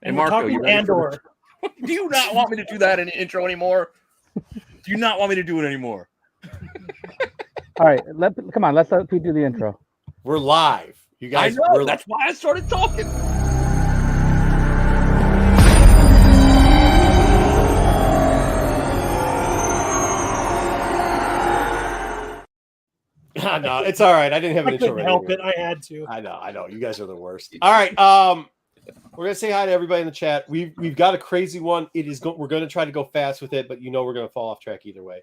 And Marco, you Andor. Do you not want me to do that in the intro anymore? Do you not want me to do it anymore? All right, come on. Let's let Pete do the intro. We're live. You guys, I know. That's why I started talking. No, it's all right. I didn't have an I intro couldn't ready. help it. I had to. I know. You guys are the worst. All right. We're gonna say hi to everybody in the chat. We've got a crazy one. We're gonna try to go fast with it, but we're gonna fall off track either way.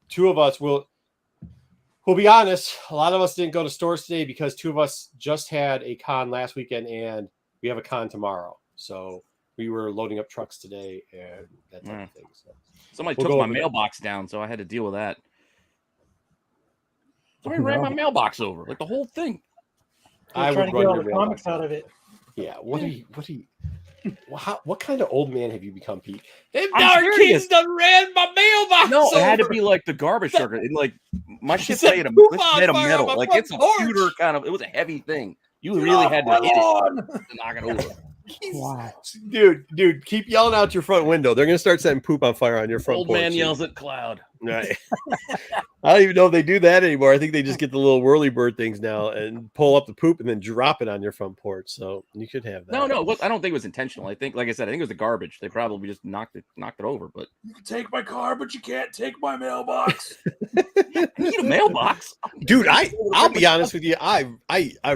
Two of us will. We'll be honest. A lot of us didn't go to stores today because two of us just had a con last weekend, and we have a con tomorrow. So we were loading up trucks today and that type of thing. So somebody took my mailbox down, so I had to deal with that. Somebody ran my mailbox over, like the whole thing. I was trying to get all the comics out of it. Yeah. What kind of old man have you become, Pete? Them darn kids done ran my mailbox. No, it had to be like the garbage truck. Like my shit's made of metal. Like it's a pewter kind of. It was a heavy thing. You really had to hit it to knock it over. Wow. Dude, keep yelling out your front window. They're gonna start setting poop on fire on your front porch. Old man yells at cloud. Right. I don't even know if they do that anymore. I think they just get the little whirly bird things now and pull up the poop and then drop it on your front porch. So you should have that. No, I don't think it was intentional. I think, like I said, it was the garbage. They probably just knocked it over. But you can take my car, but you can't take my mailbox. I need a mailbox, dude. I'll be honest with you. I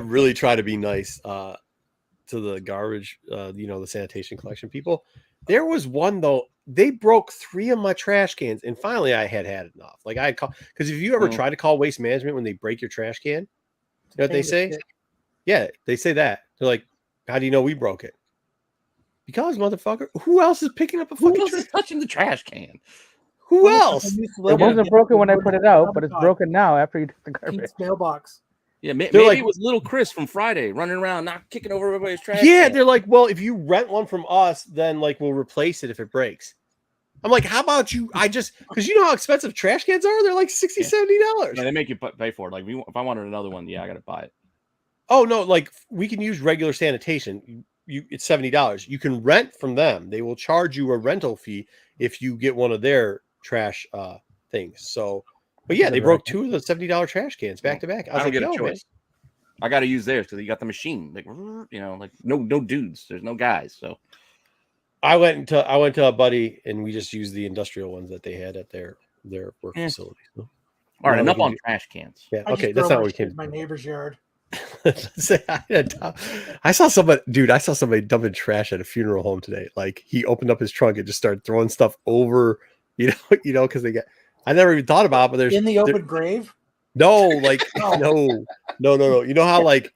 really try to be nice to the garbage, the sanitation collection people. There was one though. They broke 3 of my trash cans, and finally I had enough. Like I had called, because if you ever try to call Waste Management when they break your trash can, you know what they say? Yeah, they say that. They're like, "How do you know we broke it?" Because, motherfucker, who else is picking up a fucking? Who else is touching the trash can? Who else? It wasn't broken when I put it out, but it's broken now after you took the garbage. Pete's mailbox. Yeah, maybe it was little Chris from Friday running around, not kicking over everybody's trash. Yeah, can. they're like, well, if you rent one from us, then like we'll replace it if it breaks. I'm like, how about you? Because you know how expensive trash cans are? They're like $60, $70. Yeah, they make you pay for it. Like, if I wanted another one, I got to buy it. Oh, no, like we can use regular sanitation. It's $70. You can rent from them. They will charge you a rental fee if you get one of their trash things. So, but yeah, they broke 2 of the $70 trash cans back to back. I don't get a choice. Man. I got to use theirs because you got the machine. Like, like no dudes. There's no guys. So. I went to a buddy and we just used the industrial ones that they had at their work facility. So, all right, enough on trash cans. Yeah, okay, that's not what we came. My neighbor's yard. I saw somebody dumping trash at a funeral home today. Like he opened up his trunk and just started throwing stuff over, because they got. I never even thought about it, but there's in the open grave. No, like no. You know how like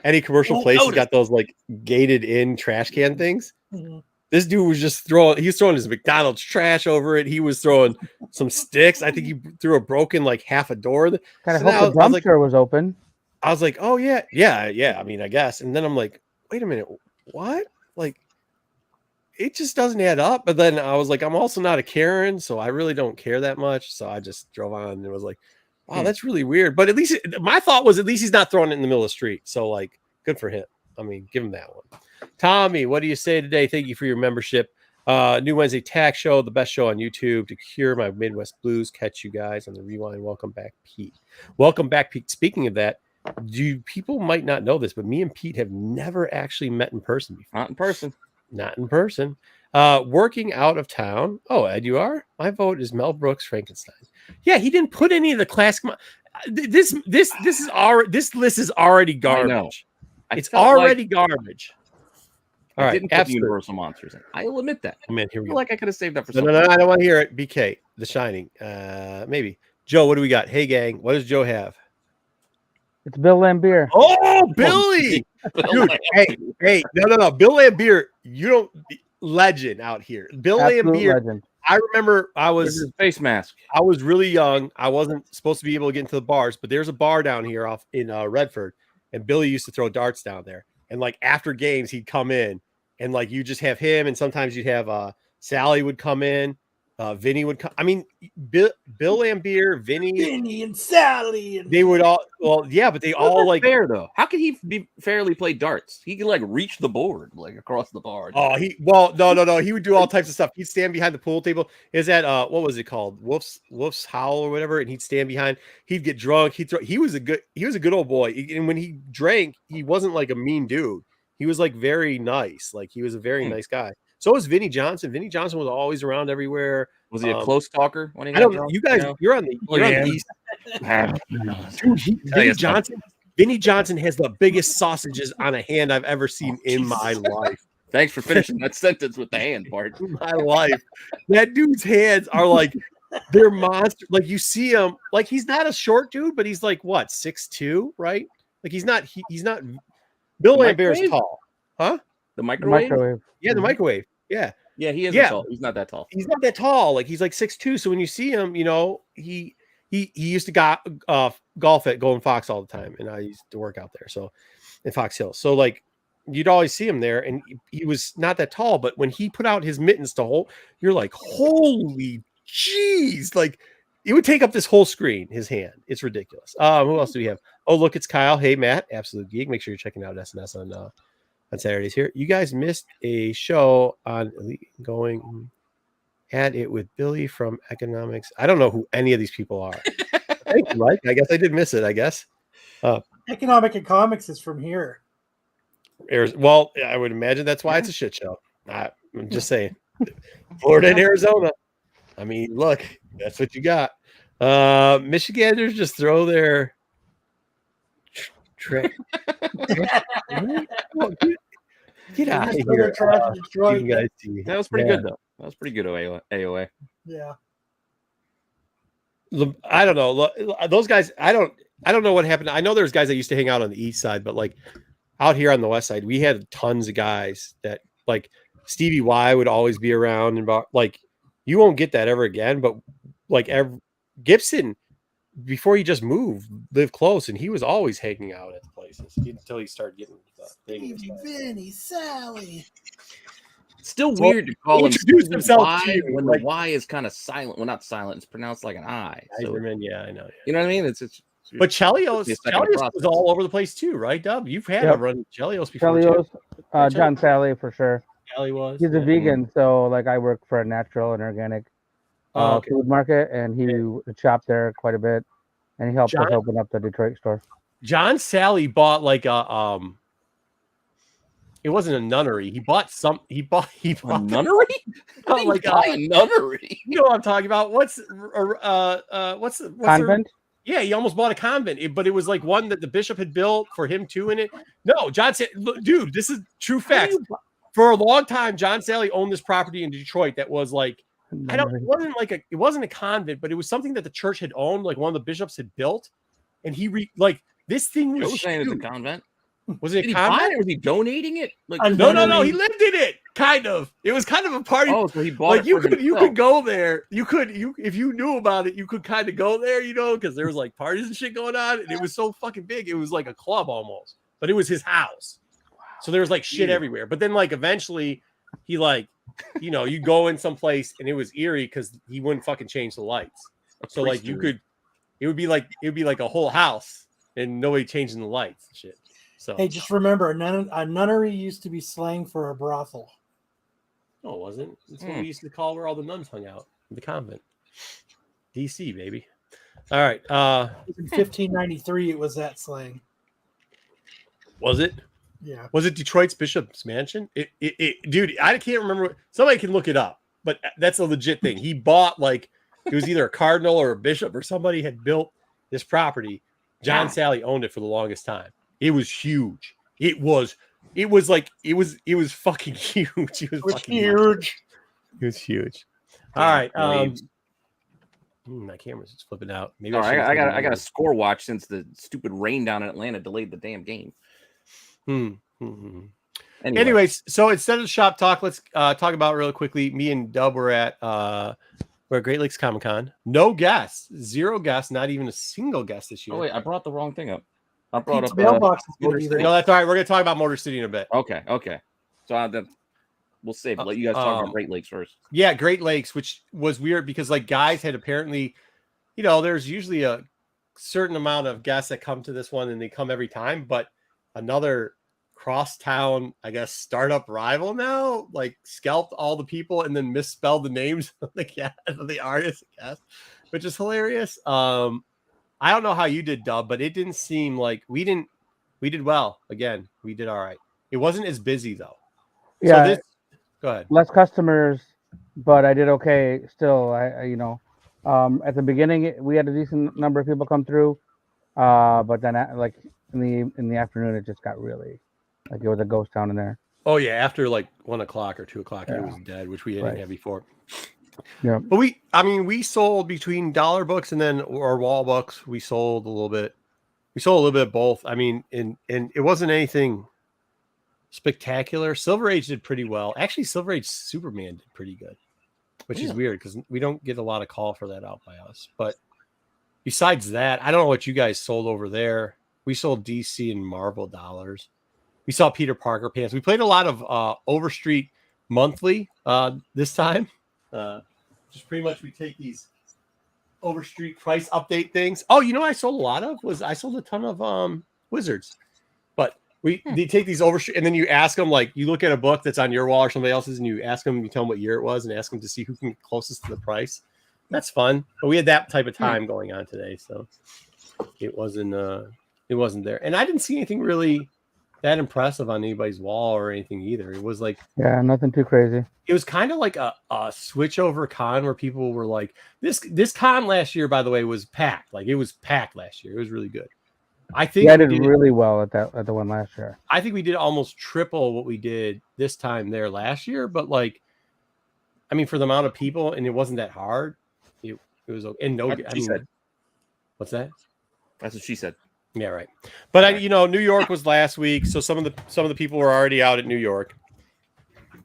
any commercial place has got those like gated in trash can things. Mm-hmm. This dude was just throwing his McDonald's trash over it. He was throwing some sticks. I think he threw a broken like half a door. Kind of hope the dumpster was open. I was like, oh yeah. I mean, I guess. And then I'm like, wait a minute, what? Like, it just doesn't add up. But then I was like, I'm also not a Karen, so I really don't care that much. So I just drove on and was like, wow, that's really weird. But at least my thought was he's not throwing it in the middle of the street. So like, good for him. I mean, give him that one. Tommy, what do you say today? Thank you for your membership. New Wednesday Tax Show, the best show on YouTube to cure my Midwest blues. Catch you guys on the rewind. Welcome back, Pete. Welcome back, Pete. Speaking of that, people might not know this, but me and Pete have never actually met in person before. Not in person. Working out of town. Oh, Ed, you are? My vote is Mel Brooks, Frankenstein. Yeah, he didn't put any of the classic. This list is already garbage. It's already garbage. All right, didn't put the Universal Monsters in. I will admit that. Man, here we go. Like I could have saved that for something. No, I don't want to hear it. BK, The Shining. Maybe. Joe, what do we got? Hey, gang, what does Joe have? It's Bill Lambier. Oh, Billy! Dude, hey, no. Bill Lambier, legend out here. Bill Lambier. Legend. I remember I was face mask. I was really young. I wasn't supposed to be able to get into the bars, but there's a bar down here off in Redford, and Billy used to throw darts down there. And like after games, he'd come in and like you just have him, and sometimes you'd have Sally would come in, Vinny would come. I mean, Bill Lambier, Vinny and Sally, and they would all. Well, yeah, but they all like fair though. How can he be fairly play darts? He can like reach the board like across the board. Oh, no. He would do all types of stuff. He'd stand behind the pool table. Is that what was it called? Wolf's Howl or whatever? And he'd stand behind. He'd get drunk. He was a good old boy. And when he drank, he wasn't like a mean dude. He was like very nice. Like he was a very nice guy. So was Vinny Johnson. Vinny Johnson was always around everywhere. Was he a close talker when he got I don't know. drunk? You guys, you're on the east. Dude, Vinny Johnson has the biggest sausages on a hand I've ever seen in my life. Thanks for finishing that sentence with the hand part. My life. That dude's hands are like they're monster. Like you see him, like he's not a short dude, but he's like what 6'2", right? Like he's not. Bill Lambert is tall, huh? The microwave? Yeah, the microwave. Yeah. Yeah, he isn't tall. He's not that tall. He's not that tall. Like he's like 6'2". So when you see him, you know, he used to golf at Golden Fox all the time, and I used to work out there. So in Fox Hills. So like you'd always see him there, and he was not that tall, but when he put out his mittens to hold, you're like, holy jeez, like it would take up this whole screen, his hand. It's ridiculous. Who else do we have? Oh, look, it's Kyle. Hey, Matt, Absolute Geek. Make sure you're checking out SNS on Saturdays here. You guys missed a show on going at it with Billy from Economics. I don't know who any of these people are. Thank you, Mike. I guess I did miss it, I guess. Economic and Comics is from here. Well, I would imagine that's why it's a shit show. I'm just saying. Florida and Arizona. I mean, look, that's what you got. Michiganders just throw their Get out of here. That was pretty good, though. That was pretty good, AOA. Yeah. I don't know. Those guys, I don't know what happened. I know there's guys that used to hang out on the east side, but like out here on the west side, we had tons of guys that like Stevie Y would always be around, and like you won't get that ever again. But like Gibson, before he just moved, lived close, and he was always hanging out at the places until he started getting Vinny, Sally. Still weird to call him Y when the Y is kind of silent. Well, not silent; it's pronounced like an I. So, yeah, I know. Yeah. You know what I mean? It's but Chelios was all over the place too, right, Dub? You've had a run Chelios before. Chelios, John Sally for sure. Sally was. He's a vegan, so like I work for a natural and organic food market, and he shopped there quite a bit, and he helped us open up the Detroit store. John Sally bought like a it wasn't a nunnery. He bought a nunnery. Oh my god, a nunnery! You know what I'm talking about? What's convent? Yeah, he almost bought a convent, but it was like one that the bishop had built for him too in it. No, John said, dude, this is true facts. For a long time, John Sally owned this property in Detroit that was like, it wasn't a convent, but it was something that the church had owned, like one of the bishops had built. And this thing was saying it's a convent. Was it a convent? Or was he donating it? Like, no, he lived in it. Kind of. It was kind of a party. Oh, so he bought it. You could go there. If you knew about it, you could kind of go there, you know, because there was like parties and shit going on, and it was so fucking big. It was like a club almost, but it was his house. Wow. So there was like shit everywhere. But then like eventually, he like, you know, you go in some place and it was eerie because he wouldn't fucking change the lights. So like it would be like a whole house and nobody changing the lights and shit. So hey, just remember, a nunnery used to be slang for a brothel. No, it wasn't. It's what we used to call where all the nuns hung out in the convent. DC, baby. All right. In 1593, it was that slang. Was it? Yeah. Was it Detroit's Bishop's Mansion? Dude, I can't remember. Somebody can look it up, but that's a legit thing. He bought like it was either a cardinal or a bishop or somebody had built this property. John Sally owned it for the longest time. It was huge. It was fucking huge. It was huge. It was huge. All right. My camera's just flipping out. Maybe I got a score watch since the stupid rain down in Atlanta delayed the damn game. Anyways, so instead of shop talk, let's talk about real quickly. Me and Dub were at Great Lakes Comic-Con. No guests, 0 guests, not even a single guest this year. Oh wait, I brought the wrong thing up. I brought up Mailbox. No, that's all right. We're gonna talk about Motor City in a bit. Okay. So we'll save it. Let you guys talk about Great Lakes first. Yeah, Great Lakes, which was weird because like guys had apparently, there's usually a certain amount of guests that come to this one and they come every time, but another crosstown, I guess, startup rival now like scalped all the people and then misspelled the names of the artists, I guess, which is hilarious. I don't know how you did, Dub, but it didn't seem like we did well. Again, we did all right. It wasn't as busy though. Yeah. So go ahead. Less customers, but I did okay still. At the beginning we had a decent number of people come through, but then like in the afternoon it just got really like it was a ghost town in there. Oh yeah, after like 1 o'clock or 2 o'clock, it was dead, which we didn't have before. Yeah, but we sold between dollar books and then our wall books. We sold a little bit. We sold a little bit of both. I mean, and it wasn't anything spectacular. Silver Age did pretty well. Actually, Silver Age Superman did pretty good, which is weird because we don't get a lot of call for that out by us. But besides that, I don't know what you guys sold over there. We sold DC and Marvel dollars. We saw Peter Parker pants. We played a lot of Overstreet Monthly this time. Just pretty much we take these Overstreet price update things. Oh, I sold a lot of I sold a ton of Wizards. But they take these Overstreet and then you ask them, like you look at a book that's on your wall or somebody else's and you ask them, you tell them what year it was and ask them to see who can get closest to the price. That's fun. But we had that type of time going on today, so it wasn't there. And I didn't see anything really that impressive on anybody's wall or anything either. It was like nothing too crazy. It was kind of like a switch over con where people were like, this con last year, by the way, was packed. Like it was packed last year. It was really good. I think I did really well at the one last year. I think we did almost triple what we did this time there last year, but like, I mean, for the amount of people, and it wasn't that hard. It was okay. And said. What's that? That's what she said. Yeah, right. But New York was last week, so some of the people were already out at New York.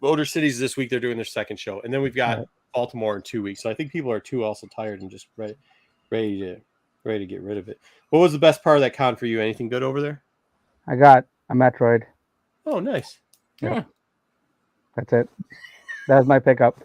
Motor Cities this week, they're doing their second show, and then we've got Baltimore in 2 weeks. So I think people are also tired and just ready to get rid of it. What was the best part of that con for you? Anything good over there? I got a Metroid. Oh, nice. Yeah. That's it. That was my pickup.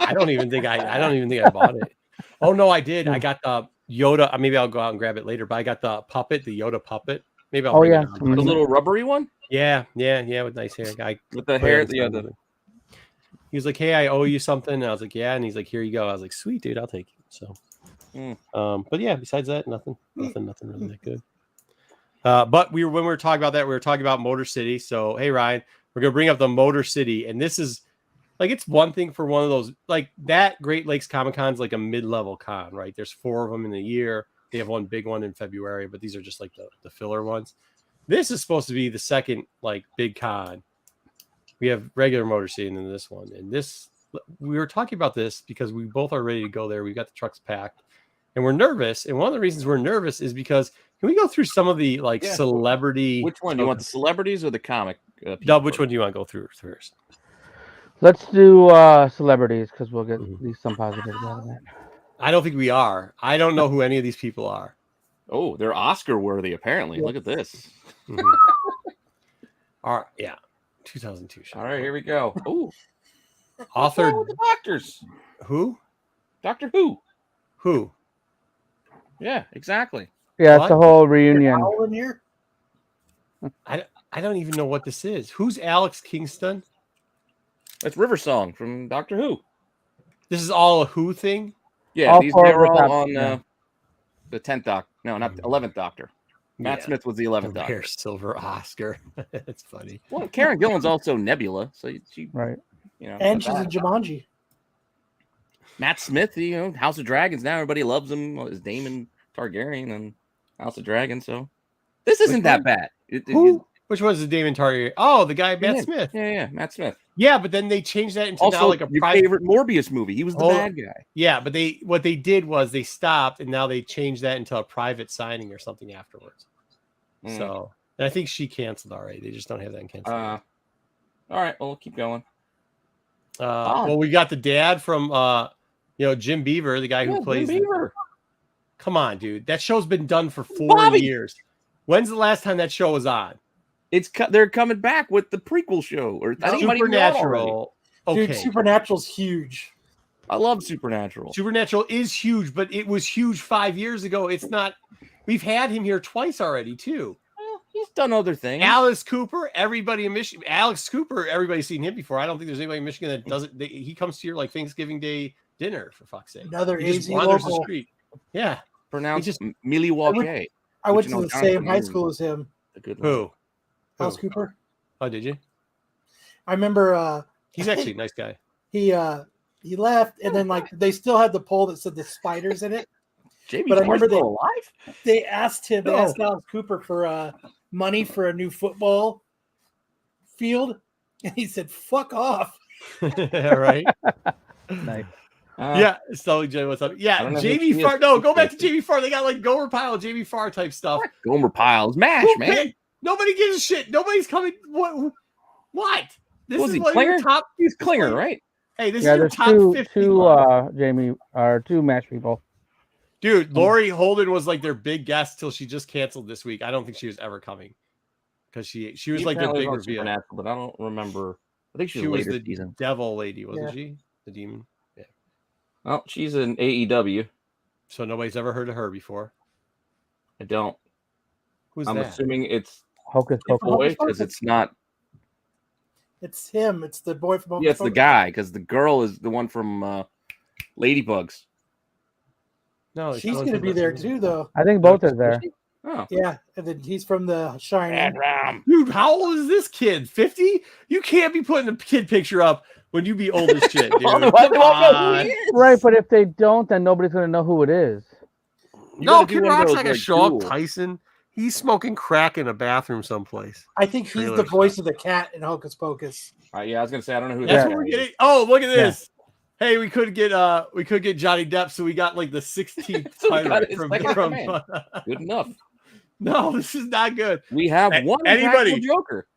I don't even think I bought it. Oh no, I did. I got the Yoda. Maybe I'll go out and grab it later. But I got the puppet, the Yoda puppet. Maybe I'll. Bring it on. The little rubbery one. Yeah, with nice hair. Guy with the hair. He was like, "Hey, I owe you something." And I was like, "Yeah," and he's like, "Here you go." I was like, "Sweet, dude, I'll take it." So, but yeah, besides that, nothing really that good. But when we were talking about that, we were talking about Motor City. So, hey, Ryan, we're gonna bring up the Motor City, and this is. Like, it's one thing for one of those, like that Great Lakes Comic Con's like a mid-level con, right? There's 4 of them in a year. They have one big one in February, but these are just like the filler ones. This is supposed to be the second like big con. We have regular Motor City and then this one. And we were talking about this because we both are ready to go there. We've got the trucks packed and we're nervous. And one of the reasons we're nervous is because can we go through some of the celebrity? Which one? Do you want the celebrities or the comic? Dub, which one do you want to go through first? Let's do celebrities because we'll get at least some positives out of that. I don't think we are. I don't know who any of these people are. Oh, they're Oscar worthy, apparently. Look at this. All right, yeah. 2002 show. All right, here we go. Oh, author the doctors. Who? Doctor Who. Who? Yeah, exactly. Yeah, it's the whole reunion. In here? I don't even know what this is. Who's Alex Kingston? That's River Song from Doctor Who. This is all a Who thing? Yeah, they're all on the 10th Doctor. No, not the 11th Doctor. Matt Smith was the 11th Doctor. Silver Oscar. That's funny. Well, Karen Gillan's also Nebula, so she right. And she's in Jumanji. Matt Smith, House of Dragons. Now everybody loves him. Is Daemon Targaryen and House of Dragons. So this isn't that bad. Who? Which was the Daemon Targaryen? Oh, the guy Matt Smith. Yeah, Matt Smith. Yeah, but then they changed that into also now like a your favorite Morbius movie. He was the bad guy. Yeah, but what they did was they stopped and now they changed that into a private signing or something afterwards. So, and I think she canceled already. They just don't have that in cancel. All right, well, we'll keep going. Well, we got the dad from Jim Beaver, the guy who plays Jim Beaver. Come on, dude. That show's been done for 4 years. When's the last time that show was on? They're coming back with the prequel show or Supernatural. okay. Dude, Supernatural's huge. I love Supernatural. Supernatural is huge, but it was huge 5 years ago. It's not. We've had him here twice already, too. Well, he's done other things. Alice Cooper, everybody in Michigan. Alex Cooper, everybody's seen him before. I don't think there's anybody in Michigan that doesn't. He comes to your like Thanksgiving Day dinner, for fuck's sake. Another he just AZ wanders local. the street. Yeah. Pronounced Milwaukee. I went to the same high school as him. A good Who? Alice Cooper. Oh, did you? I remember. He's actually a nice guy. He left, and then like they still had the pole that said the spiders in it. Jamie, but I remember alive. They asked Alex Cooper for money for a new football field, and he said, "Fuck off." Right. Nice. Yeah, so Jay, what's up? Yeah, Jamie Farr. No, go back to Jamie Farr. They got like Gomer Pyle, Jamie Farr type stuff. Gomer Pyle's MASH, man. Nobody gives a shit. Nobody's coming. What? This was is he like Klinger? Your top. He's Klinger, right? Hey, this is your top 50. Two MASH people. Dude, Lori Holden was like their big guest till she just canceled this week. I don't think she was ever coming because she was like the big reveal. But I don't remember. I think she was later the season. devil lady, wasn't she? The demon. Yeah. Well, she's in AEW. So nobody's ever heard of her before. I don't. I'm assuming it's Hocus Pocus because it's not. It's him. It's the boy from Hocus Yeah, it's Pocus. the guy because the girl is the one from Ladybugs. No, she's going to be there too, though. I think both are there. Oh. Yeah, and then he's from The Shining. Dude, how old is this kid? 50? You can't be putting a kid picture up when you be old as shit, dude. Right, but if they don't, then nobody's going to know who it is. No, Kid Rock's not going to show up. Tyson, he's smoking crack in a bathroom someplace. I think he's the voice of the cat in Hocus Pocus. Yeah, I was going to say I don't know who That's that what we're is. getting. Oh, look at this. Hey, we could get Johnny Depp, so we got like the 16th pirate from Good enough. No, this is not good. We have one Impractical Joker.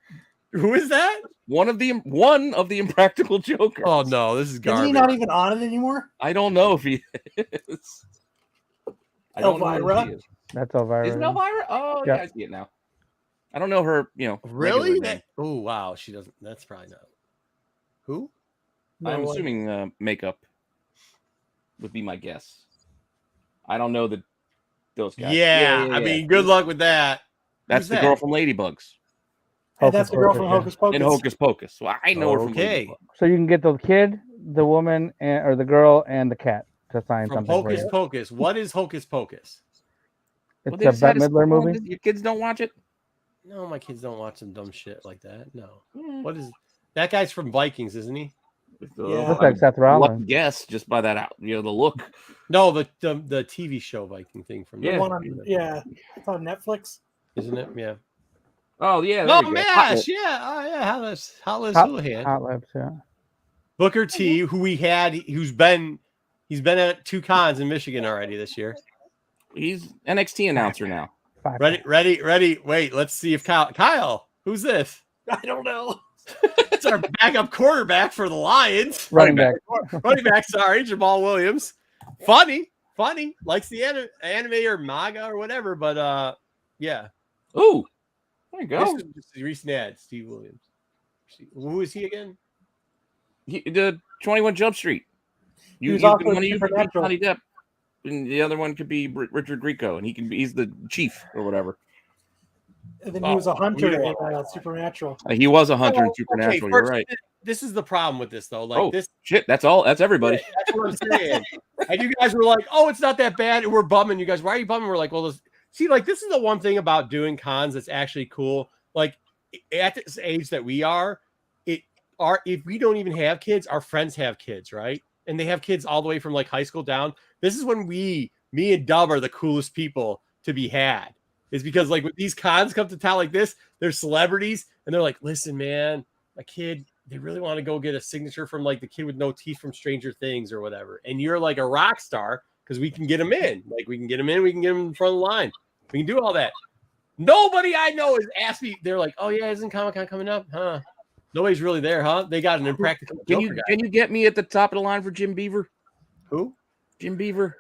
Who is that? One of the Impractical Jokers. Oh no, this is garbage. Is he not even on it anymore? I don't know if he is. Elvira? That's Elvira. Is it Elvira? Oh, yeah, I see it now. I don't know her, Really? Oh wow, she doesn't. That's probably not. Who? I'm assuming makeup would be my guess. I don't know those guys. Yeah, I mean, good luck with that. That's the girl from Ladybugs. And that's the girl from Hocus Pocus. In Hocus Pocus. Well, I know her from Ladybugs. So you can get the kid, the woman, or the girl, and the cat to sign From something. Hocus Pocus. What is Hocus Pocus? It's a Bette Midler movie. Your kids don't watch it? No, my kids don't watch some dumb shit like that. No. What is that guy's from Vikings, isn't he? Looks like Seth Rollins. Guess just by that out, the look. No, the TV show Viking thing from it's on Netflix, isn't it? Yeah. Oh yeah. Oh MASH, yeah. Oh yeah. Hot Houlihan. Hot Lips, yeah. Booker T, who we had, he's been at 2 cons in Michigan already this year. He's NXT announcer now. Ready. Wait, let's see if Kyle. Who's this? I don't know. It's our backup quarterback for the Lions. Running back. Sorry, Jamal Williams. Funny. Likes the anime or manga or whatever, but yeah. Ooh, there you go. This is a recent ad, Steve Williams. Who is he again? The 21 Jump Street. You also one of you could be Supernatural. Johnny Depp, and the other one could be Richard Grieco, and he's the chief or whatever. And then he was a hunter in Supernatural. He was a hunter in Supernatural. You're right. This is the problem with this, though. Like this shit. That's all. That's everybody. That's what I'm saying. And you guys were like, "Oh, it's not that bad." And we're bumming. You guys, why are you bumming? We're like, "Well, see, like this is the one thing about doing cons that's actually cool. Like at this age that we are, if we don't even have kids, our friends have kids, right? And they have kids all the way from like high school down. This is when me and Dub are the coolest people to be had. Is because like when these cons come to town like this, they're celebrities and they're like, listen, man, my kid, they really want to go get a signature from like the kid with no teeth from Stranger Things or whatever. And you're like a rock star because we can get them in. Like we can get them in, we can get them in front of the line. We can do all that. Nobody I know has asked me. They're like, oh yeah, isn't Comic-Con coming up? Huh? Nobody's really there, huh? They got an Impractical Joker guy. Can you get me at the top of the line for Jim Beaver? Who? Jim Beaver.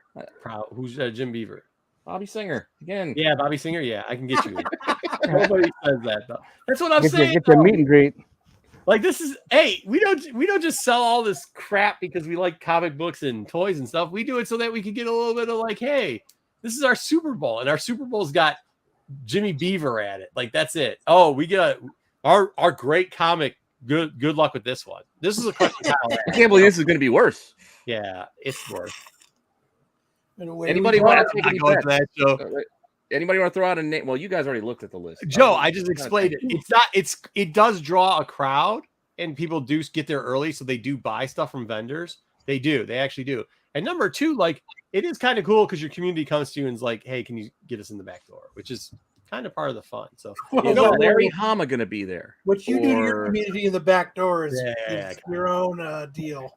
Who's Jim Beaver? Bobby Singer again. Yeah, Bobby Singer. Yeah, I can get you. Nobody says that though. That's what I'm saying. Get your meet and greet. Like this is we don't just sell all this crap because we like comic books and toys and stuff. We do it so that we can get a little bit of like, hey, this is our Super Bowl, and our Super Bowl's got Jimmy Beaver at it. Like that's it. Oh, we got our great comic. Good luck with this one. This is a question. I can't believe this is going to be worse. Yeah, it's worse. Anybody want to take that show? Anybody want to throw out a name? Well, you guys already looked at the list. Joe, I just explained it. It does draw a crowd, and people do get there early, so they do buy stuff from vendors. They actually do. And number two, like it is kind of cool because your community comes to you and is like, "Hey, can you get us in the back door?" Which is kind of part of the fun. So, Larry Hama going to be there. What you do to your community in the back door is your own deal.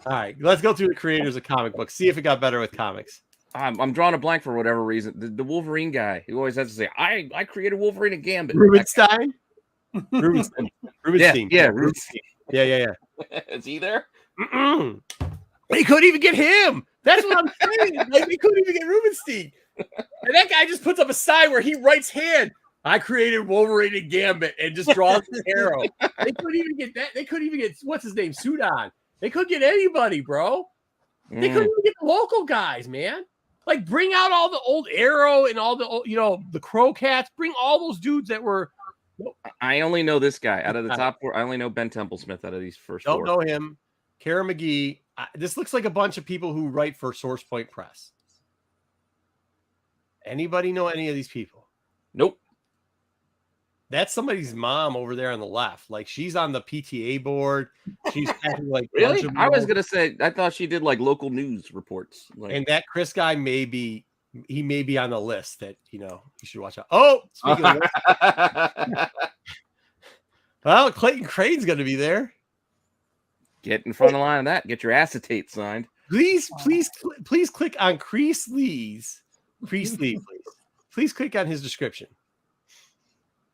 All right, let's go through the creators of comic books. See if it got better with comics. I'm drawing a blank for whatever reason. The Wolverine guy who always has to say, "I created Wolverine and Gambit." Rubenstein. Rubenstein. Yeah, Rubenstein. Yeah. Is he there? They couldn't even get him. That's what I'm saying. Like, they couldn't even get Rubenstein. And that guy just puts up a sign where he writes hand. I created Wolverine and Gambit and just draws an arrow. They couldn't even get that. They couldn't even get what's his name, Sudan. They couldn't get anybody, bro. They couldn't even get the local guys, man. Like bring out all the old Arrow and all the the Crow Cats. Bring all those dudes that were. I only know this guy out of the top four. I only know Ben Templesmith out of these first four. Don't know him. Kara McGee. This looks like a bunch of people who write for Source Point Press. Anybody know any of these people? Nope. That's somebody's mom over there on the left. Like she's on the PTA board. She's like really. I was gonna say I thought she did like local news reports. Like... And that Chris guy may be on the list that you should watch out. Oh, speaking of this, well, Clayton Crane's gonna be there. Get in front of the line of that. Get your acetate signed. Please click on Crease Lee's. Crease Lee, please. Please click on his description.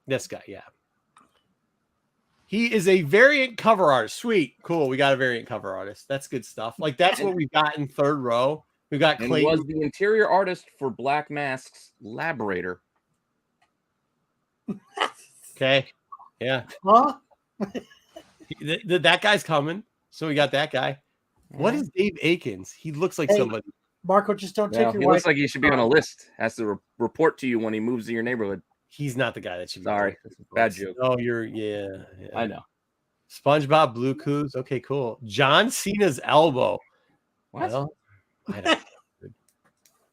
This guy, yeah. He is a variant cover artist. Sweet. Cool. We got a variant cover artist. That's good stuff. Like that's what we got in third row. We got Clayton. He was the interior artist for Black Mask's Laborator. Okay. Yeah. Huh? That guy's coming. So we got that guy. What is Dave Akins? He looks like somebody. Marco, just don't take your wife. He looks like he should be on a list. Has to report to you when he moves to your neighborhood. He's not the guy that should be. Sorry. Bad joke. Oh, yeah. I know. SpongeBob Blue Coos. Okay, cool. John Cena's elbow. What? Well, I don't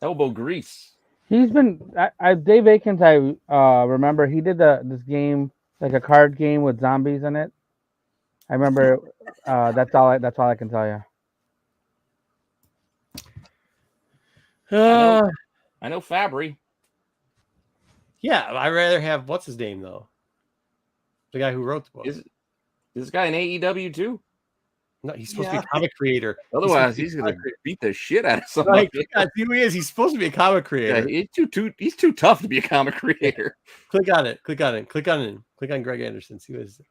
elbow grease. He's been Dave Akins. I remember he did this game, like a card game with zombies in it. I remember. That's all I can tell you. I know Fabry. Yeah, I'd rather have what's his name though. The guy who wrote the book. Is this guy in AEW too? No, he's supposed to be a comic creator. Otherwise, he's gonna beat the shit out of somebody. Like, see who he is. He's supposed to be a comic creator. Yeah, he's too tough to be a comic creator. Click on it. Click on Greg Anderson. See what is it.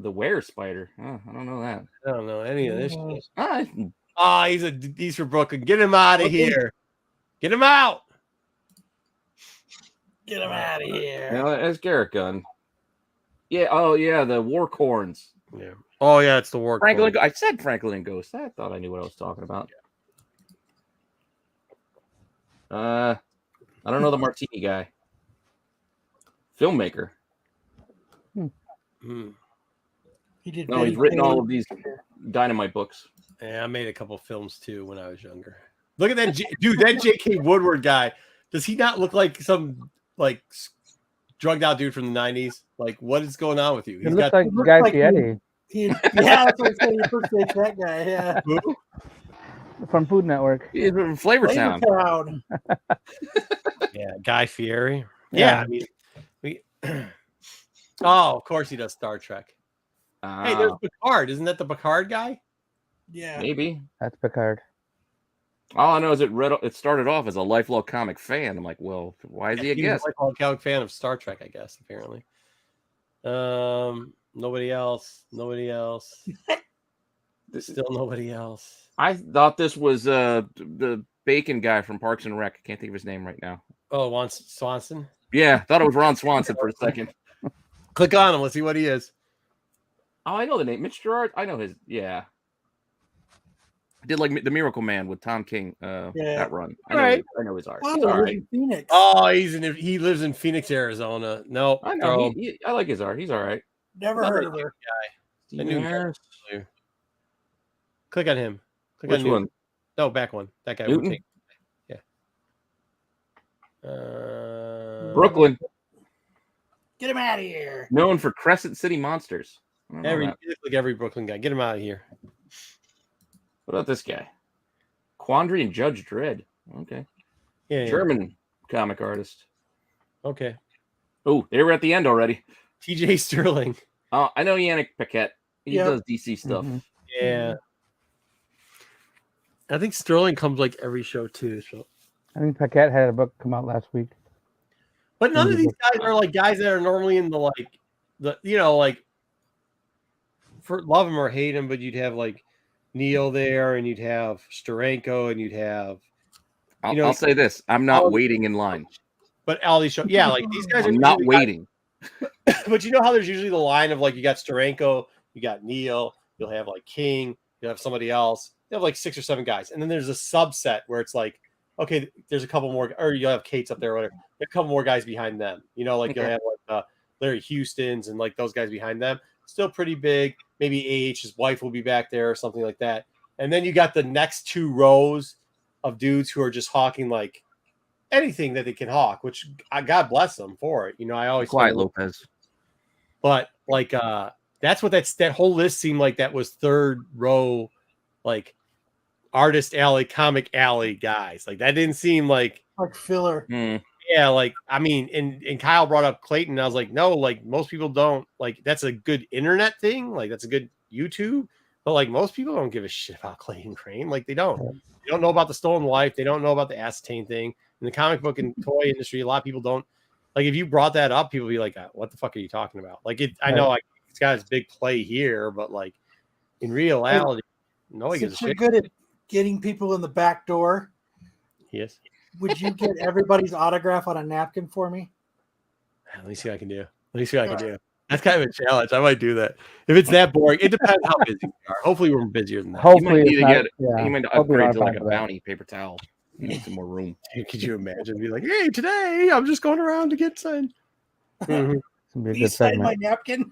The Were Spider. Oh, I don't know that. I don't know any of this shit. He's from Brooklyn. Get him out of here. Get him out. Get him out of here. That's Garrett Gunn. Yeah. Oh, yeah. The Warcorns. Yeah. Oh, yeah. It's the Warcorns. Franklin. I said Franklin and Ghost. I thought I knew what I was talking about. I don't know the Martini guy. Filmmaker. He did. No, he's written all of these Dynamite books. Yeah, I made a couple films too when I was younger. Look at that dude. That J.K. Woodward guy. Does he not look like some like drugged out dude from the 90s? Like, what is going on with you? He looks like Guy Fieri. Yeah, that's what I'm saying. That guy. Yeah. Who? From Food Network. He's from Flavortown. Yeah, Guy Fieri. Yeah, I mean, oh, of course he does Star Trek. Hey, there's Picard. Isn't that the Picard guy? Yeah, maybe. That's Picard. All I know is it started off as a lifelong comic fan. I'm like, well, why is he a guest? He's a lifelong comic fan of Star Trek, I guess, apparently. Nobody else. Still nobody else. I thought this was the bacon guy from Parks and Rec. I can't think of his name right now. Oh, Ron Swanson? Yeah, thought it was Ron Swanson for a second. Click on him. Let's see what he is. Oh, I know the name. Mitch Gerard. I know his. Yeah. I did like the Miracle Man with Tom King. That run. I know his art. Wow, He's all right. Phoenix. Oh, he lives in Phoenix, Arizona. No, I know. I like his art. He's all right. Never heard of her. Guy. Click on him. Click Which on one? No, back one. That guy Newton? would take. Yeah. Brooklyn. Get him out of here. Known for Crescent City Monsters. Every Brooklyn guy. Get him out of here. What about this guy? Quandary and Judge Dredd. Okay. Yeah. German comic artist. Okay. Oh, they were at the end already. TJ Sterling. Oh, I know Yannick Paquette. He does DC stuff. Mm-hmm. Yeah. I think Sterling comes like every show too. So I think Paquette had a book come out last week. but none of these guys are like guys that are normally in the for love him or hate him, but you'd have like Neil there, and you'd have Steranko, and you'd have I'll say this: I'm not waiting in line. But all these shows, like these guys are not waiting. But you know how there's usually the line of like you got Steranko, you got Neil, you'll have like King, you'll have somebody else. You have like 6 or 7 guys, and then there's a subset where it's like, okay, there's a couple more, or you'll have Kate's up there, or whatever. There are a couple more guys behind them. You'll have like Larry Houston's and like those guys behind them. Still pretty big. Maybe his wife will be back there or something like that. And then you got the next 2 rows of dudes who are just hawking like anything that they can hawk, which God bless them for it. I always Quiet Lopez. But like that's what that whole list seemed like. That was 3rd row, like artist alley, comic alley guys. Like that didn't seem like filler. Yeah, like I mean, and Kyle brought up Clayton. And I was like, no, like most people don't like. That's a good internet thing. Like that's a good YouTube. But like most people don't give a shit about Clayton Crane. Like they don't. They don't know about the stolen wife. They don't know about the acetane thing. In the comic book and toy industry, a lot of people don't. Like if you brought that up, people would be like, "What the fuck are you talking about?" Like I know like it's got its big play here, but like in reality, no one gives a shit. You're good at getting people in the back door. Yes. Would you get everybody's autograph on a napkin for me? Let me see what I can do. That's kind of a challenge. I might do that. If it's that boring, it depends how busy we are. Hopefully, we're busier than that. Hopefully, he might upgrade to like a bounty paper towel. You need some more room. Could you imagine? Be like, hey, today I'm just going around to get signed. Can you sign my napkin?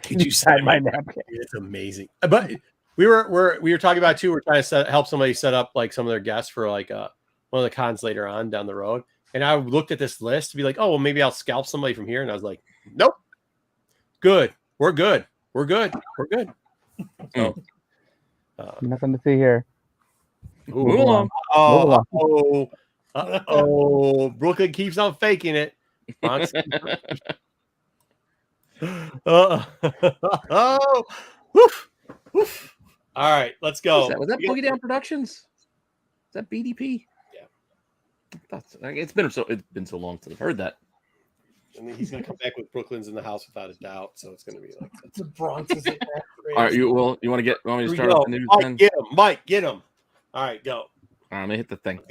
Could you sign my napkin? It's amazing. But we were talking about too. We're trying to help somebody set up like some of their guests for like one of the cons later on down the road. And I looked at this list to be like, oh well, maybe I'll scalp somebody from here. And I was like, nope. Good. We're good. So, nothing to see here. Move along. Brooklyn keeps on faking it. Woof. All right, let's go. Was that Boogie Down Productions? Is that BDP? Yeah. It's been so long since I've heard that. I mean, he's gonna come back with Brooklyn's in the house without a doubt. So it's gonna be like that. The Bronx is all right, you want me to start off the news? Mike, get him. All right, go. All right, I'm gonna hit the thing.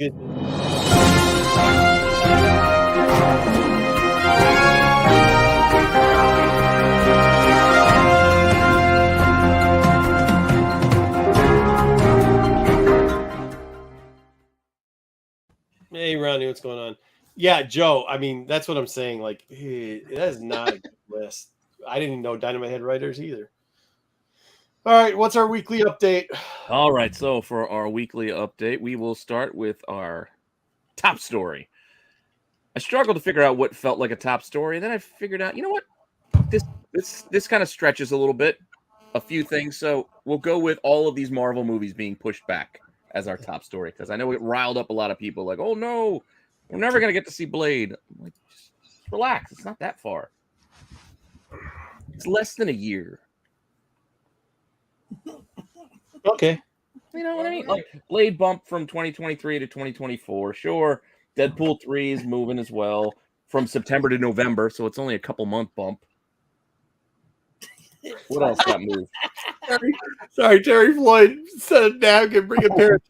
Hey, Ronnie, what's going on? Yeah, Joe. I mean, that's what I'm saying. Like, that is not a good list. I didn't even know Dynamite had writers either. All right, what's our weekly update? All right, so for our weekly update, we will start with our top story. I struggled to figure out what felt like a top story, and then I figured out, you know what? This kind of stretches a little bit, a few things. So we'll go with all of these Marvel movies being pushed back as our top story, because I know it riled up a lot of people. Like, oh no, we're never gonna get to see Blade. I'm like, just relax. It's not that far. It's less than a year. Okay. You know what I mean? Like Blade bumped from 2023 to 2024. Sure. Deadpool 3 is moving as well from September to November, so it's only a couple month bump. What else got moved? Sorry, Terry Floyd said a napkin, bring a pair of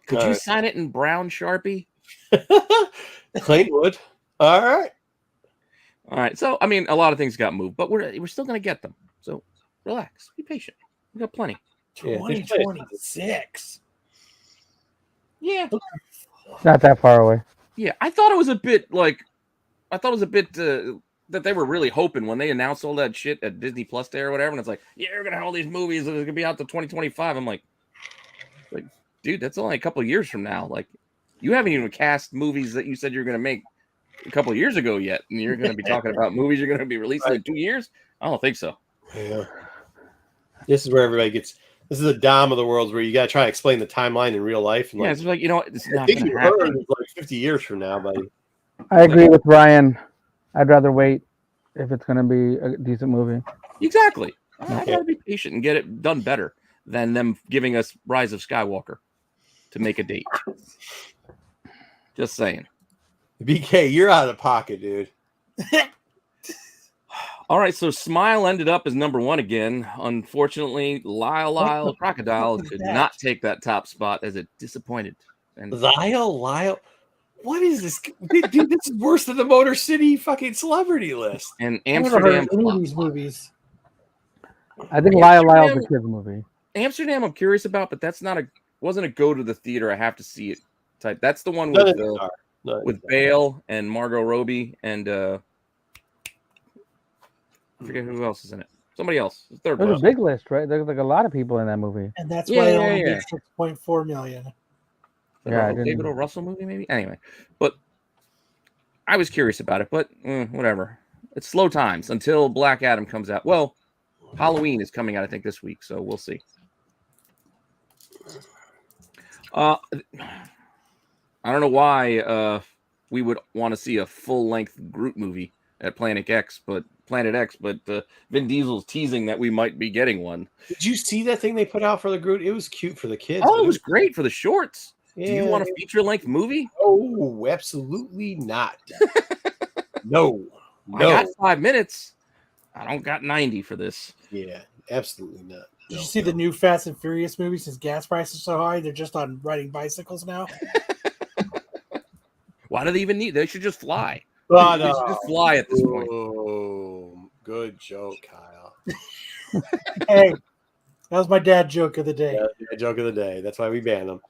Could you sign it in brown Sharpie? Clayton would. All right. All right. So I mean, a lot of things got moved, but we're still gonna get them. So relax, be patient. We got plenty. 2026. Yeah. Not that far away. Yeah, I thought it was a bit that they were really hoping when they announced all that shit at Disney Plus Day or whatever, and it's like, yeah, you're gonna have all these movies that are gonna be out to 2025. I'm like, dude, that's only a couple of years from now. Like, you haven't even cast movies that you said you're gonna make a couple of years ago yet, and you're gonna be talking about movies you're gonna be releasing in 2 years. I don't think so. Yeah. This is where everybody gets. This is the Dom of the world where you got to try to explain the timeline in real life. And yeah, it's like, it's not going to happen. It's like 50 years from now, buddy. I agree with Ryan. I'd rather wait if it's going to be a decent movie. Exactly. I'd rather be patient and get it done better than them giving us Rise of Skywalker to make a date. Just saying. BK, you're out of pocket, dude. All right, so Smile ended up as number 1 again. Unfortunately, Lyle Crocodile could not take that top spot as it disappointed. And Lyle, what is this? Dude, this is worse than the Motor City fucking celebrity list. And Amsterdam. Any of these movies. I think Lyle's a kids movie. Amsterdam, I'm curious about, but that's wasn't a go to the theater. I have to see it type. That's the one with Bale and Margot Robbie and I forget who else is in it. Somebody else. There's a big list, right? There's like a lot of people in that movie. And that's why it only did 6.4 million. Yeah, David O. Russell movie, maybe? Anyway, but I was curious about it, but whatever. It's slow times until Black Adam comes out. Well, Halloween is coming out, I think, this week, so we'll see. I don't know why we would want to see a full-length Groot movie at Planet X, but Vin Diesel's teasing that we might be getting one. Did you see that thing they put out for the Groot? It was cute for the kids. Oh, it was great for the shorts. Yeah. Do you want a feature-length movie? Oh, absolutely not. No. I got 5 minutes. I don't got 90 for this. Yeah, absolutely not. Did you see the new Fast and Furious movie? Since gas prices are so high, they're just on riding bicycles now. Why do they even need? They should just fly. But, they should just fly at this point. Oh, good joke, Kyle. Hey, that was my dad joke of the day. Yeah, joke of the day. That's why we banned them.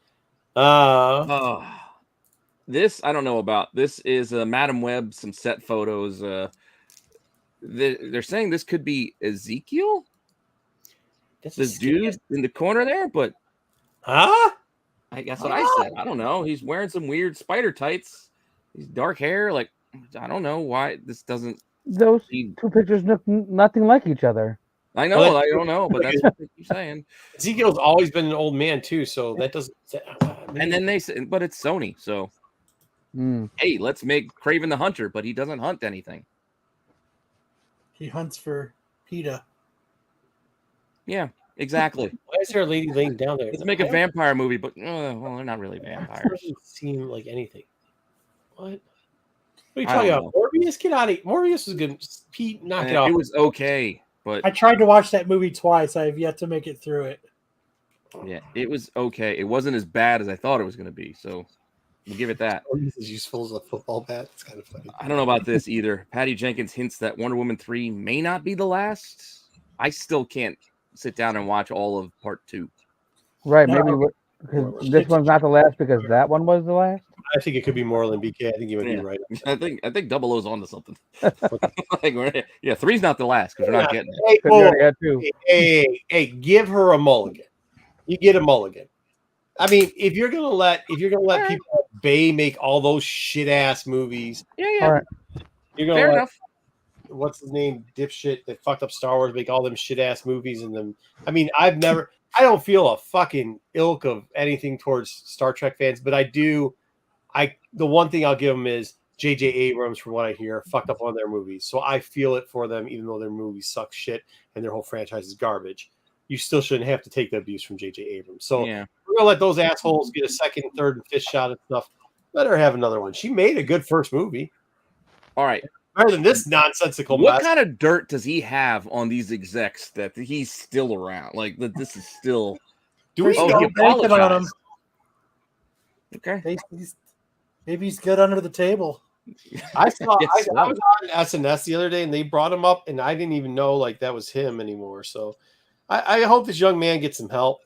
This I don't know about. This is Madam Webb, some set photos. They're saying this could be Ezekiel. This dude in the corner there, but that's what I said. I don't know. He's wearing some weird spider tights. He's dark hair. Like, I don't know why this doesn't. Those two pictures look nothing like each other. I know. I don't know, but that's what you're saying. Ezekiel's always been an old man too, so that doesn't. And then they say, but it's Sony, so hey, let's make Kraven the Hunter, but he doesn't hunt anything. He hunts for PETA. Yeah, exactly. Why is there a lady laying down there? Let's make a vampire movie, but well, they're not really vampires. It doesn't seem like anything. What? What are you talking about? Morbius? Get out of here. Morbius was good. Pete, knock it off. It was okay, but I tried to watch that movie twice. I have yet to make it through it. Yeah, it was okay. It wasn't as bad as I thought it was going to be, so we'll give it that. Morbius is useful as a football bat. It's kind of funny. I don't know about this either. Patty Jenkins hints that Wonder Woman 3 may not be the last. I still can't sit down and watch all of part 2. Right, maybe because this one's not the last because that one was the last. I think it could be more than BK. I think you would be right. I think Double O's onto something. Like, 3's not the last because we're not getting it. Hey, give her a mulligan. You get a mulligan. I mean, if you're gonna let people like Bay make all those shit ass movies, all right. You're gonna let what's his name, dipshit that fucked up Star Wars, make all them shit ass movies and them. I mean, I don't feel a fucking ilk of anything towards Star Trek fans, but I do. The one thing I'll give them is J.J. Abrams, from what I hear, fucked up on their movies. So I feel it for them, even though their movies suck shit and their whole franchise is garbage. You still shouldn't have to take the abuse from J.J. Abrams. So we're gonna let those assholes get a second, third, and fifth shot at stuff. Let her have another one. She made a good first movie. All right. Better than this nonsensical What mess. kind of dirt does he have on these execs that he's still around? Like, that this is still. Do we he apologized. on him? Okay. Maybe he's good under the table. I saw. Yes, I was on SNS the other day, and they brought him up, and I didn't even know like that was him anymore. So, I hope this young man gets some help.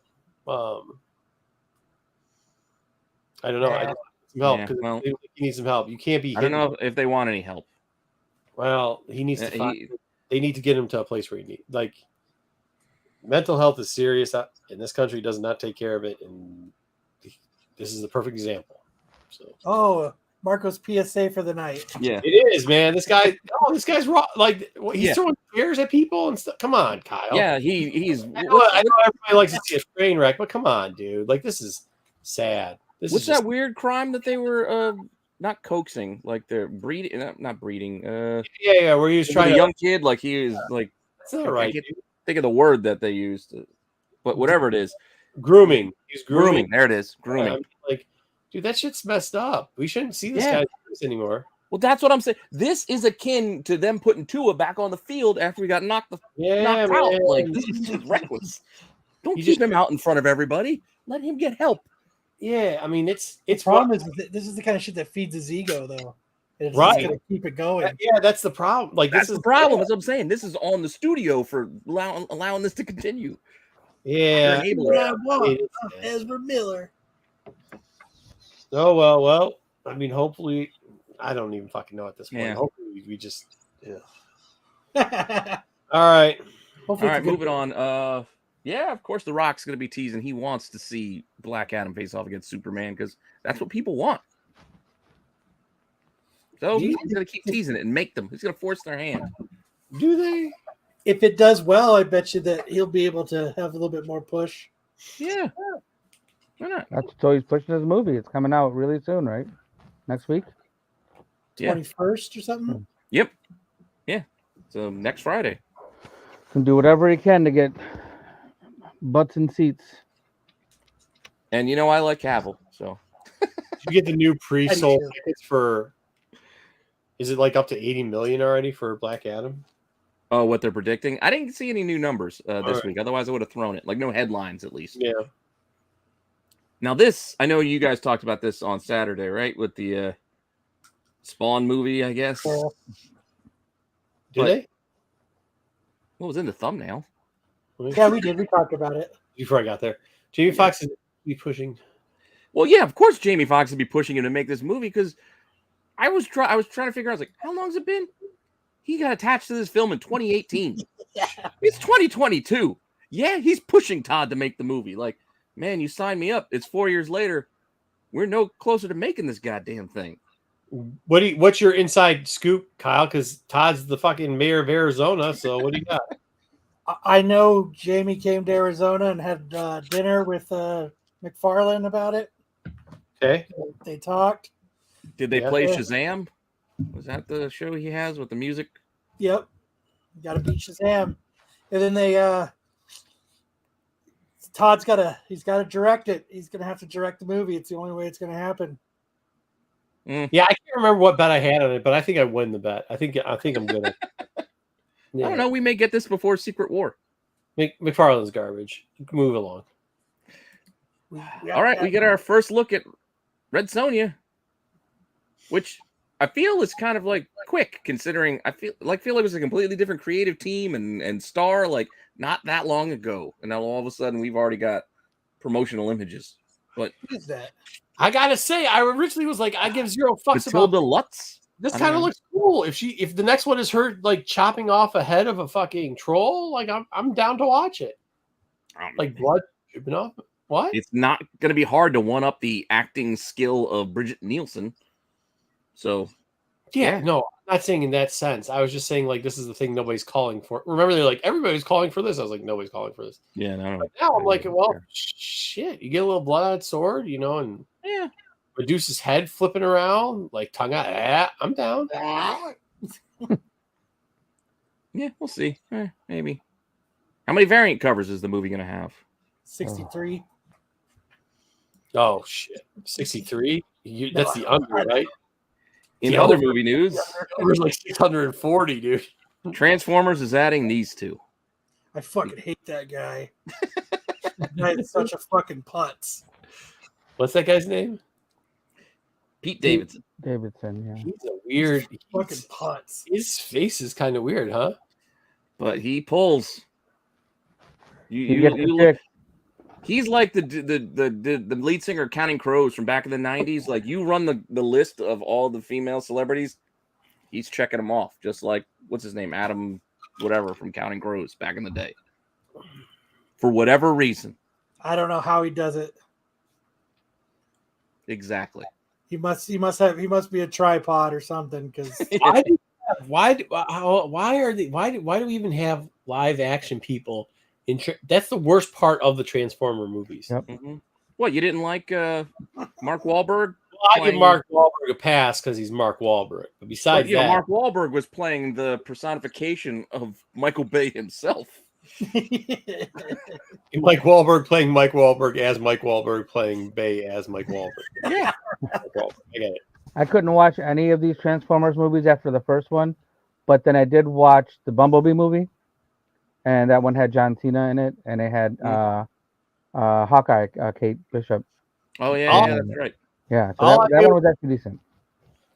I don't know. I need some help because he needs some help. You can't be. I don't know if they want any help. Well, he needs to find. They need to get him to a place where he needs like. Mental health is serious in this country. Does not take care of it, and this is the perfect example. So, Marco's PSA for the night. Yeah, it is, man. This guy's raw. Like he's throwing chairs at people and stuff. Come on, Kyle. Yeah, he's. I know everybody likes to see a train wreck, but come on, dude. Like this is sad. What's that weird crime that they were not coaxing, like they're breeding, not breeding. Yeah, where he was trying a young kid, like he was like. That's not right. Think of the word that they used, but whatever it is, grooming. He's grooming. There it is, grooming. Like, dude, that shit's messed up. We shouldn't see this guy do this anymore. Well, that's what I'm saying. This is akin to them putting Tua back on the field after we got knocked out. Like this is just reckless. Don't keep him out in front of everybody. Let him get help. Yeah, I mean it's problem is this is the kind of shit that feeds his ego though. It's right. Gonna keep it going. Yeah, that's the problem. Like that's the problem. That's what I'm saying. This is on the studio for allowing this to continue. Yeah. Ezra Miller. Oh well. I mean, hopefully, I don't even fucking know at this point. Yeah. Hopefully, we just. All right. Hopefully, all right. Moving on. Yeah, of course, The Rock's going to be teasing. He wants to see Black Adam face off against Superman because that's what people want. So he's going to keep teasing it and make them. He's going to force their hand. Do they? If it does well, I bet you that he'll be able to have a little bit more push. Yeah. Why not? So he's pushing his movie. It's coming out really soon, right? Next week? 21st or something? Yep. Yeah. So next Friday. Can do whatever he can to get butts and seats. And I like Cavill, so. Did you get the new pre-sold tickets for... Is it like up to 80 million already for Black Adam? Oh, what they're predicting? I didn't see any new numbers this week. Otherwise, I would have thrown it. Like no headlines, at least. Yeah. Now this, I know you guys talked about this on Saturday, right? With the Spawn movie, I guess. Did they? What was in the thumbnail? Yeah, we did. We talked about it before I got there. Jamie Foxx is be pushing. Well, yeah, of course, Jamie Foxx would be pushing him to make this movie because I was trying to figure out. I was like, how long has it been? He got attached to this film in 2018. It's 2022. Yeah, he's pushing Todd to make the movie. Like, man, you signed me up. It's 4 years later. We're no closer to making this goddamn thing. What's your inside scoop, Kyle? Because Todd's the fucking mayor of Arizona. So what do you got? I know Jamie came to Arizona and had dinner with McFarlane about it. Okay. They talked. Did they play Shazam? Was that the show he has with the music? Yep. Got to beat Shazam. And then they Todd's got to direct it. He's going to have to direct the movie. It's the only way it's going to happen. Yeah, I can't remember what bet I had on it, but I think I win the bet. I think I'm gonna. Yeah. I don't know. We may get this before Secret War. McFarlane's garbage. Move along. All right, we get our first look at Red Sonja, which I feel is kind of like quick, considering I feel like it was a completely different creative team and star like not that long ago, and now all of a sudden we've already got promotional images. But what is that? I gotta say, I originally was like, I give zero fucks Matilda Lutz. This kind of looks cool. If the next one is her like chopping off a head of a fucking troll, like I'm down to watch it. Like blood dripping off. What? It's not going to be hard to one up the acting skill of Bridget Nielsen. So, yeah, no, I'm not saying in that sense. I was just saying like this is the thing nobody's calling for. Remember, they're like everybody's calling for this. I was like, nobody's calling for this. Yeah, no. But now I'm like, well, shit. You get a little blood sword, and yeah, Medusa's head flipping around, like tongue out. I'm down. Yeah, we'll see. Maybe. How many variant covers is the movie going to have? 63. Oh shit, 63. That's the under, right? In other movie news, there's like 640, dude. Transformers is adding these two. I fucking hate that guy. That guy is such a fucking putz. What's that guy's name? Pete Davidson. Yeah. He's a weird fucking putz. His face is kind of weird, huh? But he pulls. You look, he's like the lead singer of Counting Crows from back in the 90s. Like, you run the list of all the female celebrities, he's checking them off. Just like, what's his name? Adam whatever from Counting Crows back in the day. For whatever reason. I don't know how he does it. Exactly. He must be a tripod or something, because why do we even have live action people that's the worst part of the Transformer movies. Yep. Mm-hmm. What, you didn't like Mark Wahlberg? Well, I give Mark Wahlberg a pass because he's Mark Wahlberg. But besides that, Mark Wahlberg was playing the personification of Michael Bay himself. Mike Wahlberg playing Mike Wahlberg as Mike Wahlberg playing Bay as Mike Wahlberg. Yeah. I get it. I couldn't watch any of these Transformers movies after the first one, but then I did watch the Bumblebee movie, and that one had John Cena in it, and it had Hawkeye, Kate Bishop. Oh yeah, that's right. Yeah, so that one was actually decent.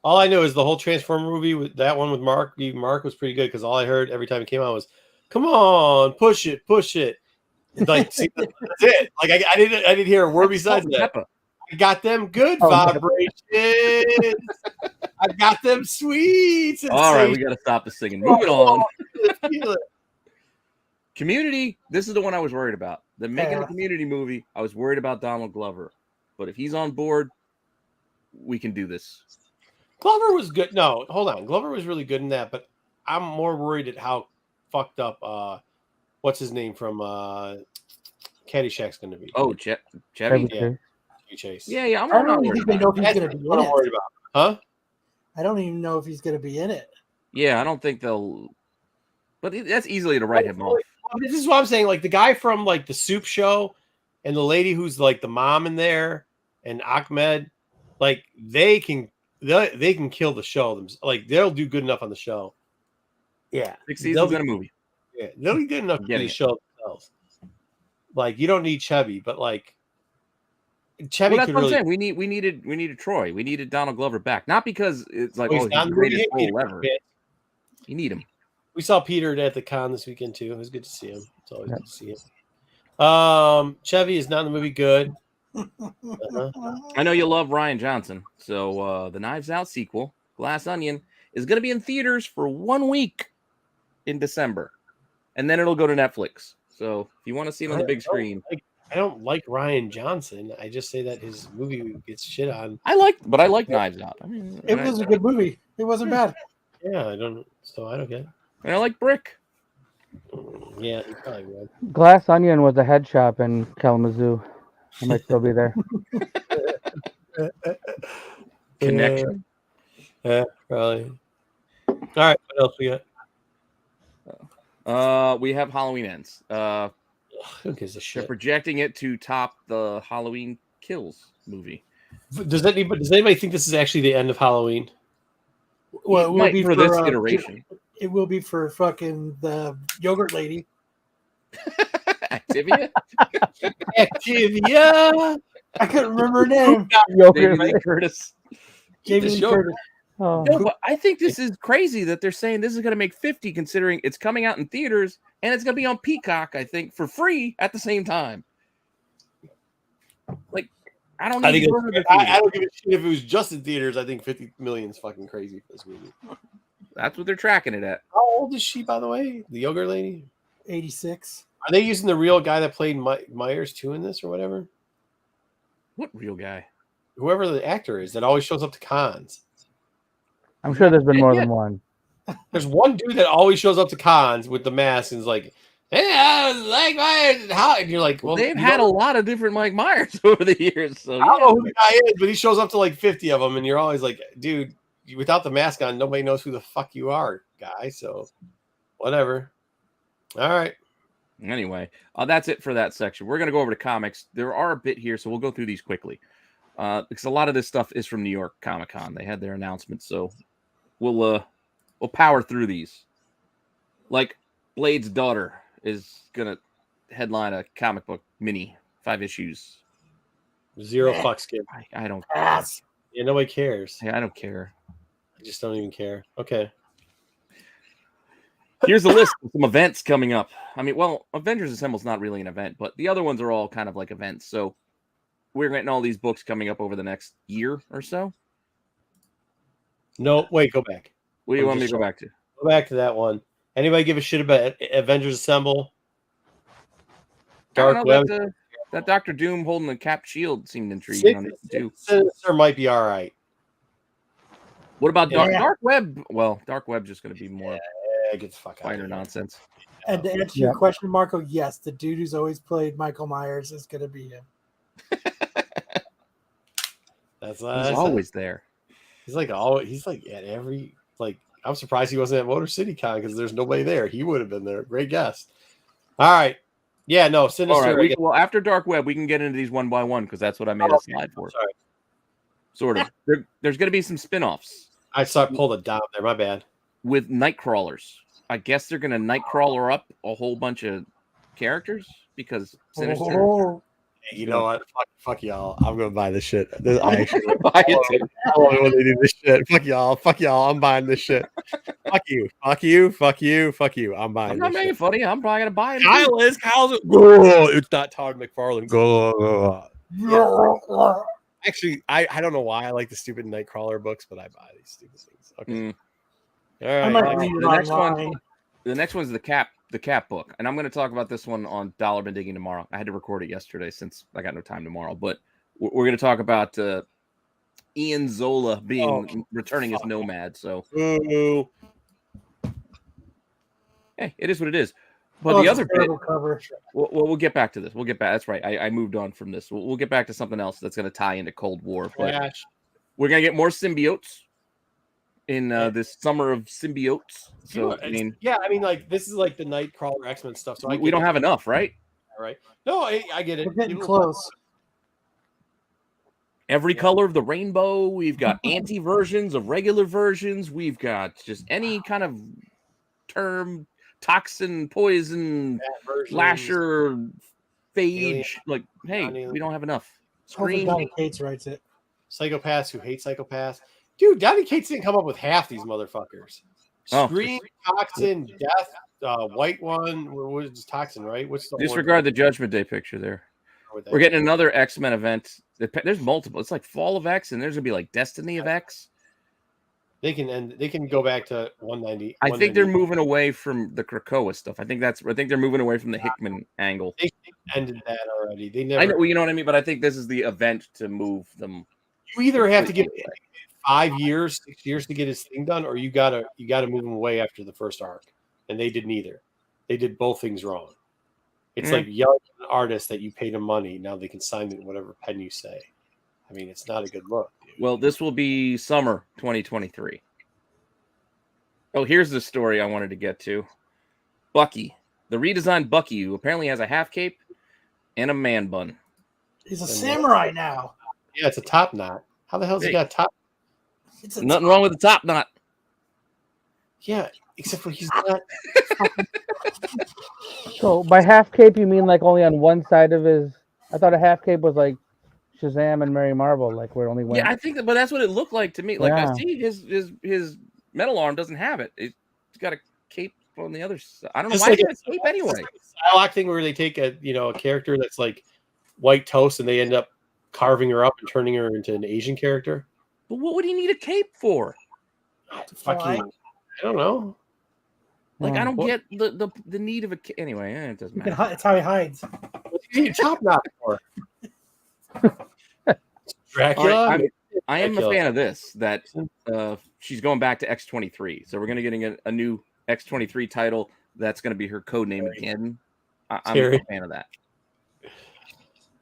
All I know is the whole Transformer movie with that one with Mark. Mark was pretty good because all I heard every time it came out was, "Come on, push it." Like, see, that's it. Like I didn't hear a word besides that. I got them good vibrations. I got them sweet. All right, we got to stop the singing. Moving on. Community. This is the one I was worried about. They're making a Community movie. I was worried about Donald Glover, but if he's on board, we can do this. Glover was good. No, hold on. Glover was really good in that, but I'm more worried at how fucked up. What's his name from Caddyshack's going to be? Oh, Chevy. Yeah. Chase. Yeah. I don't even know if he's going to be in it. Worried about, huh? I don't even know if he's going to be in it. Yeah, I don't think they'll. But that's easily to write him off. This is what I'm saying. Like the guy from like the Soup Show, and the lady who's like the mom in there, and Ahmed, like they can kill the show. Like they'll do good enough on the show. Yeah, 6 seasons in a movie. Yeah, they'll be good enough to the show themselves. Like you don't need Chevy, but like. Chevy that's what I'm saying. We needed Troy. We needed Donald Glover back. Not because it's like, he's the greatest role ever. You need him. We saw Peter at the con this weekend too. It was good to see him. It's always good to see him. Chevy is not in the movie good. I know you love Rian Johnson. So the Knives Out sequel, Glass Onion, is going to be in theaters for 1 week in December. And then it'll go to Netflix. So if you want to see it on the big screen. I don't like Rian Johnson. I just say that his movie gets shit on. I like Knives Out. I mean, it was a good movie. It wasn't bad. Yeah, I don't get it. And I like Brick. Yeah, he probably would. Glass Onion was a head shop in Kalamazoo. I might still be there. Connection. Yeah, probably. All right, what else we got? We have Halloween Ends. Who gives a shit? They're projecting it to top the Halloween Kills movie. Does anybody think this is actually the end of Halloween? Well, it will be for this iteration. It will be for fucking the yogurt lady. Activia? Activia. I couldn't remember her name. Jamie Lee Curtis. Jamie Lee Curtis. Oh. No, but I think this is crazy that they're saying this is going to make 50, considering it's coming out in theaters and it's going to be on Peacock, I think, for free at the same time. Like, I don't give a shit if it was just in theaters. I think 50 million is fucking crazy for this movie. That's what they're tracking it at. How old is she, by the way? The yogurt lady? 86. Are they using the real guy that played Myers too in this or whatever? What real guy? Whoever the actor is that always shows up to cons. I'm sure there's been more than one. There's one dude that always shows up to cons with the mask and is like, "Hey, I was like Myers." How? And you're like, "Well, they've had a lot of different Mike Myers over the years." So I don't know who the guy is, but he shows up to like 50 of them, and you're always like, "Dude, without the mask on, nobody knows who the fuck you are, guy." So, whatever. All right. Anyway, that's it for that section. We're gonna go over to comics. There are a bit here, so we'll go through these quickly. Because a lot of this stuff is from New York Comic Con. They had their announcements, so we'll power through these. Like Blade's daughter is gonna headline a comic book mini, 5 issues. Zero fucks given. I don't. Pass. Yeah, nobody cares. Yeah, I don't care. I just don't even care. Okay. Here's a list of some events coming up. I mean, well, Avengers Assemble is not really an event, but the other ones are all kind of like events. So we're getting all these books coming up over the next year or so. No, wait, go back. What do you want me to go back to? Go back to that one. Anybody give a shit about Avengers Assemble? Dark Web. That Dr. Doom holding the capped shield seemed intriguing on it too. Sinister might be all right. What about Dark Web? Well, Dark Web's just going to be more get the fuck out minor nonsense. And to answer your question, Marco, yes, the dude who's always played Michael Myers is going to be him. He's always there. He's like at every I'm surprised he wasn't at Motor City Con because there's nobody there. He would have been there. Great guest. All right. Yeah, no, Sinister. All right, well, after Dark Web, we can get into these one by one because that's what I made a slide for. Sorry. Sort of. There's going to be some spin-offs. I pulled it down there. My bad. With Nightcrawlers. I guess they're going to Nightcrawler up a whole bunch of characters because Sinister. Hey, you know what? Fuck y'all. I'm going to buy this shit. I actually buy it too. I love it when they do this shit. Fuck y'all. I'm buying this shit. Fuck you. I'm buying. I'm not making fun of you. I'm probably going to buy it. Kyle's. It's not Todd McFarlane. Actually, I don't know why I like the stupid Nightcrawler books, but I buy these stupid things. Okay. All right. The next one's the Cap book, and I'm going to talk about this one on Dollar Bin Digging tomorrow. I had to record it yesterday since I got no time tomorrow, but we're going to talk about Ian Zola returning as Nomad. So, hey, it is what it is. But the other bit, we'll get back to this. We'll get back. That's right. I moved on from this. We'll get back to something else that's going to tie into Cold War. But we're going to get more symbiotes in this summer of symbiotes. So I mean, like this is like the Nightcrawler X-Men stuff. So we don't have enough, right? All right. No, I get it. We're getting close. Every color of the rainbow. We've got anti versions of regular versions. We've got just any kind of term. Toxin, poison, lasher, phage. Like, hey, we don't have enough. Scream. Donny Cates writes it. Psychopaths who hate psychopaths. Dude, Donny Cates didn't come up with half these motherfuckers. Scream, Toxin, Death, White One. What was Toxin, right? What's the disregard the Judgment Day picture there. We're getting another X-Men event. There's multiple. It's like Fall of X, and there's gonna be like Destiny of X. They can go back to 190. I think they're moving away from the Krakoa stuff. I think they're moving away from the Hickman angle. They ended that already. They never. I know, you know what I mean, but I think this is the event to move them. You either have to give 5 years, 6 years to get his thing done, or you gotta move him away after the first arc. And they did neither. They did both things wrong. It's like yelling at an artist that you paid him money. Now they can sign it whatever pen you say. I mean, it's not a good look. Well, this will be summer 2023. Oh, here's the story I wanted to get to. Bucky. The redesigned Bucky, who apparently has a half cape and a man bun. He's a samurai now. Yeah, it's a top knot. How the hell's he got a top? Nothing wrong with the top knot. Yeah, except for he's not. So by half cape, you mean like only on one side of his? I thought a half cape was like Shazam and Mary Marvel, like where it only went. Yeah, I think but that's what it looked like to me. Like I see his metal arm doesn't have it. It's got a cape on the other side. I don't know why he has a cape anyway. Like a Psylocke thing where they take a character that's like white toast and they end up carving her up and turning her into an Asian character. But what would he need a cape for? I don't know. Like I don't get the need of a cape. Anyway, it doesn't matter. It's how he hides. What do you need a top knot for? Dracula. I am a fan of this. That she's going back to X-23, so we're going to getting a new X-23 title. That's going to be her code name again. I'm a fan of that.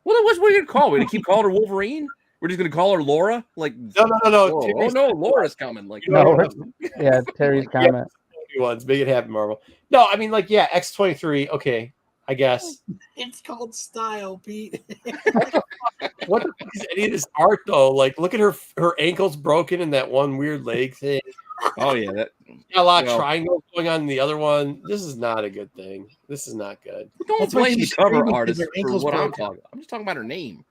What are we going to call? We're going to keep calling her Wolverine. We're just going to call her Laura. Like no. Oh no, Laura's coming. Like yeah, Terry's comment. Ones make it happen, Marvel. No, I mean X-23. Okay, I guess it's called style, Pete. What the fuck is any of this art though? Like, look at her ankles broken and that one weird leg thing. Oh yeah, that a lot of triangles going on in the other one. This is not a good thing. This is not good. Don't blame the cover artist for what I'm talking about. I'm just talking about her name.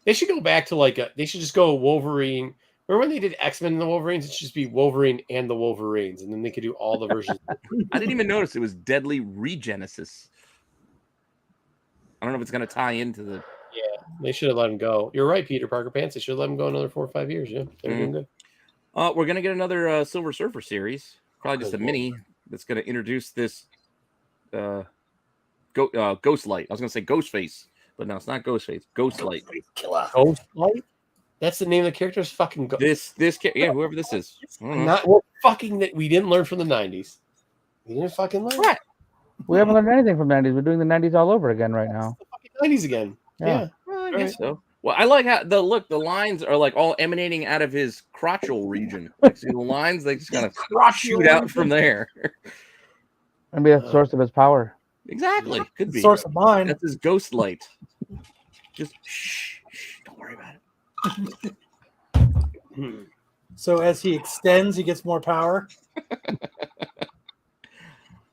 They should go back to they should just go Wolverine. Remember when they did XMen and the Wolverines? It should just be Wolverine and the Wolverines, and then they could do all the versions. I didn't even notice it was Deadly Regenesis. I don't know if it's going to tie into the. Yeah, they should have let him go. You're right, Peter Parker Pants. They should have let him go another 4 or 5 years. Yeah, they're doing good. We're going to get another Silver Surfer series, probably just a mini that's going to introduce this Ghostlight. I was going to say Ghostface, but no, it's not Ghostface. Ghostlight. Ghostlight? That's the name of the character's fucking whoever this is. Not fucking that we didn't learn from the 90s. We didn't fucking learn. What? We haven't learned anything from the 90s. We're doing the 90s all over again right now. The fucking 90s again. Yeah. Well, I guess so. Well, I like how the lines are like all emanating out of his crotchal region. Like, see the lines, they just kind of shoot out from there. Maybe that's the source of his power. Exactly. Could be. Source of mine. That's his ghost light. Just shh, don't worry about it. So as he extends, he gets more power.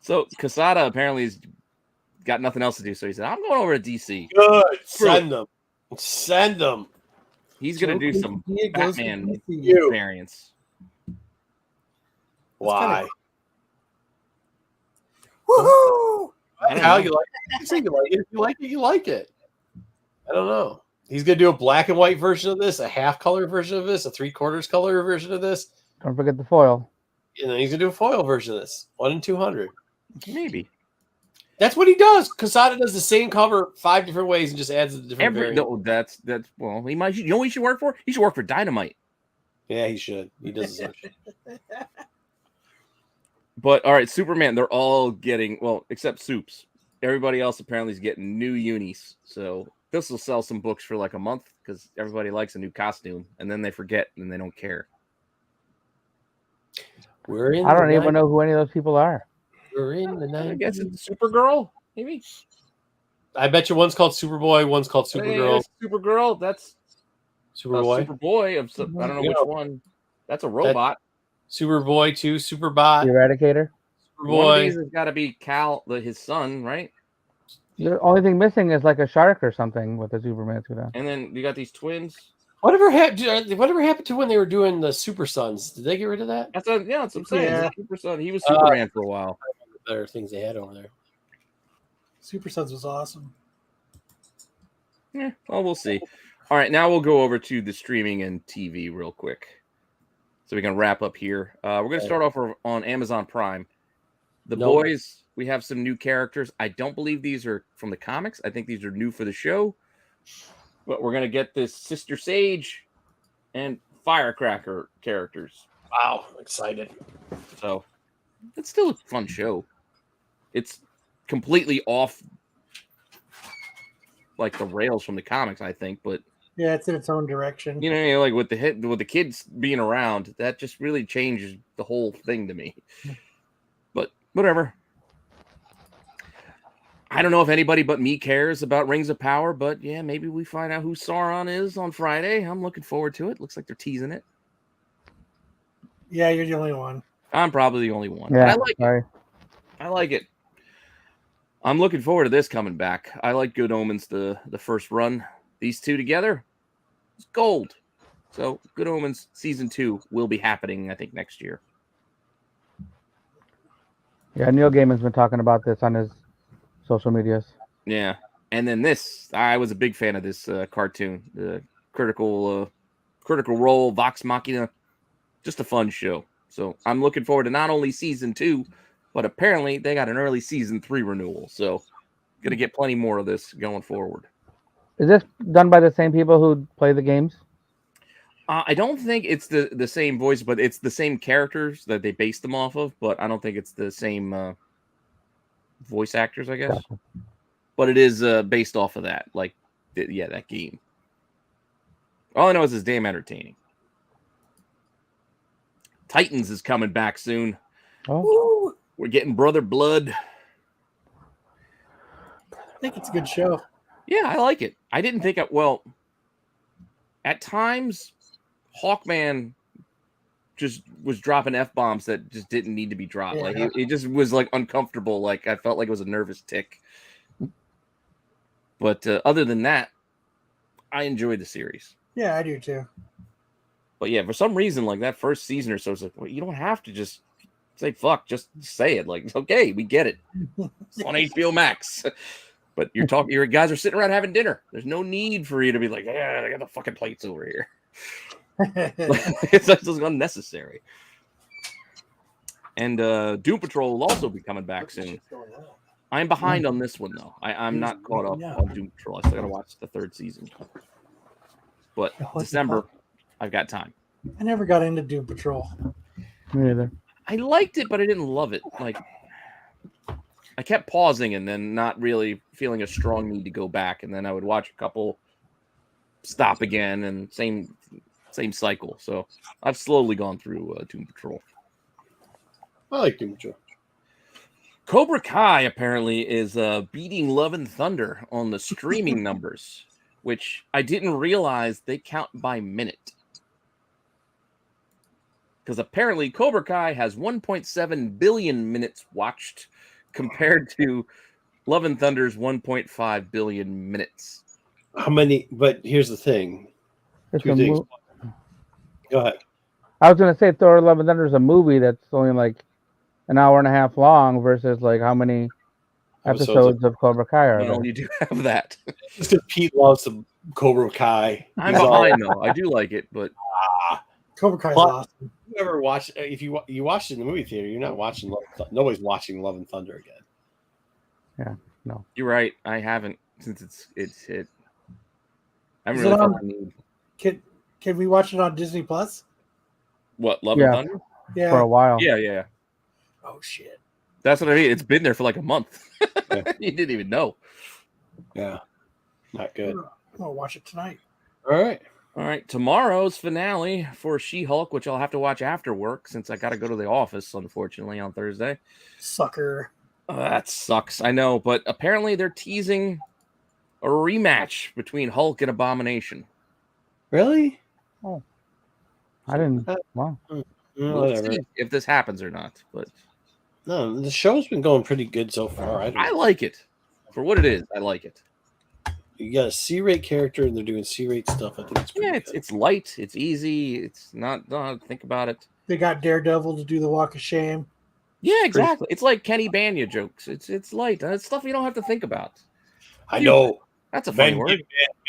So Quesada apparently has got nothing else to do, so he said, "I'm going over to DC." Good. Send them. He's going to do some Batman You. variants. Why? Woohoo! How you like it? You like it. If you like it, you like it. I don't know. He's going to do a black and white version of this, a half color version of this, a 3/4 color version of this. Don't forget the foil. And then he's going to do a foil version of this. 1 in 200. Maybe. That's what he does. Quesada does the same cover 5 different ways and just adds a different variant. No, that's well, he might. You know what he should work for? He should work for Dynamite. Yeah, he should. He does the same shit. But all right, Superman, they're all getting, well, except Soups. Everybody else apparently is getting new unis. So this will sell some books for like a month because everybody likes a new costume, and then they forget and they don't care. I don't even know who any of those people are. We're in the 90s. I guess it's Supergirl, maybe. I bet you one's called Superboy, one's called Supergirl. Supergirl, that's Superboy. Superboy. I don't know which one. That's a robot. Superboy 2, Superbot. Eradicator. One of Superboy. these has got to be Cal, his son, right? The only thing missing is like a shark or something with a Superman suit on. And then you got these twins. Whatever happened to when they were doing the Super Sons? Did they get rid of that? That's what I'm saying. Yeah. Super Son. He was Superman for a while. Better things they had over there. Super Sons was awesome. Yeah, well, we'll see. All right, now we'll go over to the streaming and TV real quick, so we can wrap up here. We're going to start off on Amazon Prime. The Boys. We have some new characters. I don't believe these are from the comics. I think these are new for the show. But we're going to get this Sister Sage and Firecracker characters. Wow, excited. So it's still a fun show. It's completely off like the rails from the comics, I think, but yeah, it's in its own direction. You know, like with the kids being around, that just really changes the whole thing to me. But whatever. I don't know if anybody but me cares about Rings of Power, but yeah, maybe we find out who Sauron is on Friday. I'm looking forward to it. Looks like they're teasing it. Yeah, you're the only one. I'm probably the only one. Yeah, I like it. I like it. I'm looking forward to this coming back. I like Good Omens, the first run. These two together, it's gold. So Good Omens season 2 will be happening, I think, next year. Yeah, Neil Gaiman's been talking about this on his social medias. Yeah. And then this, I was a big fan of this cartoon, the Critical Role, Vox Machina. Just a fun show. So I'm looking forward to not only season 2, but apparently they got an early season 3 renewal. So going to get plenty more of this going forward. Is this done by the same people who play the games? I don't think it's the same voice, but it's the same characters that they based them off of. But I don't think it's the same voice actors, I guess. Gotcha. But it is based off of that. Like, that game. All I know is it's damn entertaining. Titans is coming back soon. Oh. We're getting Brother Blood. I think it's a good show. Yeah, I like it. I didn't think at times, Hawkman just was dropping F-bombs that just didn't need to be dropped. Yeah. Like it just was like uncomfortable. Like I felt like it was a nervous tick. But other than that, I enjoyed the series. Yeah, I do too. But yeah, for some reason, like that first season or so, it's like, well, you don't have to just say fuck, just say it. Like, it's okay, we get it. It's on HBO Max. But your guys are sitting around having dinner. There's no need for you to be like, yeah, I got the fucking plates over here. It's just unnecessary. And Doom Patrol will also be coming back soon. I'm behind on this one though. I'm not caught up on Doom Patrol. I still gotta watch the 3rd season. But December, I've got time. I never got into Doom Patrol. Me either. I liked it, but I didn't love it. Like, I kept pausing and then not really feeling a strong need to go back. And then I would watch a couple, stop again, and same cycle. So I've slowly gone through Doom Patrol. I like Doom Patrol. Cobra Kai apparently is beating Love and Thunder on the streaming numbers, which I didn't realize they count by minute. Because apparently Cobra Kai has 1.7 billion minutes watched compared to Love and Thunder's 1.5 billion minutes. How many? But here's the thing. Two things. Go ahead. I was going to say Thor: Love and Thunder is a movie that's only like an hour and a half long versus like how many episodes of Cobra Kai are there? Well, you do have that. Just because Pete loves some Cobra Kai. I'm behind though. I do like it, but Cobra Kai is awesome. You ever watch? If you watched it in the movie theater, you're not watching. Nobody's watching Love and Thunder again. Yeah, no. You're right. I haven't since it's hit. I haven't really felt the need. Can we watch it on Disney Plus? What, Love and Thunder? Yeah, for a while. Yeah. Oh shit. That's what I mean. It's been there for like a month. Yeah. You didn't even know. Yeah, not good. I'm gonna watch it tonight. All right. Tomorrow's finale for She-Hulk, which I'll have to watch after work since I got to go to the office, unfortunately, on Thursday. Sucker. That sucks. I know, but apparently they're teasing a rematch between Hulk and Abomination. Really? Oh, I didn't. Wow. We'll see if this happens or not. But no, the show's been going pretty good so far. I like it for what it is. I like it. You got a C-rate character, and they're doing C-rate stuff. I think it's pretty good. It's light. It's easy. It's not. Don't think about it. They got Daredevil to do the Walk of Shame. Yeah, exactly. It's like Kenny Banya jokes. It's light. It's stuff you don't have to think about. I know. That's a funny word.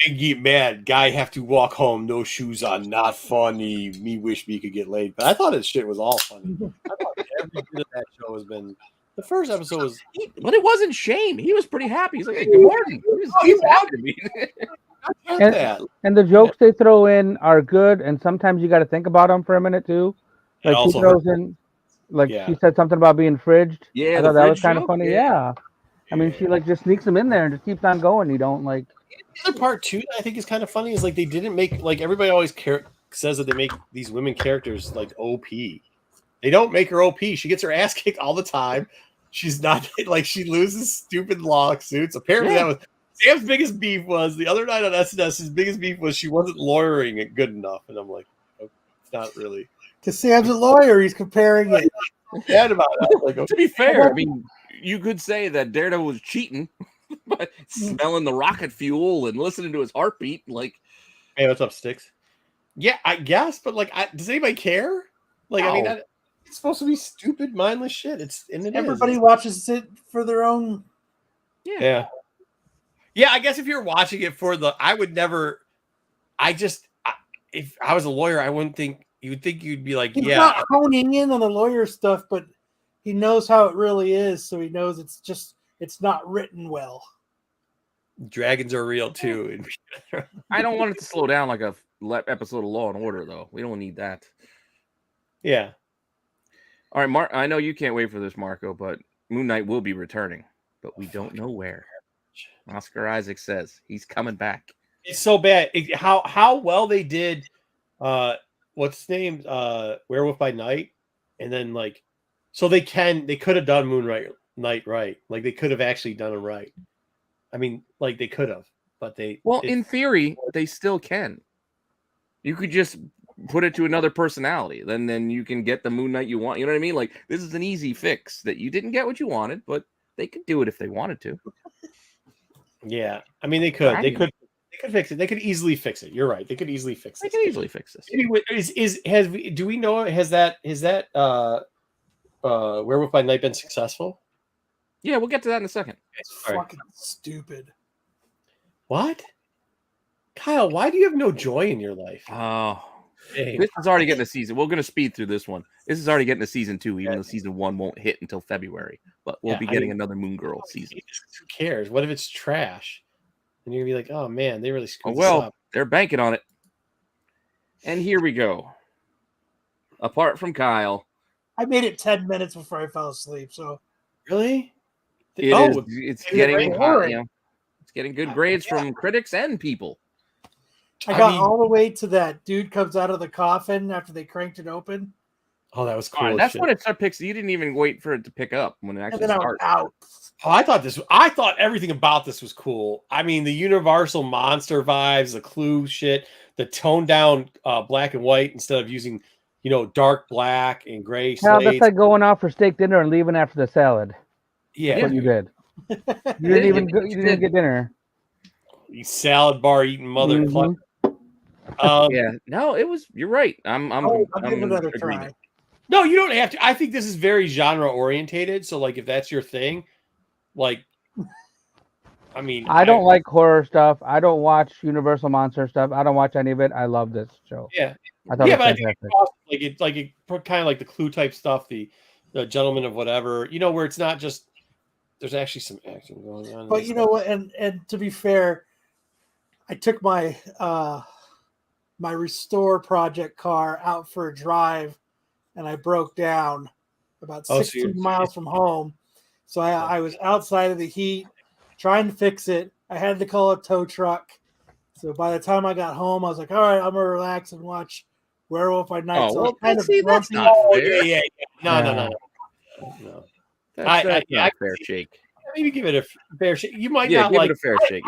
Men get mad. Guy have to walk home, no shoes on. Not funny. Me wish me could get laid. But I thought his shit was all funny. I thought every bit of that show has been. The first episode was. But it wasn't shame. He was pretty happy. He's like, hey, good morning. He's happy to be and the jokes they throw in are good. And sometimes you got to think about them for a minute too. Like he throws in. Like she said something about being fridged. Yeah, I thought that was kind of funny. Yeah. I mean, she like just sneaks them in there and just keeps on going. You don't like. The other part too that I think is kind of funny is like they didn't make like everybody always says that they make these women characters like OP. They don't make her OP. She gets her ass kicked all the time. She's not like she loses stupid lawsuits. Apparently that was Sam's biggest beef was the other night on SNS. His biggest beef was she wasn't lawyering it good enough, and I'm like, oh, it's not really. Because Sam's a lawyer, he's comparing it. Mad about that. Like, to be fair, I mean, you could say that Daredevil was cheating, but smelling the rocket fuel and listening to his heartbeat, like, hey, what's up, Sticks? Yeah, I guess, but like, does anybody care? Like, no. I mean, it's supposed to be stupid, mindless shit. Everybody watches it for their own. Yeah. I guess if you're watching it for I would never. If I was a lawyer, I wouldn't think. You would think you'd be like, He's not honing in on the lawyer stuff, but he knows how it really is, so he knows it's not written well. Dragons are real too. I don't want it to slow down like a episode of Law and Order, though. We don't need that. Yeah. All right, Mark. I know you can't wait for this, Marco, but Moon Knight will be returning, but we don't know where. Oscar Isaac says he's coming back. It's so bad. How well they did. What's his name? Werewolf by Night, and then like, so they could have done Moon Knight right. Like they could have actually done it right. I mean, like they could have, but in theory, they still can. You could just put it to another personality, then you can get the Moon Knight you want. You know what I mean? Like this is an easy fix that you didn't get what you wanted, but they could do it if they wanted to. Yeah, I mean they could could fix it. They could easily fix it. You're right. They could easily fix it. They could easily fix this. Do we know has that Werewolf by Night been successful? Yeah, we'll get to that in a second. It's fucking stupid. What? Kyle, why do you have no joy in your life? Oh, this is already getting a season. We're going to speed through this one. This is already getting a season 2, even though season 1 won't hit until February. But we'll be getting another Moon Girl season. Who cares? What if it's trash? And you're going to be like, oh, man, they really screwed this up. They're banking on it. And here we go. Apart from Kyle. I made it 10 minutes before I fell asleep, so. Really? It's getting hot, it's getting good grades from critics and people. I got all the way to that dude comes out of the coffin after they cranked it open. Oh, that was cool. That's when it picks. You didn't even wait for it to pick up when it actually started. Out. Oh, I thought everything about this was cool. I mean, the Universal monster vibes, the Clue shit, the toned down black and white instead of using, dark black and gray. No, that's like going out for steak dinner and leaving after the salad. Yeah, that's what you did. You didn't even get dinner. You salad bar eating mother. Yeah, no, it was. You're right. I'm another try. No, you don't have to. I think this is very genre orientated. So, like, if that's your thing, like, I mean, I don't like horror stuff. I don't watch Universal monster stuff. I don't watch any of it. I love this show. Yeah, I thought it was fantastic. It's kind of like the Clue type stuff, the Gentleman of Whatever. Where it's not just. There's actually some action going on. But you know what? And to be fair, I took my my Restore project car out for a drive, and I broke down about 16 miles from home. So I was outside of the heat trying to fix it. I had to call a tow truck. So by the time I got home, I was like, all right, I'm going to relax and watch Werewolf by Night. Oh, so well, kind that's not fair. Yeah. No. That's not a fair shake. Maybe give it a fair shake. You might not give like it a fair shake.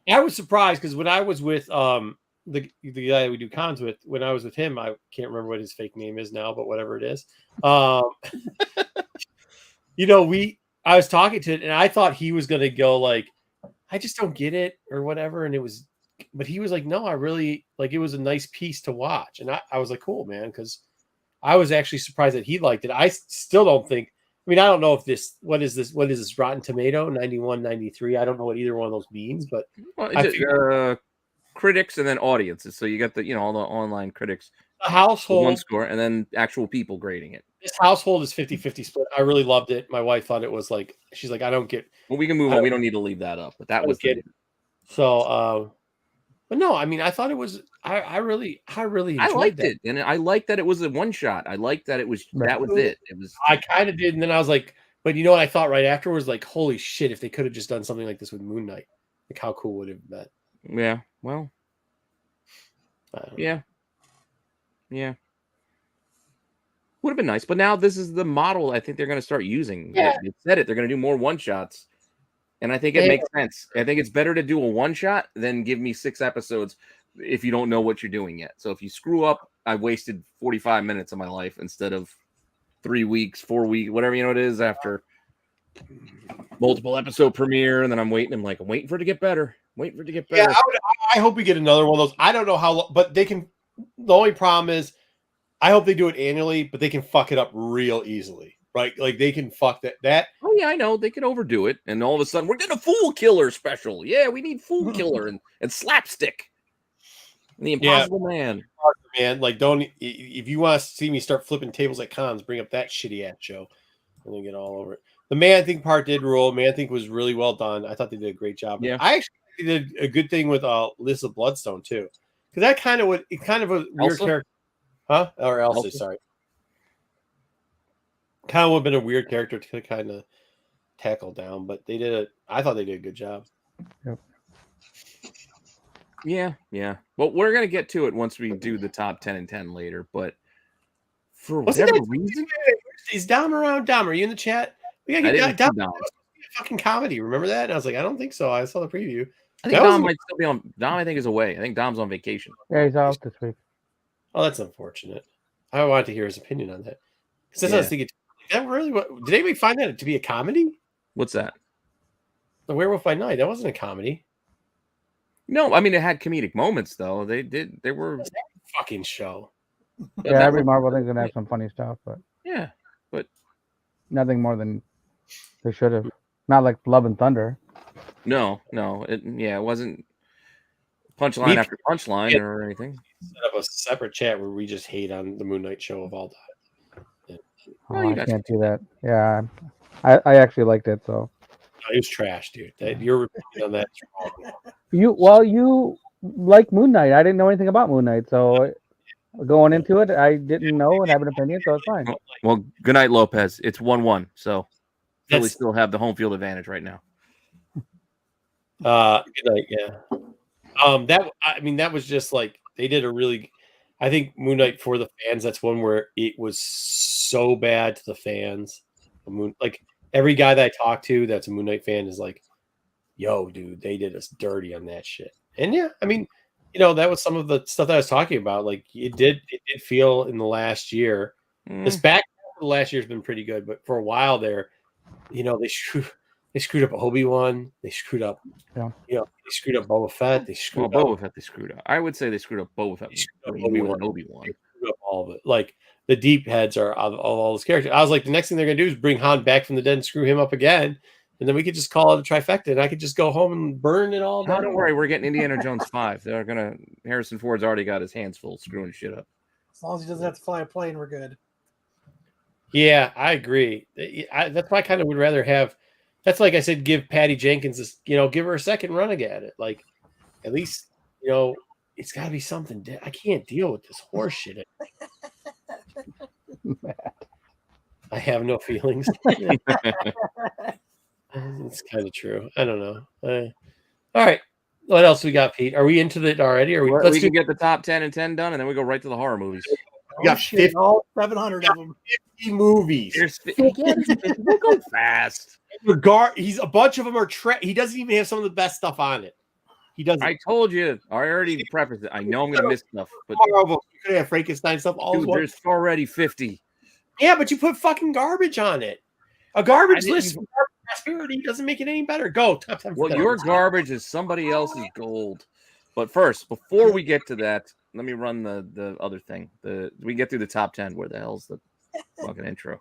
I was surprised because when I was with the guy we do cons with, when I was with him, I can't remember what his fake name is now, but whatever it is. I was talking to it and I thought he was gonna go like, I just don't get it or whatever. But he was like, no, I really like it was a nice piece to watch. And I was like, cool, man, because I was actually surprised that he liked it. I still don't think. I mean, I don't know if what is this Rotten Tomato 91, 93? I don't know what either one of those means, but critics and then audiences. So you got the all the online critics, the household one score, and then actual people grading it. This household is 50-50 split. I really loved it. My wife thought it was like she's like, I don't get. Well, we can move on. We don't need to leave that up, but that was it. So, but no, I mean, I thought it was. I really enjoyed I liked it, and I liked that it was a one shot. I liked that it was that was it. It was. I kind of did, and then I was like, but you know what I thought right afterwards? Like, holy shit! If they could have just done something like this with Moon Knight, like how cool would it have been? Yeah. Well. Yeah. Would have been nice, but now this is the model I think they're going to start using. Yeah. They said it. They're going to do more one shots, and I think it makes sense. I think it's better to do a one shot than give me 6 episodes if you don't know what you're doing yet. So if you screw up, I wasted 45 minutes of my life instead of 3 weeks, 4 weeks, whatever it is after multiple episode premiere, and then I'm waiting for it to get better. Yeah, I hope we get another one of those. I don't know how long, but they can. The only problem is, I hope they do it annually, but they can fuck it up real easily, right? Like they can fuck that. Oh yeah, I know they can overdo it, and all of a sudden we're getting a Fool Killer special. Yeah, we need Fool Killer and slapstick. And the Impossible Man. Man, like don't if you want to see me start flipping tables at cons, bring up that shitty ass show, and then get all over it. The Man Thing part did rule. Man Thing was really well done. I thought they did a great job. Yeah, I actually did a good thing with Lisa Bloodstone too, because that kind of a weird character, huh? Or Elsa, sorry. Kind of would have been a weird character to kind of tackle down, but they did it. I thought they did a good job. Yep. Yeah. Well, we're gonna get to it once we do the top 10 and 10 later. But for whatever reason, is Dom around? Dom, are you in the chat? We gotta get Dom. Fucking comedy. Remember that? And I was like, I don't think so. I saw the preview. I think Dom might still be on. Dom, I think, is away. I think Dom's on vacation. Yeah, he's out this week. Oh, that's unfortunate. I wanted to hear his opinion on that. Because I was thinking, that really did anybody find that to be a comedy? What's that? The Werewolf by Night. That wasn't a comedy. No, I mean it had comedic moments though. They were fucking show. Yeah, every Marvel thing's gonna have some funny stuff, but yeah, but nothing more than they should have. Not like Love and Thunder. No, it wasn't punchline after punchline or anything. Set up a separate chat where we just hate on the Moon Knight show of all time. Yeah. Oh, I can't do that. Yeah, I actually liked it. So it was trash, dude. Your opinion on that. You like Moon Knight. I didn't know anything about Moon Knight, so going into it, I didn't know and have an opinion, so it's fine. Well, good night, Lopez. It's 1-1, so Philly still have the home field advantage right now. Good night, yeah. That was just like they did a really. I think Moon Knight for the fans. That's one where it was so bad to the fans. Like every guy that I talked to that's a Moon Knight fan is like, "Yo, dude, they did us dirty on that shit." And yeah, I mean, that was some of the stuff that I was talking about. Like it did feel in the last year. This back half of the last year has been pretty good, but for a while there, they screwed up Obi-Wan. They screwed up, they screwed up Boba Fett. They screwed up Boba Fett. They screwed up. I would say they screwed up Boba Fett. Obi-Wan. They screwed up all of it. Like the deep heads are of all those characters. I was like, the next thing they're gonna do is bring Han back from the dead and screw him up again, and then we could just call it a trifecta, and I could just go home and burn it all down. Don't worry, we're getting Indiana Jones 5. They're gonna. Harrison Ford's already got his hands full screwing shit up. As long as he doesn't have to fly a plane, we're good. Yeah, I agree. That's why I kind of would rather have. That's like I said, give Patty Jenkins this, give her a second run at it. Like, at least, it's got to be something. I can't deal with this horse shit. I have no feelings. It's kind of true. I don't know. All right. What else we got, Pete? Are we into it already? We can get the top 10 and 10 done, and then we go right to the horror movies. We got 50, all 700 of them. 50 movies. We'll go fast. He's a bunch of them are. He doesn't even have some of the best stuff on it. He doesn't. I told you. I already prefaced it. I know I'm going to miss stuff, but you could have Frankenstein stuff. Dude, there's already 50. Yeah, but you put fucking garbage on it. A garbage list for prosperity doesn't make it any better. Go top 10. Well, your garbage is somebody else's gold. But first, before we get to that, let me run the other thing. We get through the top 10. Where the hell's the fucking intro?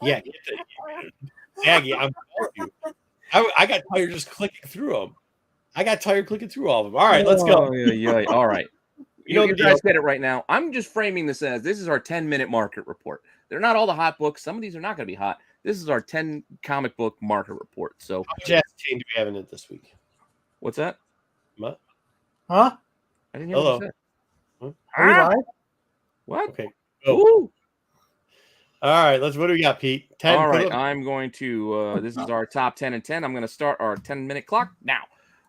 Yeah, Aggie, I'm telling you. I got tired just clicking through them. I got tired clicking through all of them. All right, let's go. Yeah. All right. You guys get it right now. I'm just framing this as this is our 10-minute market report. They're not all the hot books. Some of these are not going to be hot. This is our 10 comic book market report. So, how much change do we have in it this week? What's that? What? Huh? I didn't hear what you said. Huh? Are we live? What? Okay. Go. All right, what do we got, Pete? 10. All right, I'm going to, this is our top 10 and 10. I'm going to start our 10-minute clock now.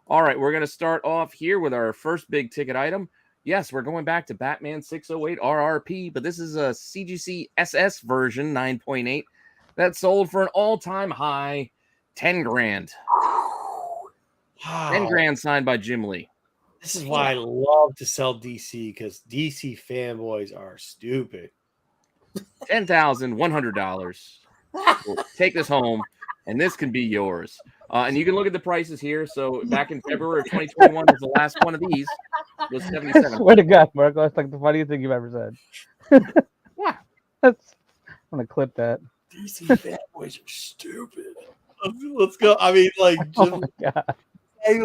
All right, we're going to start off here with our first big ticket item. Yes, we're going back to Batman 608 RRP, but this is a CGC SS version 9.8 that sold for an all-time high $10,000. Wow. $10,000 signed by Jim Lee. This is why I love to sell DC, because DC fanboys are stupid. $10,100. We'll take this home, and this can be yours. And you can look at the prices here. So back in February of 2021 was the last one of these. Was 77. I swear to God, Marco, that's like the funniest thing you've ever said. Yeah. I'm gonna clip that. DC fanboys are stupid. Let's go. I mean, like, oh my God.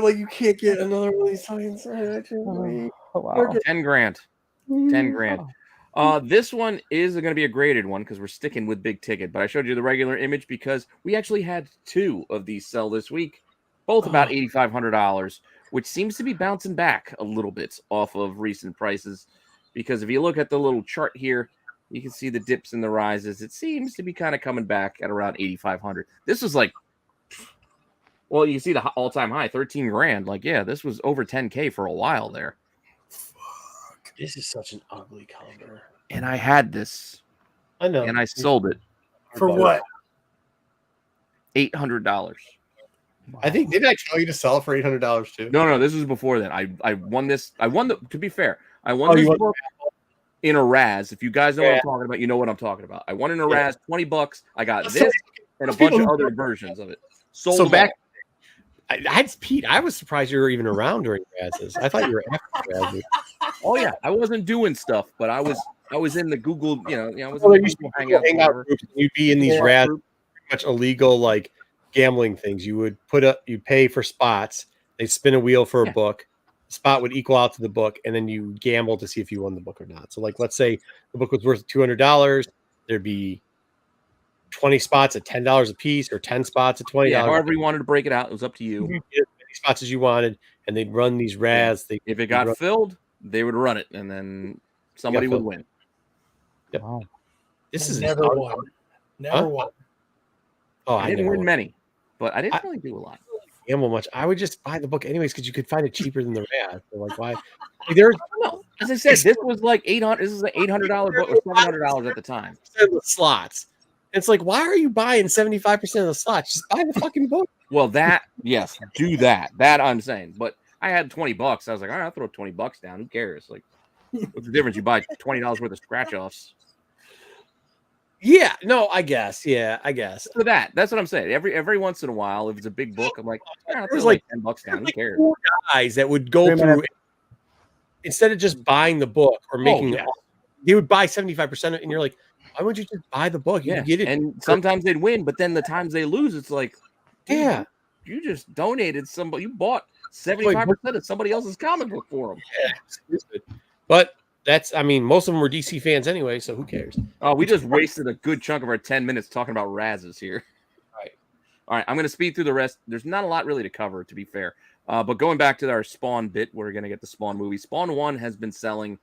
Like you can't get another one of these science. Oh, wow. $10,000. $10,000. This one is going to be a graded one because we're sticking with big ticket. But I showed you the regular image because we actually had 2 of these sell this week, both about $8,500, which seems to be bouncing back a little bit off of recent prices. Because if you look at the little chart here, you can see the dips and the rises. It seems to be kind of coming back at around $8,500. This was like, well, you see the all-time high, $13,000. Like, yeah, this was over $10K for a while there. This is such an ugly cover. And I had this. I know. And I sold it. For what? $800. I think, didn't I tell you to sell it for $800 too? No, this was before that. I won this. To be fair, I won this book in a Raz. If you guys know what I'm talking about, you know what I'm talking about. I won in a Raz, $20. I got this and a bunch of other versions of it. Sold back. Pete, I was surprised you were even around during Raz's. I thought you were after Raz's. Oh yeah, I wasn't doing stuff, but I was in the Google, I was in the Google hangout groups. You'd be in these Raz, pretty much illegal like gambling things. You would you pay for spots. They'd spin a wheel for a book. The spot would equal out to the book, and then you gamble to see if you won the book or not. So, like, let's say the book was worth $200. There'd be 20 spots at $10 a piece, or 10 spots at $20. Yeah, however you wanted to break it out, it was up to you. You get as many spots as you wanted, and they'd run these Raz. Yeah. If it got filled, they would run it, and then somebody would win. Yep. Wow. This is never won. Never won. Oh, I didn't win many, but I didn't really do a lot. Gamble much. I would just buy the book anyways because you could find it cheaper than the Raz. So like, why? There's no. As I said, this was like $800. This is an $800 book, or $700 at the time. The slots. It's like, why are you buying 75% of the slots? Just buy the fucking book. Well, yes, do that. That I'm saying. But I had $20. I was like, all right, I'll throw $20 down. Who cares? Like, what's the difference? You buy $20 worth of scratch offs. Yeah, no, I guess. Yeah, I guess. For that's what I'm saying. Every once in a while, if it's a big book, I'm like, there's like $10 down. Who cares? 4 guys that would go through instead of just buying the book or making it, they would buy 75% of it, and you're like, why would you just buy the book? You get it. And sometimes they'd win, but then the times they lose, it's like, dude, you just donated somebody. You bought 75% of somebody else's comic book for them. Yeah, but most of them were DC fans anyway, so who cares? Oh, we just wasted a good chunk of our 10 minutes talking about Razes here. All right, I'm going to speed through the rest. There's not a lot really to cover, to be fair. But going back to our Spawn bit, we're going to get the Spawn movie. Spawn 1 has been selling.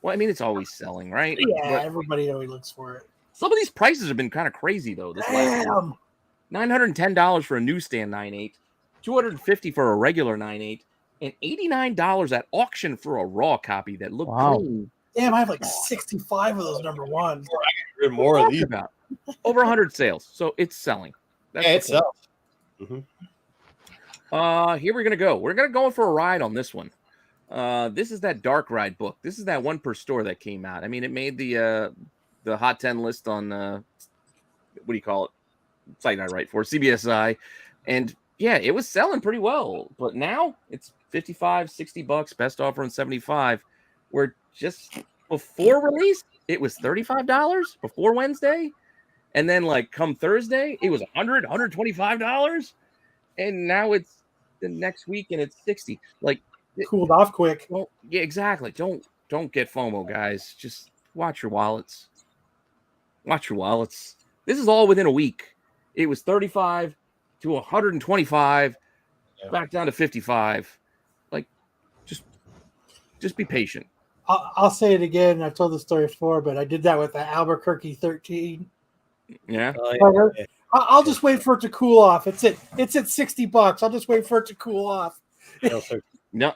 Well, I mean, it's always selling, right? Yeah, but everybody always looks for it. Some of these prices have been kind of crazy, though. This last one. $910 for a newsstand 9.8, $250 for a regular 9.8, and $89 at auction for a raw copy that looked cool. Damn, I have like 65 of those number ones. More of these. About over 100 sales, so it's selling. It sells. Mm-hmm. Here we're gonna go. We're gonna go for a ride on this one. This is that Dark Ride book. This is that one per store that came out. I mean, it made the Hot 10 list on what do you call it? Site I write for, CBSI, and yeah, it was selling pretty well. But now it's $55, $60, best offer on 75. Where just before release, it was $35 before Wednesday, and then like come Thursday, it was $100, $125, and now it's the next week and it's $60. Like cooled off quick. Well, yeah, exactly. Don't get FOMO, guys. Just watch your wallets. Watch your wallets. This is all within a week. It was 35 to 125, back down to 55. Like, just be patient. I'll say it again. I've told the story before, but I did that with the Albuquerque 13. Yeah. I'll just wait for it to cool off. It's at $60. I'll just wait for it to cool off. No,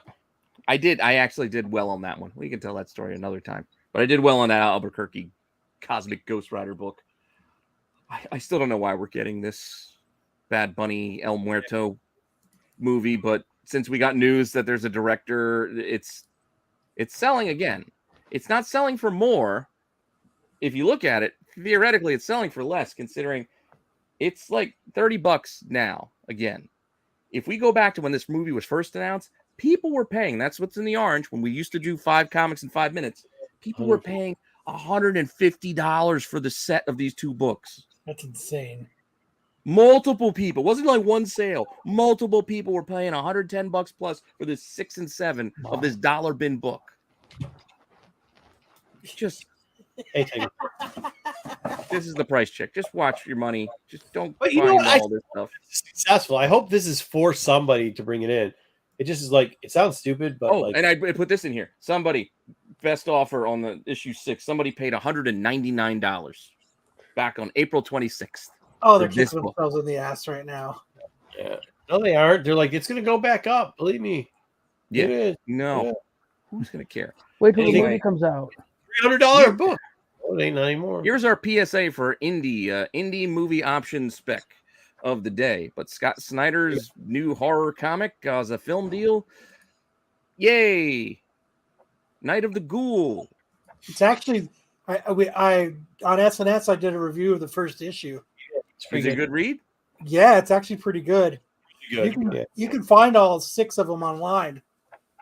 I did. I actually did well on that one. We can tell that story another time. But I did well on that Albuquerque Cosmic Ghost Rider book. I still don't know why we're getting this Bad Bunny El Muerto movie, but since we got news that there's a director, it's selling again. It's not selling for more. If you look at it, theoretically, it's selling for less, considering it's like $30 now again. If we go back to when this movie was first announced, people were paying. That's what's in the orange. When we used to do 5 comics in 5 minutes, people were paying $150 for the set of these 2 books. That's insane. Multiple people. It wasn't like one sale. Multiple people were paying $110 plus for this 6 and 7 of this dollar bin book. Just this is the price check. Just watch your money. Just don't find all this stuff. Successful. I hope this is for somebody to bring it in. It just is like, it sounds stupid, but and I put this in here. Somebody, best offer on the issue 6, somebody paid $199 back on April 26th. Oh, they're kicking themselves in the ass right now. Yeah. No, they aren't. They're like, it's going to go back up. Believe me. Yeah. No. Yeah. Who's going to care? Wait till the movie comes out. $300 book. Oh, it ain't not anymore. Here's our PSA for indie movie option spec. of the day. But Scott Snyder's new horror comic as a film deal. Yay! Night of the Ghoul. It's actually I on SNS I did a review of the first issue. Is it a good read? Yeah, it's actually pretty good. Good. You can find all 6 of them online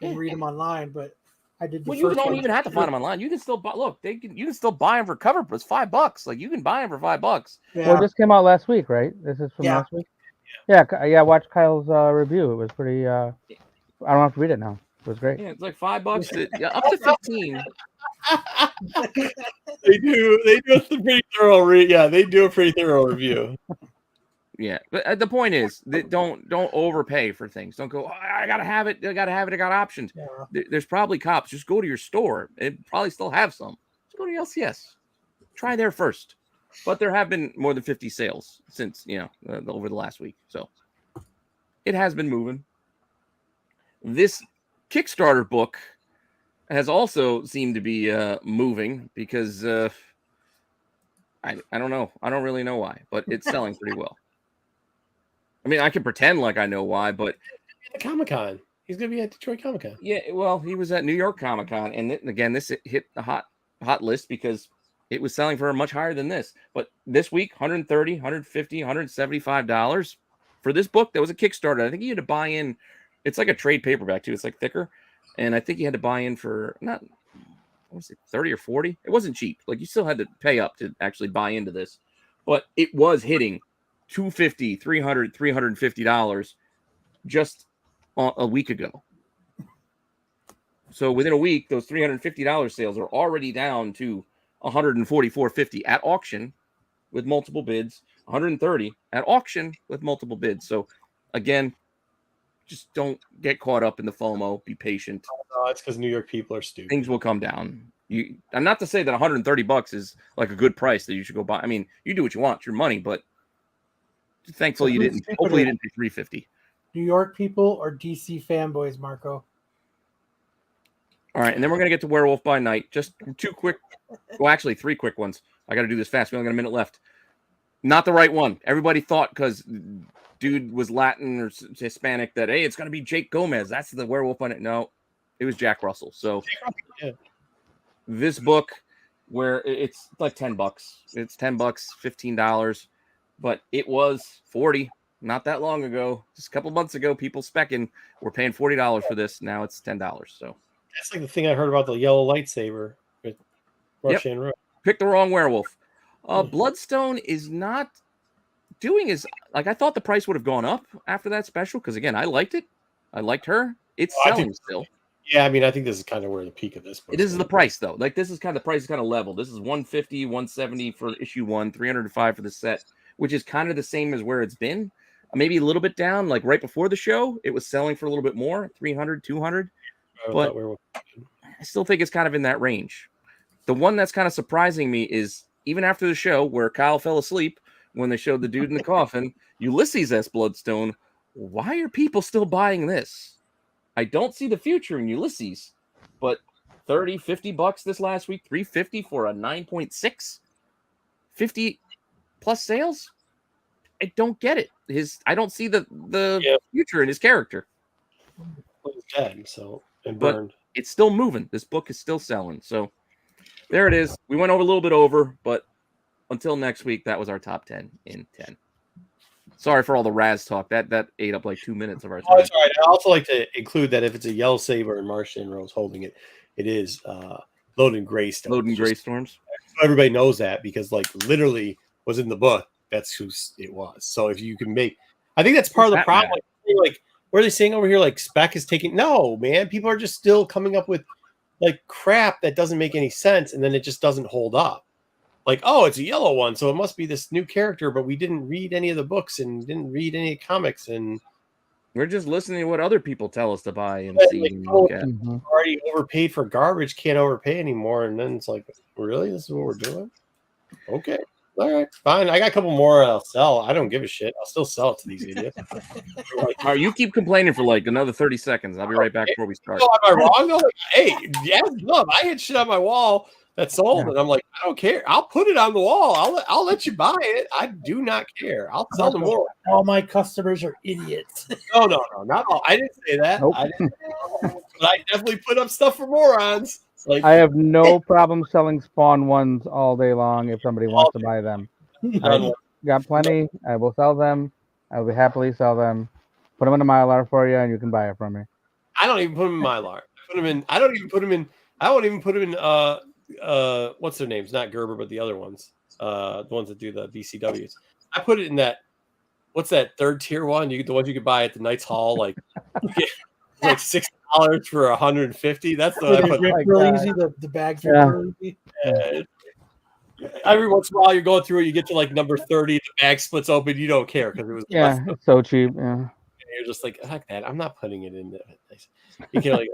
and read them online, but I did the Well, first you don't one. even have to find them online. You can still buy. Look, you can still buy them for cover, but it's $5. Like you can buy them for $5. Yeah. Well, this came out last week, right? This is from last week. Yeah. Watch Kyle's review. It was pretty. I don't have to read it now. It was great. Yeah, it's like $5 up to 15. They do a pretty thorough read. Yeah, they do a pretty thorough review. Yeah, but the point is that don't overpay for things. Don't go, I gotta have it. I got options. Yeah. There's probably cops. Just go to your store. It probably still have some. Just go to LCS. Try there first. But there have been more than 50 sales since over the last week. So it has been moving. This Kickstarter book has also seemed to be moving because I don't know. I don't really know why, but it's selling pretty well. I mean, I can pretend like I know why, but at Comic-Con. He's going to be at Detroit Comic-Con. Yeah, well, he was at New York Comic-Con, and again, this hit the hot list because it was selling for much higher than this. But this week, $130, $150, $175 for this book. That was a Kickstarter. I think you had to buy in. It's like a trade paperback too. It's like thicker, and I think you had to buy in for not what was it, 30 or 40. It wasn't cheap. Like you still had to pay up to actually buy into this, but it was hitting $250, $300, $350 just a week ago. So within a week, those $350 sales are already down to $144.50 at auction with multiple bids, $130 at auction with multiple bids. So again, just don't get caught up in the FOMO. Be patient. Oh, no, it's because New York people are stupid. Things will come down. I'm not to say that $130 is like a good price that you should go buy. I mean, you do what you want, it's your money, but thankfully you didn't. Hopefully you didn't pay $350. New York people or DC fanboys, Marco? All right, and then we're gonna get to Werewolf by Night. Just 2 quick, well, actually 3 quick ones. I got to do this fast. We only got a minute left. Not the right one. Everybody thought because dude was Latin or Hispanic that hey, it's gonna be Jake Gomez. That's the Werewolf by Night. No, it was Jack Russell. So this book, where it's like $10, it's $10, $15, but it was $40 not that long ago. Just a couple months ago, people specking were paying $40 for this. Now it's $10. So that's like the thing I heard about the yellow lightsaber with Russian Road. Picked the wrong werewolf. Bloodstone is not doing as like I thought the price would have gone up after that special because again I liked it. I liked her. It's selling still. Yeah, I mean I think this is kind of where the peak of this book. This is the price though. Like this is kind of the price is kind of level. This is $150, $170 for issue 1, $305 for the set, which is kind of the same as where it's been. Maybe a little bit down. Like right before the show, it was selling for a little bit more, $300, $200. But I still think it's kind of in that range. The one that's kind of surprising me is even after the show where Kyle fell asleep when they showed the dude in the coffin, Ulysses S. Bloodstone. Why are people still buying this? I don't see the future in Ulysses, but $30, $50 this last week, $350 for a 9.6, 50 plus sales. I don't get it. I don't see the future in his character. He's dead, so and burned. But it's still moving. This book is still selling. So there it is. We went over a little bit over, but until next week, that was our top 10 in 10. Sorry for all the Raz talk. That ate up like 2 minutes of our time. Oh, it's all right. I also like to include that if it's a yellow saber and Martian Rose holding it, it is Loden Greystorm. Loden Greystorms. Everybody knows that because like literally was in the book. That's who it was. So if you can make, I think that's part of the problem. Like, what are they saying over here? Like spec is taking. No, man. People are just still coming up with like crap that doesn't make any sense, and then it just doesn't hold up. Like, oh, it's a yellow one, so it must be this new character, but we didn't read any of the books and didn't read any comics, and we're just listening to what other people tell us to buy and see. Like, and look at. Already overpaid for garbage, can't overpay anymore, and then it's like, really, this is what we're doing? Okay, all right, fine. I got a couple more I'll sell. I don't give a shit. I'll still sell it to these idiots. All right, you keep complaining for like another 30 seconds. I'll be right back before we start. Oh, am I wrong? No, like, hey, yeah, look, I had shit on my wall that sold it. I'm like, I don't care. I'll put it on the wall. I'll let you buy it. I do not care. I'll sell them more. All my customers are idiots. No, not all. I didn't say that. Nope. But I definitely put up stuff for morons. Like, I have no problem selling Spawn ones all day long if somebody wants to buy them. I got plenty. I will sell them. I will happily sell them. Put them in a Mylar for you, and you can buy it from me. I don't even put them in Mylar. I don't even put them in. I won't even put them in. What's their names? Not Gerber, but the other ones. The ones that do the BCWs. I put it in that. What's that third tier one? The ones you could buy at the Knights Hall, like $60 for $150. That's the one I put. Real easy. The bags are real easy. Every once in a while, you're going through it. You get to like number 30, the bag splits open. You don't care because it was it's so cheap. Yeah, and you're just like, heck that. I'm not putting it in there. You can like.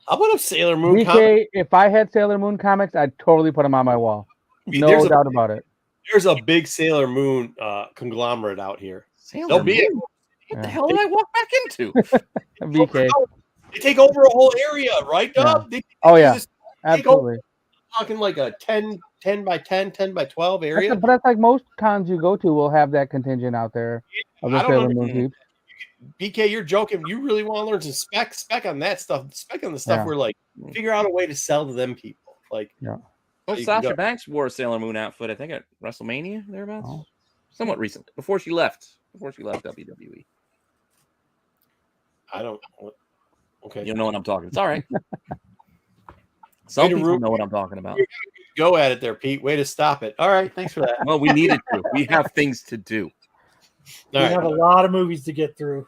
I'll put up Sailor Moon comics. If I had Sailor Moon comics, I'd totally put them on my wall. No doubt about it. There's a big Sailor Moon conglomerate out here. Sailor Moon? What the hell did I walk back into? VK. They take over a whole area, right, Dub? Yeah. Absolutely. Talking like a 10 by 10, 10 by 12 area. But that's like most cons you go to will have that contingent out there of the Sailor Moon peeps. BK, you're joking. You really want to learn some spec on that stuff. Spec on the stuff where like figure out a way to sell to them people. Like, well, Sasha Banks wore a Sailor Moon outfit, I think, at WrestleMania thereabouts. Somewhat recently, before she left WWE. I don't. Okay, you know what I'm talking. It's all right. Some people know what I'm talking about. Go at it there, Pete. Way to stop it. All right, thanks for that. Well, we needed to. We have things to do. We have a lot of movies to get through.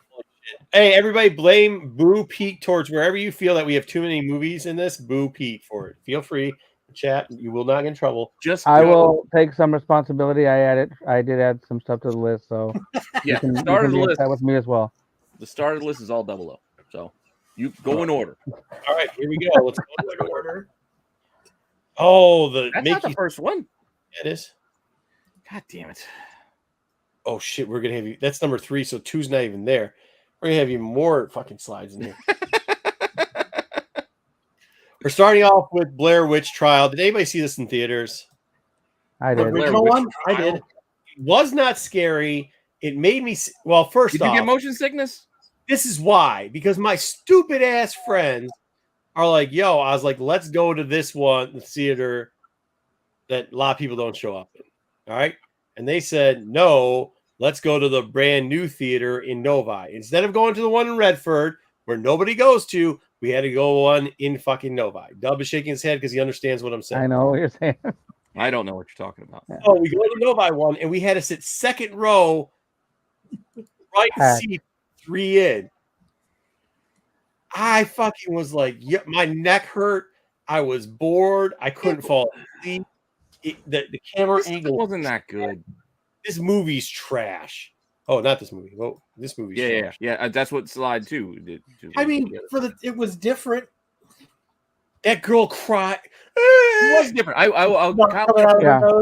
Hey, everybody, boo Pete towards wherever you feel that we have too many movies in this. Boo Pete for it. Feel free to chat. You will not get in trouble. I will take some responsibility. I did add some stuff to the list, so yeah, the start of the list. That with me as well. The start of the list is all 00. So you go in order. All right, here we go. Let's go in order. Oh, that's not the first one. It is. God damn it. Oh shit, we're gonna have you. That's number 3, so 2's not even there. We're gonna have even more fucking slides in here. We're starting off with Blair Witch Trial. Did anybody see this in theaters? I did. Original one? I did. It was not scary. It made me. Well, first off, did you get motion sickness? This is why, because my stupid ass friends are like, "Yo," I was like, "Let's go to this one, the theater that a lot of people don't show up in." All right. And they said, no, let's go to the brand new theater in Novi. Instead of going to the one in Redford, where nobody goes to, we had to go one in fucking Novi. Dub is shaking his head because he understands what I'm saying. I know what you're saying. I don't know what you're talking about. Oh, we go to the Novi one, and we had to sit second row, right seat 3 in. I fucking was like, my neck hurt. I was bored. I couldn't fall asleep. The camera angle wasn't that good. This movie's trash. Oh, not this movie. Oh, this movie's trash. Yeah. That's what Slide 2 did. I mean, it was different. That girl cried. It was different.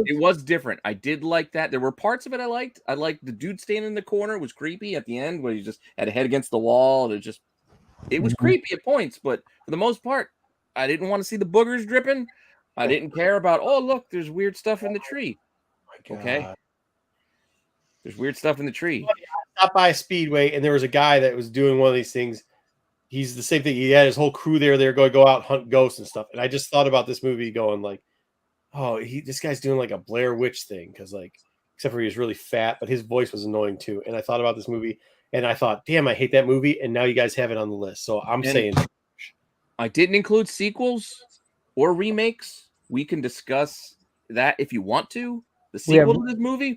It was different. I did like that. There were parts of it I liked. I liked the dude standing in the corner. It was creepy at the end where he just had a head against the wall. It was creepy at points, but for the most part, I didn't want to see the boogers dripping. I didn't care about, oh, look, there's weird stuff in the tree. Okay. There's weird stuff in the tree. I stopped by a Speedway, and there was a guy that was doing one of these things. He's the same thing. He had his whole crew there. They're going to go out, hunt ghosts and stuff. And I just thought about this movie going like, oh, this guy's doing like a Blair Witch thing. Because like, except for he was really fat, but his voice was annoying too. And I thought about this movie, and I thought, damn, I hate that movie. And now you guys have it on the list. So I'm saying. I didn't include sequels or remakes. We can discuss that if you want to. The sequel to this movie,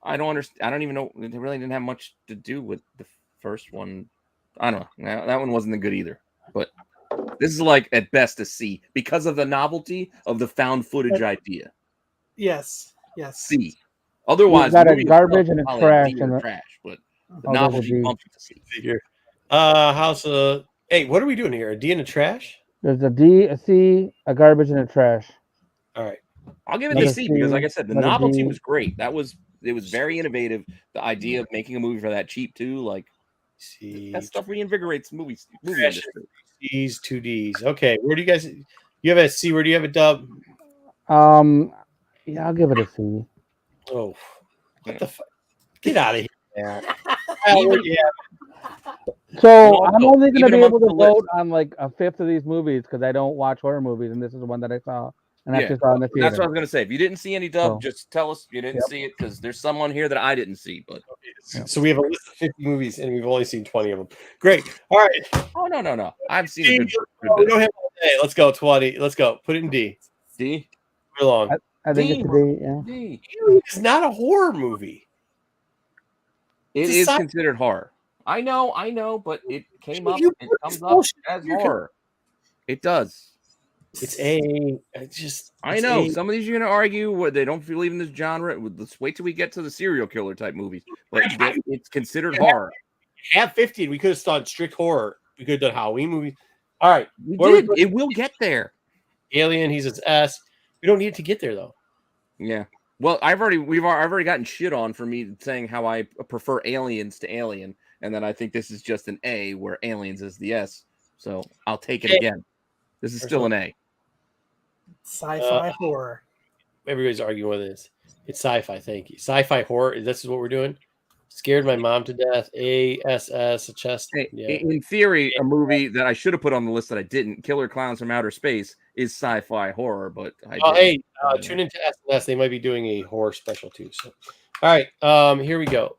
I don't understand. I don't even know. It really didn't have much to do with the first one. I don't know. That one wasn't good either. But this is like at best a C because of the novelty of the found footage idea. Yes. C. Otherwise, got a garbage and a trash but the novelty bumps to C. Figure. Hey, what are we doing here? A D and a trash? There's a D, a C, a garbage, and a trash. All right. I'll give it a C because, like I said, the novelty was great. It was very innovative. The idea of making a movie for that cheap too, like that stuff reinvigorates movie industry. C's, 2 Ds. Okay, where do you guys? You have a C. Where do you have a dub? Yeah, I'll give it a C. Oh, what the fuck? Get out of here, man. So I'm only going to be able to vote on like a fifth of these movies because I don't watch horror movies, and this is the one that I saw, and I just saw in the theater. That's what I was going to say. If you didn't see any dub, just tell us you didn't see it because there's someone here that I didn't see. But so we have a list of 50 movies, and we've only seen 20 of them. Great. All right. Oh no! I've seen it. We don't have all day. Let's go 20. Let's go. Put it in D. D. Too long. I think it's a D. Yeah. D. It's not a horror movie. It is considered horror. I know, but it came up. It comes up as horror. It does. It's A. I know. Some of these you're going to argue where they don't believe in this genre. Let's wait till we get to the serial killer type movies. But it's considered horror. At 50, we could have done strict horror. We could have done Halloween movies. All right. We did. It will get there. Alien, he's its S. We don't need it to get there, though. Yeah. Well, I've already gotten shit on for me saying how I prefer Aliens to Alien. And then I think this is just an A where Aliens is the S. So I'll take it again. This is still an A. Sci-fi horror. Everybody's arguing with this. It's sci-fi, thank you. Sci-fi horror. This is what we're doing. Scared my mom to death. ASS, a chest. Yeah. In theory, a movie that I should have put on the list that I didn't, Killer Clowns from Outer Space, is sci-fi horror, but tune into SNS. They might be doing a horror special too. So, all right, here we go.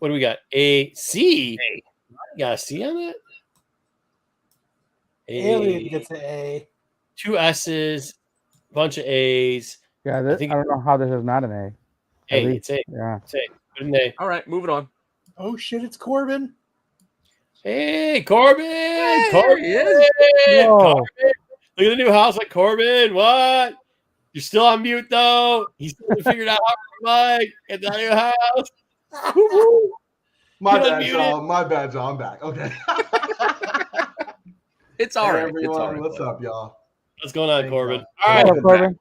What do we got? A C. You got a C on it? Alien gets an A. 2 S's, bunch of A's. Yeah, I don't know how this is not an A. It's A. Yeah. It's A. Put an A. All right, moving on. Oh shit, it's Corbin. Hey, Corbin! Hey, Corbin! yes. Corbin! Look at the new house like Corbin. What? You're still on mute though. He's still figured out how to mic at the new house. My bad, y'all. I'm back. Okay. It's all right. Everyone, it's all right. what's up, y'all? What's going on, Corbin? All right, Corbin.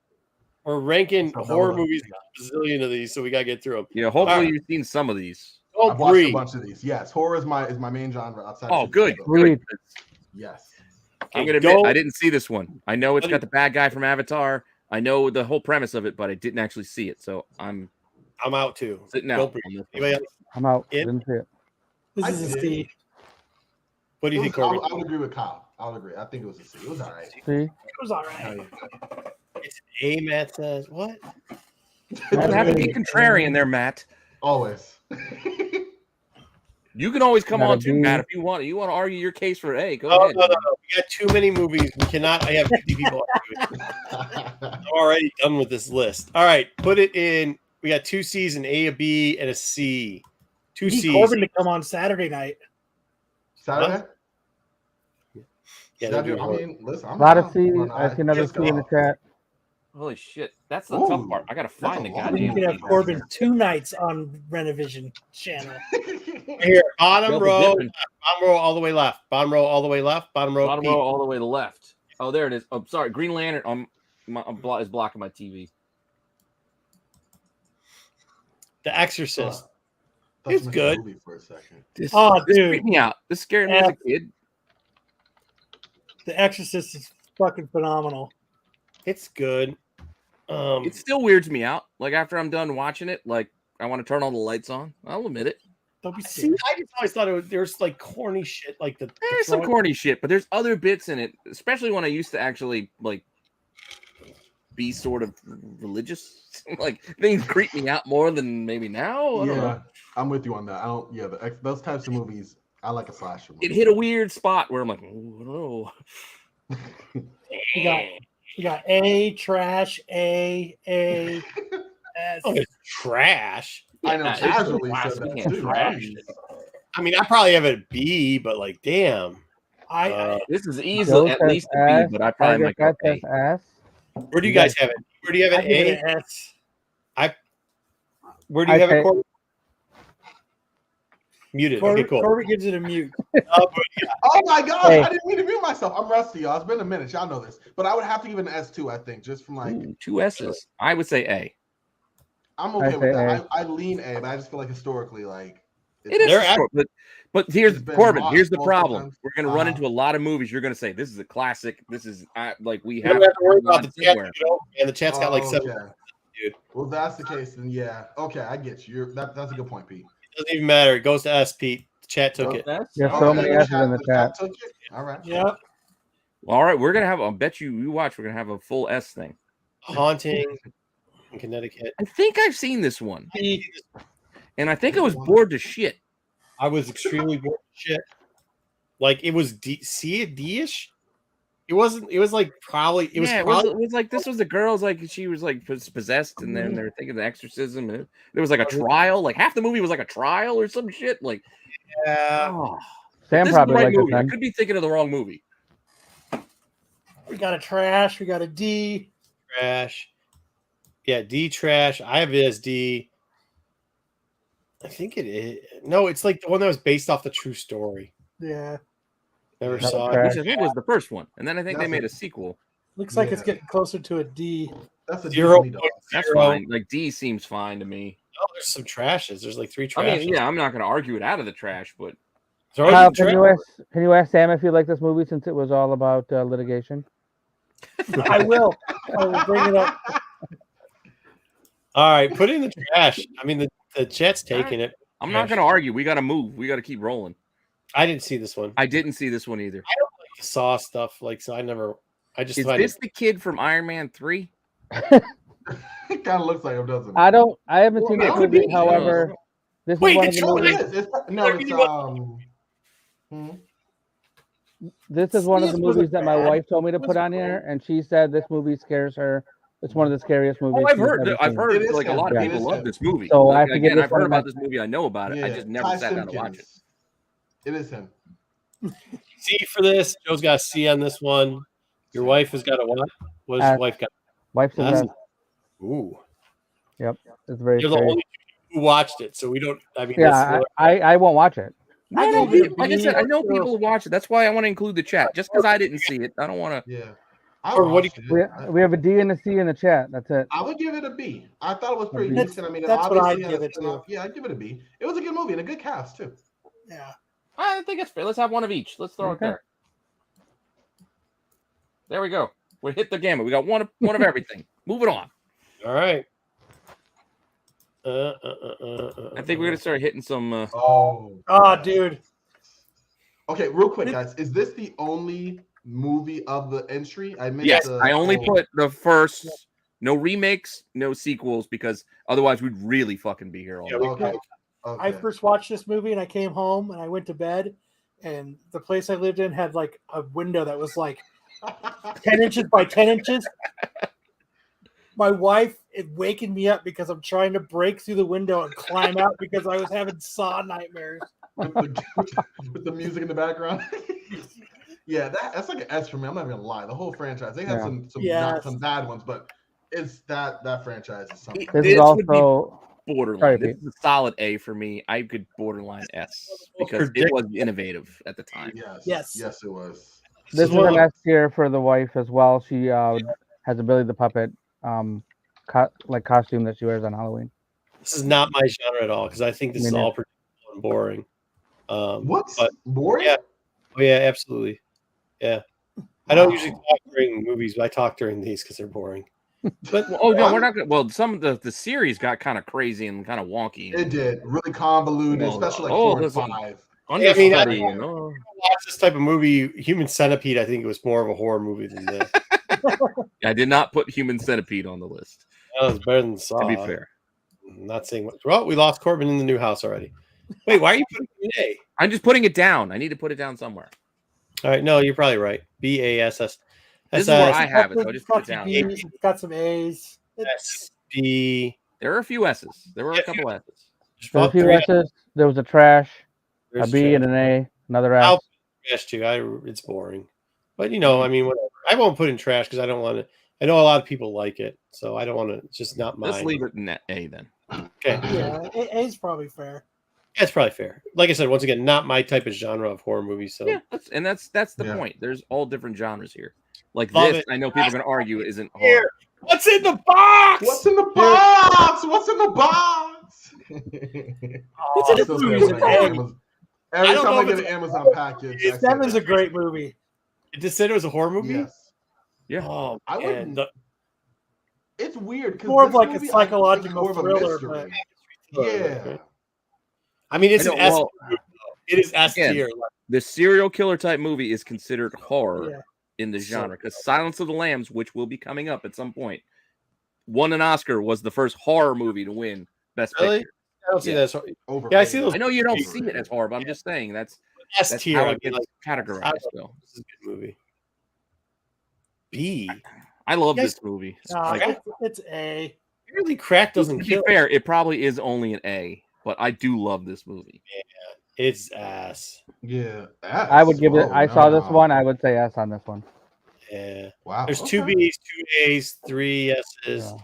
We're ranking horror movies, a bazillion of these, so we gotta get through them. Yeah, hopefully you've seen some of these. I've watched a bunch of these. Yes, horror is my main genre outside. Oh, good. Yes. I'm gonna admit I didn't see this one. I know it's got the bad guy from Avatar. I know the whole premise of it, but I didn't actually see it, so I'm out too. Sitting out. I'm out. Didn't see it. This is a C. What do you think, Corbin? I would agree with Kyle. I would agree. I think it was a C. It was all right. C. It was all right. It's A. Matt says what? Don't have to be contrarian there, Matt. Always. You can always come on too, Matt, if you want. You want to argue your case for A? Go ahead. No. We got too many movies. We cannot. I have 50 people. I'm already done with this list. All right, put it in. We got 2 C's, an A, a B, and a C. 2 C's. Corbin to come on Saturday night. Saturday? Huh? Yeah, Saturday, I mean, listen, I'm a lot of C. I see another C in the chat. Holy shit. That's the tough part. I got to find the goddamn. You could have Corbin 2 nights on Rennavision channel. Here, bottom row all the way left. Bottom row all the way left. Bottom row all the way left. Oh, there it is. Oh, sorry. Green Lantern is blocking my TV. The Exorcist. It's good. For a second. This dude. freaked me out. This scared me as a kid. The Exorcist is fucking phenomenal. It's good. It still weirds me out. Like after I'm done watching it, like I want to turn all the lights on. I'll admit it. Don't be I serious. just always thought there's like corny shit like There's some corny shit, but there's other bits in it, especially when I used to actually like be sort of religious. Like things creep me out more than maybe now. I don't know. I'm with you on that. Those types of movies, I like a slasher movie. It hit a weird spot where I'm like, oh, I don't know. You got A, trash, A, S. Oh, it's trash. I know casually said that too. Trash. I mean, I probably have a B, but like, damn. This is easily at least a B, but I probably might go A. S. Where do you guys have it? Where do you have an A? S. Where do you have it, Corbin? Muted. Corbin, okay, cool. Corbin gives it a mute. Oh my god! I didn't mean to mute myself. I'm rusty, y'all. It's been a minute. Y'all know this, but I would have to give it an S2, I think, just from like 2 S's. I would say A. I'm okay with that. I lean A, but I just feel like historically, like It is short, but here's Corbin. Here's the problem. Times. We're going to run into a lot of movies. You're going to say this is a classic. This is like we You don't have have to worry about the chat. somewhere. And the chat's got like 7. Dude. Well, if that's the case, then yeah. Okay, I get you. That's a good point, Pete. It doesn't even matter. It goes to S, Pete. The chat took it. There's so many S's in the chat. Took it? All right. Yep. All right, we're gonna have. I'll bet you watch. We're gonna have a full S thing. Haunting in Connecticut. I think I've seen this one, and I think I was bored to shit. I was extremely bored to shit. Like it was D-ish. It wasn't. It was like probably. It was. Yeah, probably, it was like this was the girls like she was like possessed, and then they were thinking the exorcism. And there was like a trial. Like half the movie was like a trial or some shit. Like, Sam this probably is the right liked movie. it. I could be thinking of the wrong movie. We got a trash. We got a D. Trash. Yeah, D trash. I have it as D. I think it is. No, it's like the one that was based off the true story. Yeah. Never That's saw trash. Which I think was the first one, and then I think they made a sequel. Looks like it's getting closer to a D. That's a 0. That's fine. Like D seems fine to me. Oh, there's some trashes. There's like 3 trashes. I mean, yeah, I'm not going to argue it out of the trash, but Kyle, can you ask Sam if he liked this movie since it was all about litigation? I will bring it up. All right, put it in the trash. I mean, the chat's taking it. I'm not going to argue. We got to move. We got to keep rolling. I didn't see this one. I didn't see this one either. I don't like the Saw stuff. Like, so I never. I just. Is this the kid from Iron Man 3? It kind of looks like him, doesn't it? I haven't seen it the movie. However, this is one of the movies. This is one of the movies that my wife told me to put on here, and she said this movie scares her. It's one of the scariest movies. Oh, I've heard like a lot of people love this movie. So like, again, I've heard about this movie. I know about it. I just never sat down to watch it. It is him. C for this. Joe's got a C on this one. Your wife has got a what? What has your wife got? Wife says Ooh. Yep. It's very. You're the only who watched it, so we don't. I mean, yeah, I won't watch it. Like I said, I know people who watch it. That's why I want to include the chat. Just because I didn't see it, I don't want to. Yeah. Or what do you, we have a D and a C in the chat. That's it. I would give it a B. I thought it was pretty decent. I mean, that's what I'd give it to. Yeah, I'd give it a B. It was a good movie and a good cast too. Yeah. I think it's fair. Let's have one of each. Let's throw it there. There we go. We hit the gamut. We got one of everything. Moving on. All right. I think we're gonna start hitting some. Dude. Okay, real quick, guys. Is this the only movie of the entry? I missed. Yes, I only put the first. No remakes, no sequels, because otherwise we'd really fucking be here all night. Okay. I first watched this movie and I came home and I went to bed, and the place I lived in had like a window that was like 10 inches by 10 inches. My wife is waking me up because I'm trying to break through the window and climb out because I was having Saw nightmares. With the music in the background. Yeah, that's like an S for me. I'm not even gonna lie. The whole franchise. They had some bad ones, but it's that franchise is something. This is also borderline. Sorry, this is a solid A for me. I could borderline S because it was innovative at the time. Yes, it was. This is an S tier for the wife as well. She has a Billy the Puppet costume that she wears on Halloween. This is not my genre at all because I think this is all predictable and boring. What's boring? Yeah. Oh yeah, absolutely. Yeah. I don't usually talk during movies, but I talk during these because they're boring. But we're not gonna. Well, some of the series got kind of crazy and kind of wonky. It did, really convoluted, especially like 4 and 5. I mean, I watch this type of movie. Human Centipede, I think it was more of a horror movie than this. I did not put Human Centipede on the list. That was better than Saw. To be fair, I'm not saying much. Well, we lost Corbin in the new house already. Wait, why are you putting it in A? I'm just putting it down. I need to put it down somewhere. All right, no, you're probably right. BASS. This is where I have it, so I just put it down. It's got some A's. B. There are a few S's. There were a couple S's. There were a few S's. There was a trash, a B and an A, another S. I'll put trash too. It's boring. But, I mean, whatever. I won't put in trash because I don't want to. I know a lot of people like it, so I don't want to. It's just not mine. Let's leave it in that A then. Okay. Yeah, A's probably fair. That's probably fair. Like I said, once again, not my type of genre of horror movies. So yeah, that's the point. There's all different genres here. Like Love this, it. I know people are going to argue isn't horror. What's in the box? What's in the box? What's in the box? Every time I get an Amazon package, 7's a great movie. It just said it was a horror movie. Yes. Yeah. Oh, I wouldn't. It's weird because More of like a psychological thriller, but yeah. I mean, it's it is S Again, tier. The serial killer type movie is considered horror in the So- genre because Silence of the Lambs, which will be coming up at some point, won an Oscar, was the first horror movie to win Best Really? Picture. I don't see that. Overrated. Yeah, I see those. I know you don't see it as horror, but I'm just saying that's S tier. how I it mean, gets like, categorized. Though. this is a good movie. B. I love Yes. this movie. it's A. Really, crack doesn't To be kill. fair, it probably is only an A, but I do love this movie. It's ass. Yeah. I would give it. I saw this one. I would say S on this one. Yeah. Wow. There's 2 B's, 2 A's, 3 S's, Yeah.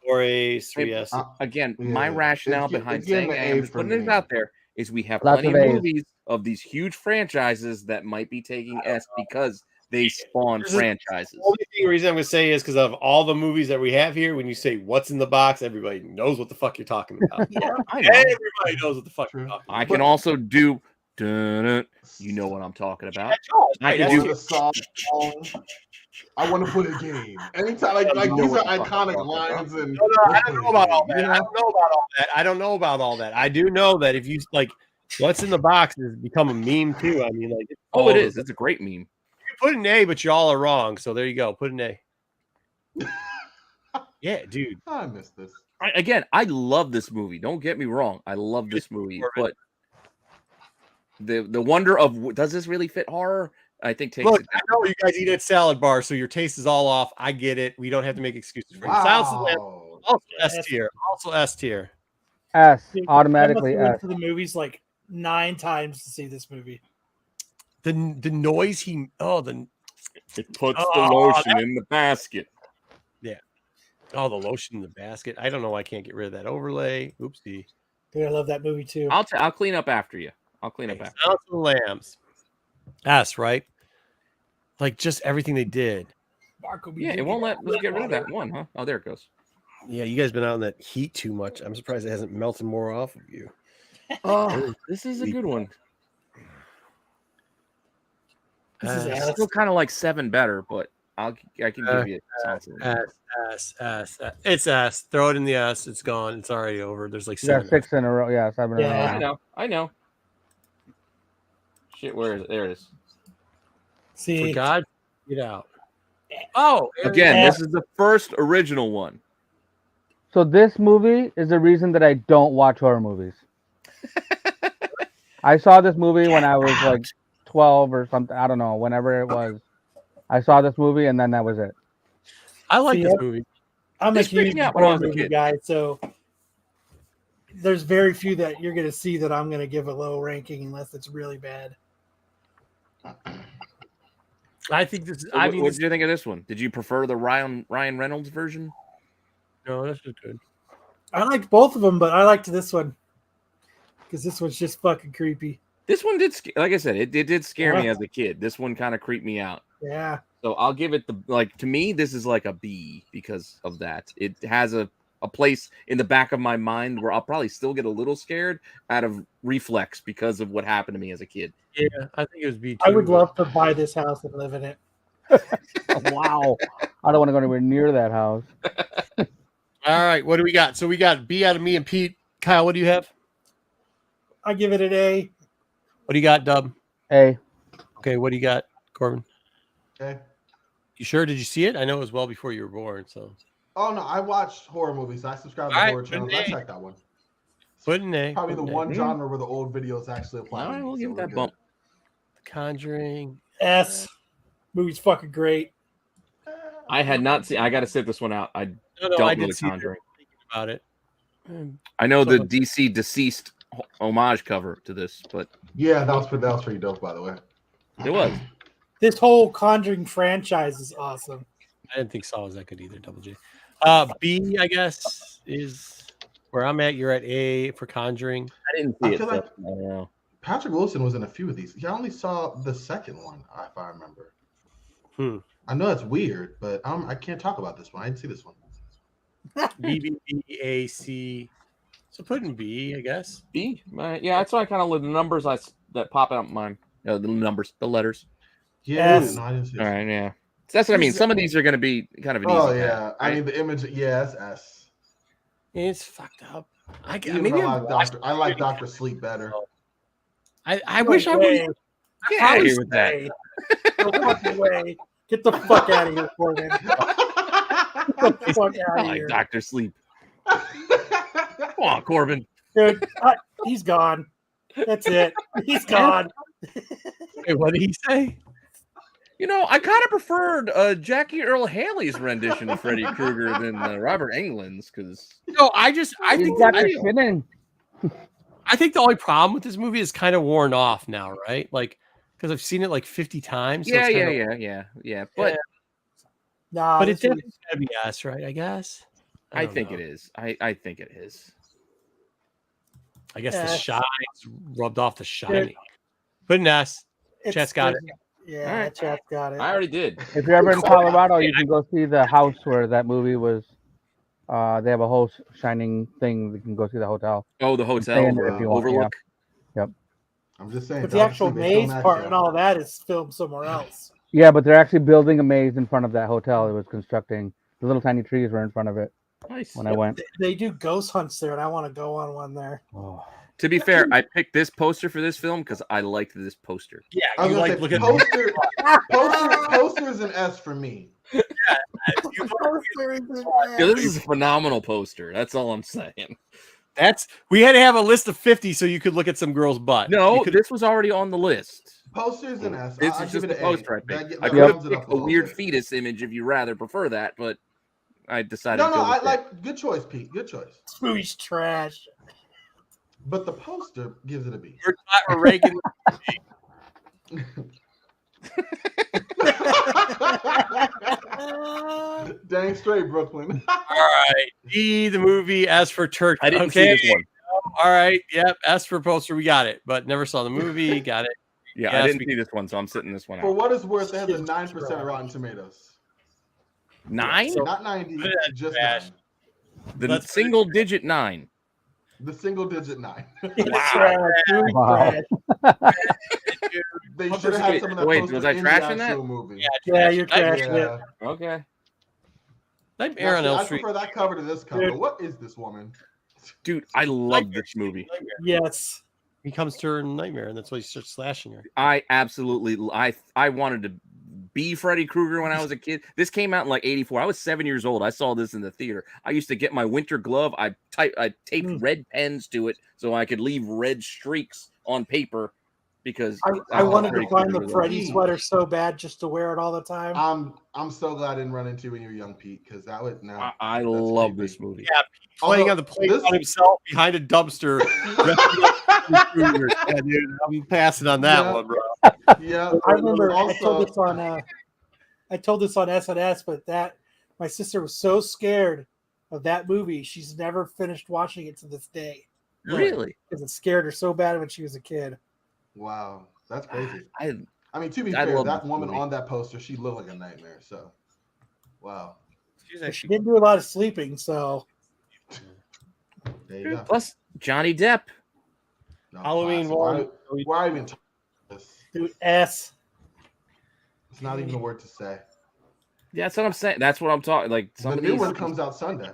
4 A's, 3 Hey, S's. Again, my Yeah. rationale It's get- behind it's getting saying an A, I'm A just for putting it me. out there, is we have Lots plenty of of A's. movies of these huge franchises that might be taking S because they spawn There's a- franchises. The only reason I'm going to say is because of all the movies that we have here, when you say what's in the box, everybody knows what the fuck you're talking about. Yeah, I know. Everybody knows what the fuck you're True. talking I about. can also do. Dun-dun, you know what I'm talking about. I I can want do. a song. I want to put a game. Anytime, like You know these are what the fuck I'm iconic talking lines. And No, I don't know about all that. Yeah. I don't know about all that. I don't know about all that. I do know that if you like, what's in the box has become a meme too. I mean, like, Oh, it is. It's a great meme. You put an A, but you all are wrong. So there you go. Put an A. Yeah, dude. I missed this. I love this movie. Don't get me wrong. I love this movie, but the wonder of does this really fit horror? I think takes Look, it I know you guys eat at salad bar, so your taste is all off. I get it. We don't have to make excuses for it. Silence of the Lambs, Wow. also S tier. Also S tier. S Dude, automatically I must have S. went to the movies like 9 times to see this movie. The noise he It puts Oh, the lotion in the basket. the lotion in the basket. I don't know why I can't get rid of that overlay. Oopsie. Dude, I love that movie too. I'll clean up after you. I'll clean up after. Silence of the Lambs. S, right? Like just everything they did. Marco Yeah, it won't let us get rid of that one, huh? Oh, there it goes. Yeah, you guys been out in that heat too much. I'm surprised it hasn't melted more off of you. Oh, this is a good one. This is It's S. still kind of like 7 better, but I can give you something. S. It's S. Throw it in the S. It's gone. It's already over. There's like You got 7. 6 in a row. Yeah, 7 in a row. I know. Shit, where is it? There it is. See, For God, get out. Oh, Again, this is the first original one. So this movie is the reason that I don't watch horror movies. I saw this movie when I was like 12 or something. I don't know. Whenever it was, I saw this movie and then that was it. I like See, this movie. I'm a This freaked huge me out when I horror was a movie kid. guy, so there's very few that you're going to see that I'm going to give a low ranking unless it's really bad. I think this is. So I what mean, did you think of this one? Did you prefer the Ryan Reynolds version? no, this is good. I liked both of them, but I liked this one because this one's just fucking creepy. This one did, like I said, it did scare me as a kid. This one kind of creeped me out. Yeah. So I'll give it to me, this is like a B because of that. It has a place in the back of my mind where I'll probably still get a little scared out of reflex because of what happened to me as a kid. Yeah, I think it was B2. I would love to buy this house and live in it. Wow. I don't want to go anywhere near that house. All right, what do we got? So we got B out of me and Pete. Kyle, what do you have? I give it an A. What do you got, Dub? A. Okay, what do you got, Corbin? Okay. You sure? Did you see it? I know it was well before you were born. So Oh no, I watch horror movies. I subscribe to All right, horror channels. I good checked that one. put an A. Probably the Put an A. one genre where the old videos actually apply. All to right, me, we'll so give it we're that good. bump. Conjuring. S. Movie's fucking great. I had not seen. I got to sit this one out. I No, don't I know did The see Conjuring. thinking about it. I know the So- DC Deceased homage cover to this, but Yeah, that was pretty dope, by the way. it was. This whole Conjuring franchise is awesome. I didn't think Saw was that good either. Double J. B, I guess, is where I'm at. You're at A for Conjuring. I didn't I see it. feel So, like- I don't know. Patrick Wilson was in a few of these. I only saw the second one, if I remember. I know it's weird, but I can't talk about this one. I didn't see this one. B, B, B, A, C. So put in B, I guess. B. Yeah, that's why I kind of the numbers that pop out in mine. The numbers, the letters. Yeah. S. No, I didn't see. All right. Yeah. So that's what I mean. Some of these are going to be kind of an easy. Oh yeah. path, right? I mean the image. Yeah, it's S. It's fucked up. I like Dr. Sleep better. I wish I would. Get out of here with that. No fucking way. Get the fuck out of here, Corbin. Get the fuck out of here. Dr. Sleep. Come on, Corbin. Dude, he's gone. That's it. He's gone. Wait, what did he say? You know, I kind of preferred Jackie Earl Haley's rendition of Freddy Krueger than Robert Englund's because. No, I think the only problem with this movie is kind of worn off now, right? Like, because I've seen it like 50 times. So yeah. But but it's definitely gotta be S, right? I guess. I think it is. I think it is. I guess the shine's rubbed off the shiny. Put an S. Chat's got it. Yeah, right. Chat's got it. I already did. If you're ever in Colorado, you can go see the house where that movie was. They have a whole Shining thing. You can go see the hotel. Oh, the hotel if you want. Overlook. Yeah. Yep. I'm just saying. But the actual maze part and all that is filmed somewhere else. Yeah, but they're actually building a maze in front of that hotel. It was constructing. The little tiny trees were in front of it. Nice. When I went, they do ghost hunts there, and I want to go on one there. Oh. To be fair, I picked this poster for this film because I liked this poster. Yeah, I was like, looking posters an S for me. Yeah, this is a phenomenal poster. That's all I'm saying. We had to have a list of 50 so you could look at some girl's butt. No, this was already on the list. Posters and S. This is just the poster I picked. I could have picked a weird fetus image if you rather prefer that, but I decided. No, I like. Good choice, Pete. Good choice. This movie's trash. But the poster gives it a B. We're ranking. Dang straight, Brooklyn. All right. D, the movie. S for Turkey. I didn't see this one. All right. Yep. S for poster. We got it, but never saw the movie. Got it. Yeah, I didn't see this one, so I'm sitting this one out. For what it's worth, it has a 9% Rotten Tomatoes. 9? So not 90, just 9. The single digit 9. The single digit 9. Wow. They should have had some of that. Wait, was I trashing that? Movie. Yeah, you're trashing it. Okay. Nightmare on Elm Street. I prefer that cover to this cover. Dude. What is this woman? Dude, I love this movie. Yes. He comes to her in Nightmare, and that's why he starts slashing her. I wanted to be Freddy Krueger when I was a kid. This came out in like 84. I was 7 years old. I saw this in the theater. I used to get my winter glove. I taped red pens to it so I could leave red streaks on paper because I wanted to find the Freddy sweater so bad just to wear it all the time. I'm so glad I didn't run into when you were young, Pete, because that would now. I love this movie. Yeah, playing on the playground himself behind a dumpster. Yeah, dude, I'm passing on that one, bro. Yeah, I remember I told this on SNS, but my sister was so scared of that movie, she's never finished watching it to this day. Really? Because it scared her so bad when she was a kid. Wow, that's crazy. I mean, to be fair, that woman on that poster, she looked like a nightmare. So, wow. She didn't do a lot of sleeping, so. There you go. Plus Johnny Depp. No, Halloween one. Why even talk this? Dude, S. It's not even a word to say. Yeah, that's what I'm saying. That's what I'm talking. Like the new one comes out Sunday.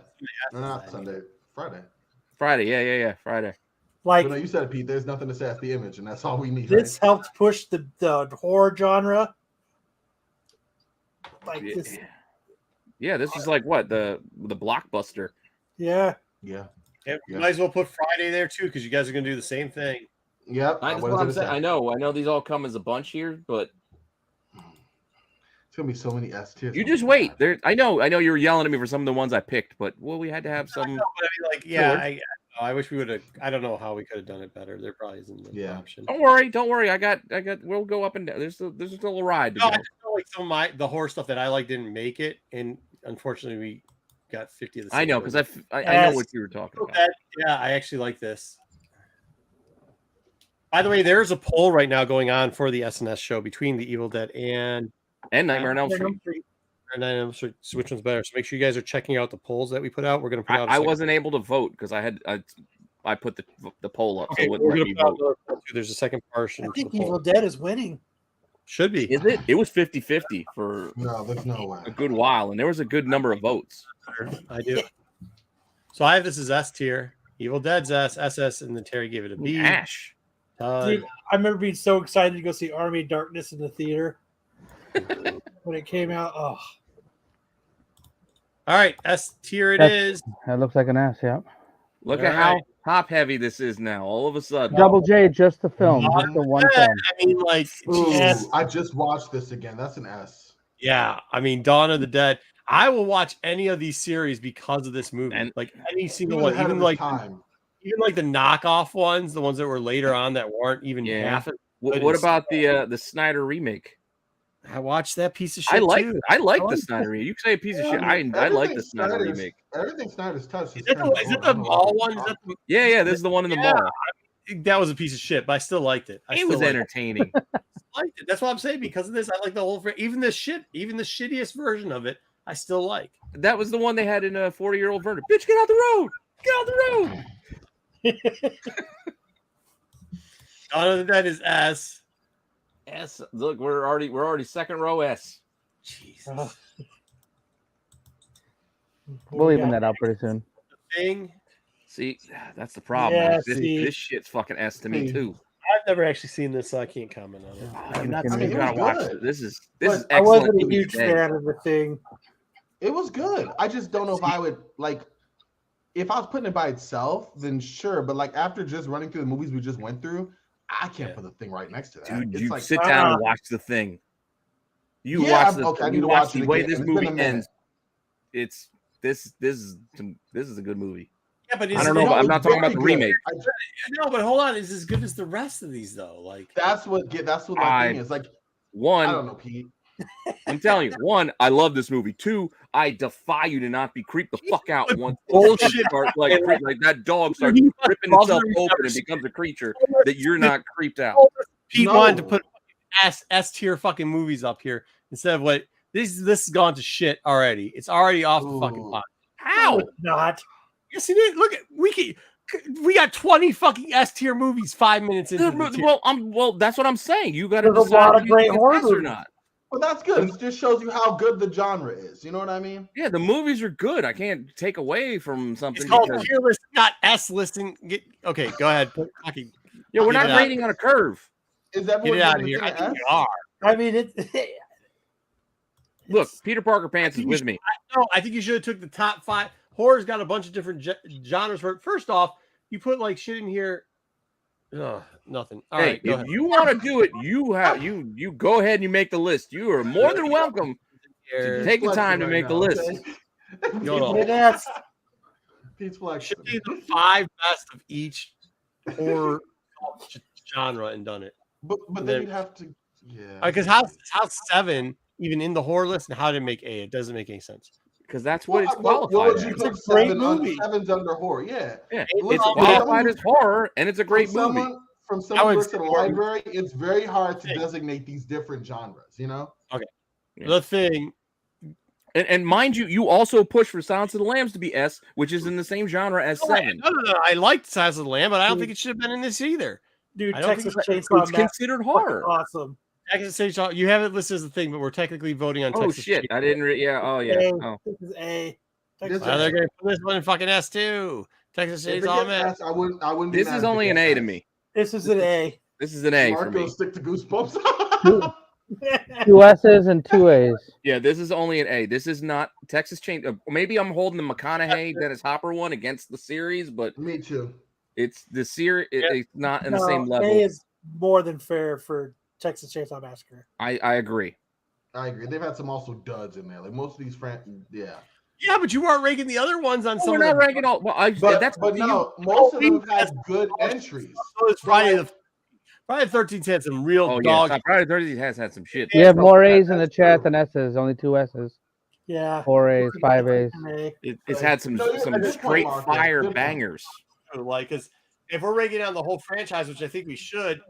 No, not Sunday. Friday. Yeah. Friday. Like, no, you said it, Pete. There's nothing to say at the image, and that's all we need. This helped push the horror genre. Like yeah. this. Yeah, this is like what the blockbuster. Yeah. You might as well put Friday there too, because you guys are gonna do the same thing. Yep. That's what I'm saying. I know these all come as a bunch here, but it's gonna be so many S tiers. You just wait. There, I know you were yelling at me for some of the ones I picked, but we had to have some. I wish we would have. I don't know how we could have done it better. There probably isn't an option. Don't worry. I got. We'll go up and down. There's still a ride. I just feel like some of the horror stuff that I like didn't make it, and unfortunately we got 50 of the. I know because I know what you were talking about. Yeah, I actually like this. By the way, there's a poll right now going on for the SNS show between The Evil Dead and Nightmare on Elm Street. So which one's better? So make sure you guys are checking out the polls that we put out. We're going to put out. I wasn't able to vote because I put the poll up. Okay, So we're gonna put out another poll too. There's a second portion. I to think the poll. Evil Dead is winning. Should be. Is it? It was 50-50 for No, there's no way. a good while, and there was a good number of votes. I do. So I have this as S tier. Evil Dead's S, SS, and then Terry gave it a B. Ash. Dude, I remember being so excited to go see Army of Darkness in the theater when it came out. Oh, all right, S tier it is. That looks like an ass. Yeah. Look All at how right. top heavy this is now. All of a sudden, Double J, just the film, just the one film. I mean, like, Ooh, Jesus. I just watched this again. That's an S. Yeah. I mean, Dawn of the Dead. I will watch any of these series because of this movie. And- like any single He was one, ahead even of his like time. the knockoff ones, the ones that were later on that weren't even Yeah. half. what about the Snyder remake? I watched that piece of shit. I like too. the Snyder remake. You can say a piece of shit. I like the Snyder Snyder's- remake. Everything Snyder's touched. Is that the mall one? Is that the, Yeah, this is the one in the mall. that was a piece of shit, but I still liked it. It was entertaining. Liked it. That's what I'm saying. Because of this, I like the whole. Even the shittiest version of it, I still like. That was the one they had in a 40-year-old version. Bitch, get out the road! Get out the road! Dawn of the Dead is S. S. Look, we're already second row S. Jesus. We'll even that out pretty soon. Thing. See, that's the problem. Yeah, this shit's fucking S to me too. I've never actually seen this, so I can't comment on it. I mean, You it gotta was watch good. it. This is I excellent. wasn't a Evil huge Dead. fan of the thing. It was good. I just don't know if I would like. If I was putting it by itself, then sure. But like after just running through the movies we just went through, I can't put the thing right next to that. Dude, It's you like, sit down and watch the thing. You Yeah, watch the. okay, I need you to watch watch the it way again. this It's been a movie minute. ends. It's this is a good movie. Yeah, but I don't know. But I'm not talking about the remake. No, but hold on. Is as good as the rest of these though? Like That's what my thing is. Like I don't One, know, Pete. I'm telling you. One, I love this movie. Two, I defy you to not be creeped the fuck out once Bullshit. like that dog starts ripping itself open and becomes a creature that you're not creeped out. Pete No. wanted to put S tier fucking movies up here instead of what this has gone to shit already. It's already off the fucking Ooh. pot. No, it's not. Yes, it is. Look at we got 20 fucking S tier movies 5 minutes into the tier. Well, that's what I'm saying. You got to There's a decide lot if of you great think it's horror S or movies. not. But that's good. It just shows you how good the genre is. You know what I mean? Yeah, the movies are good. I can't take away from something. It's called because, tier list, not S listing. Okay, go ahead. Fucking yeah, we're get not it out. rating on a curve. Is Get everyone it out of giving here. the I thing think an you S? are. I mean, Look, Peter Parker Pants is think you with should- me. No, I think you should have took the top 5. Horror's got a bunch of different genres for it. First off, you put like shit in here. Ugh, nothing. All Hey, right, go if ahead. you want to do it, you go ahead and you make the list. You are more than welcome to take the time to make the list. Go it is. Pete's flexing. Should be the 5 best of each horror genre and done it. But then you'd have to, yeah. Because how's 7 even in the horror list, and how did it make A? It doesn't make any sense. Because that's what it's What qualified would you as. put It's a great 7 under? movie. 7's under horror. Yeah. Yeah, Look, it's from qualified someone- as horror, and it's a great from movie. From I someone who would works at a say- library, it's very hard to designate these different genres. You know. Yeah. The Thing. And mind you, you also push for Silence of the Lambs to be S, which is in the same genre as 7. No. I liked Silence of the Lamb, but I don't think it should have been in this either. Dude, I don't Texas think Chainsaw It's Massacre. considered horror. Awesome. Texas Chainsaw. You have it listed as a thing, but we're technically voting on Oh Texas shit! Chainsaw. I didn't. Yeah. Oh yeah. A. Oh. This is A. This Texas Well, they're going to put this one in fucking S too. Texas If it Chainsaw gets Man. S, I wouldn't. Be This mad is if it only an gets A to S. me. This is an A. This is an A for Marco, me. stick to Goosebumps. 2 S's and 2 A's. Yeah, this is only an A. This is not Texas Chain. Maybe I'm holding the McConaughey Dennis Hopper one against the series, but Me too. it's the series. It's not in the No, same level. A is more than fair for Texas Chainsaw Massacre. I agree. I agree. They've had some also duds in there. Like most of these yeah. Yeah, but you aren't ranking the other ones on some We're of not the ranking all. Well, that's But you. no, most of them have had good entries. So it's Friday the 13th had some real Oh dog. yeah, Friday the 13th has had some shit. You have more A's in the chat than S's. Only 2 S's. Yeah. 4 A's, 5 A's. An A. It's had some No, you're right. Good straight point, Marcus. fire Good point. bangers. Like, because if we're ranking down the whole franchise, which I think we should,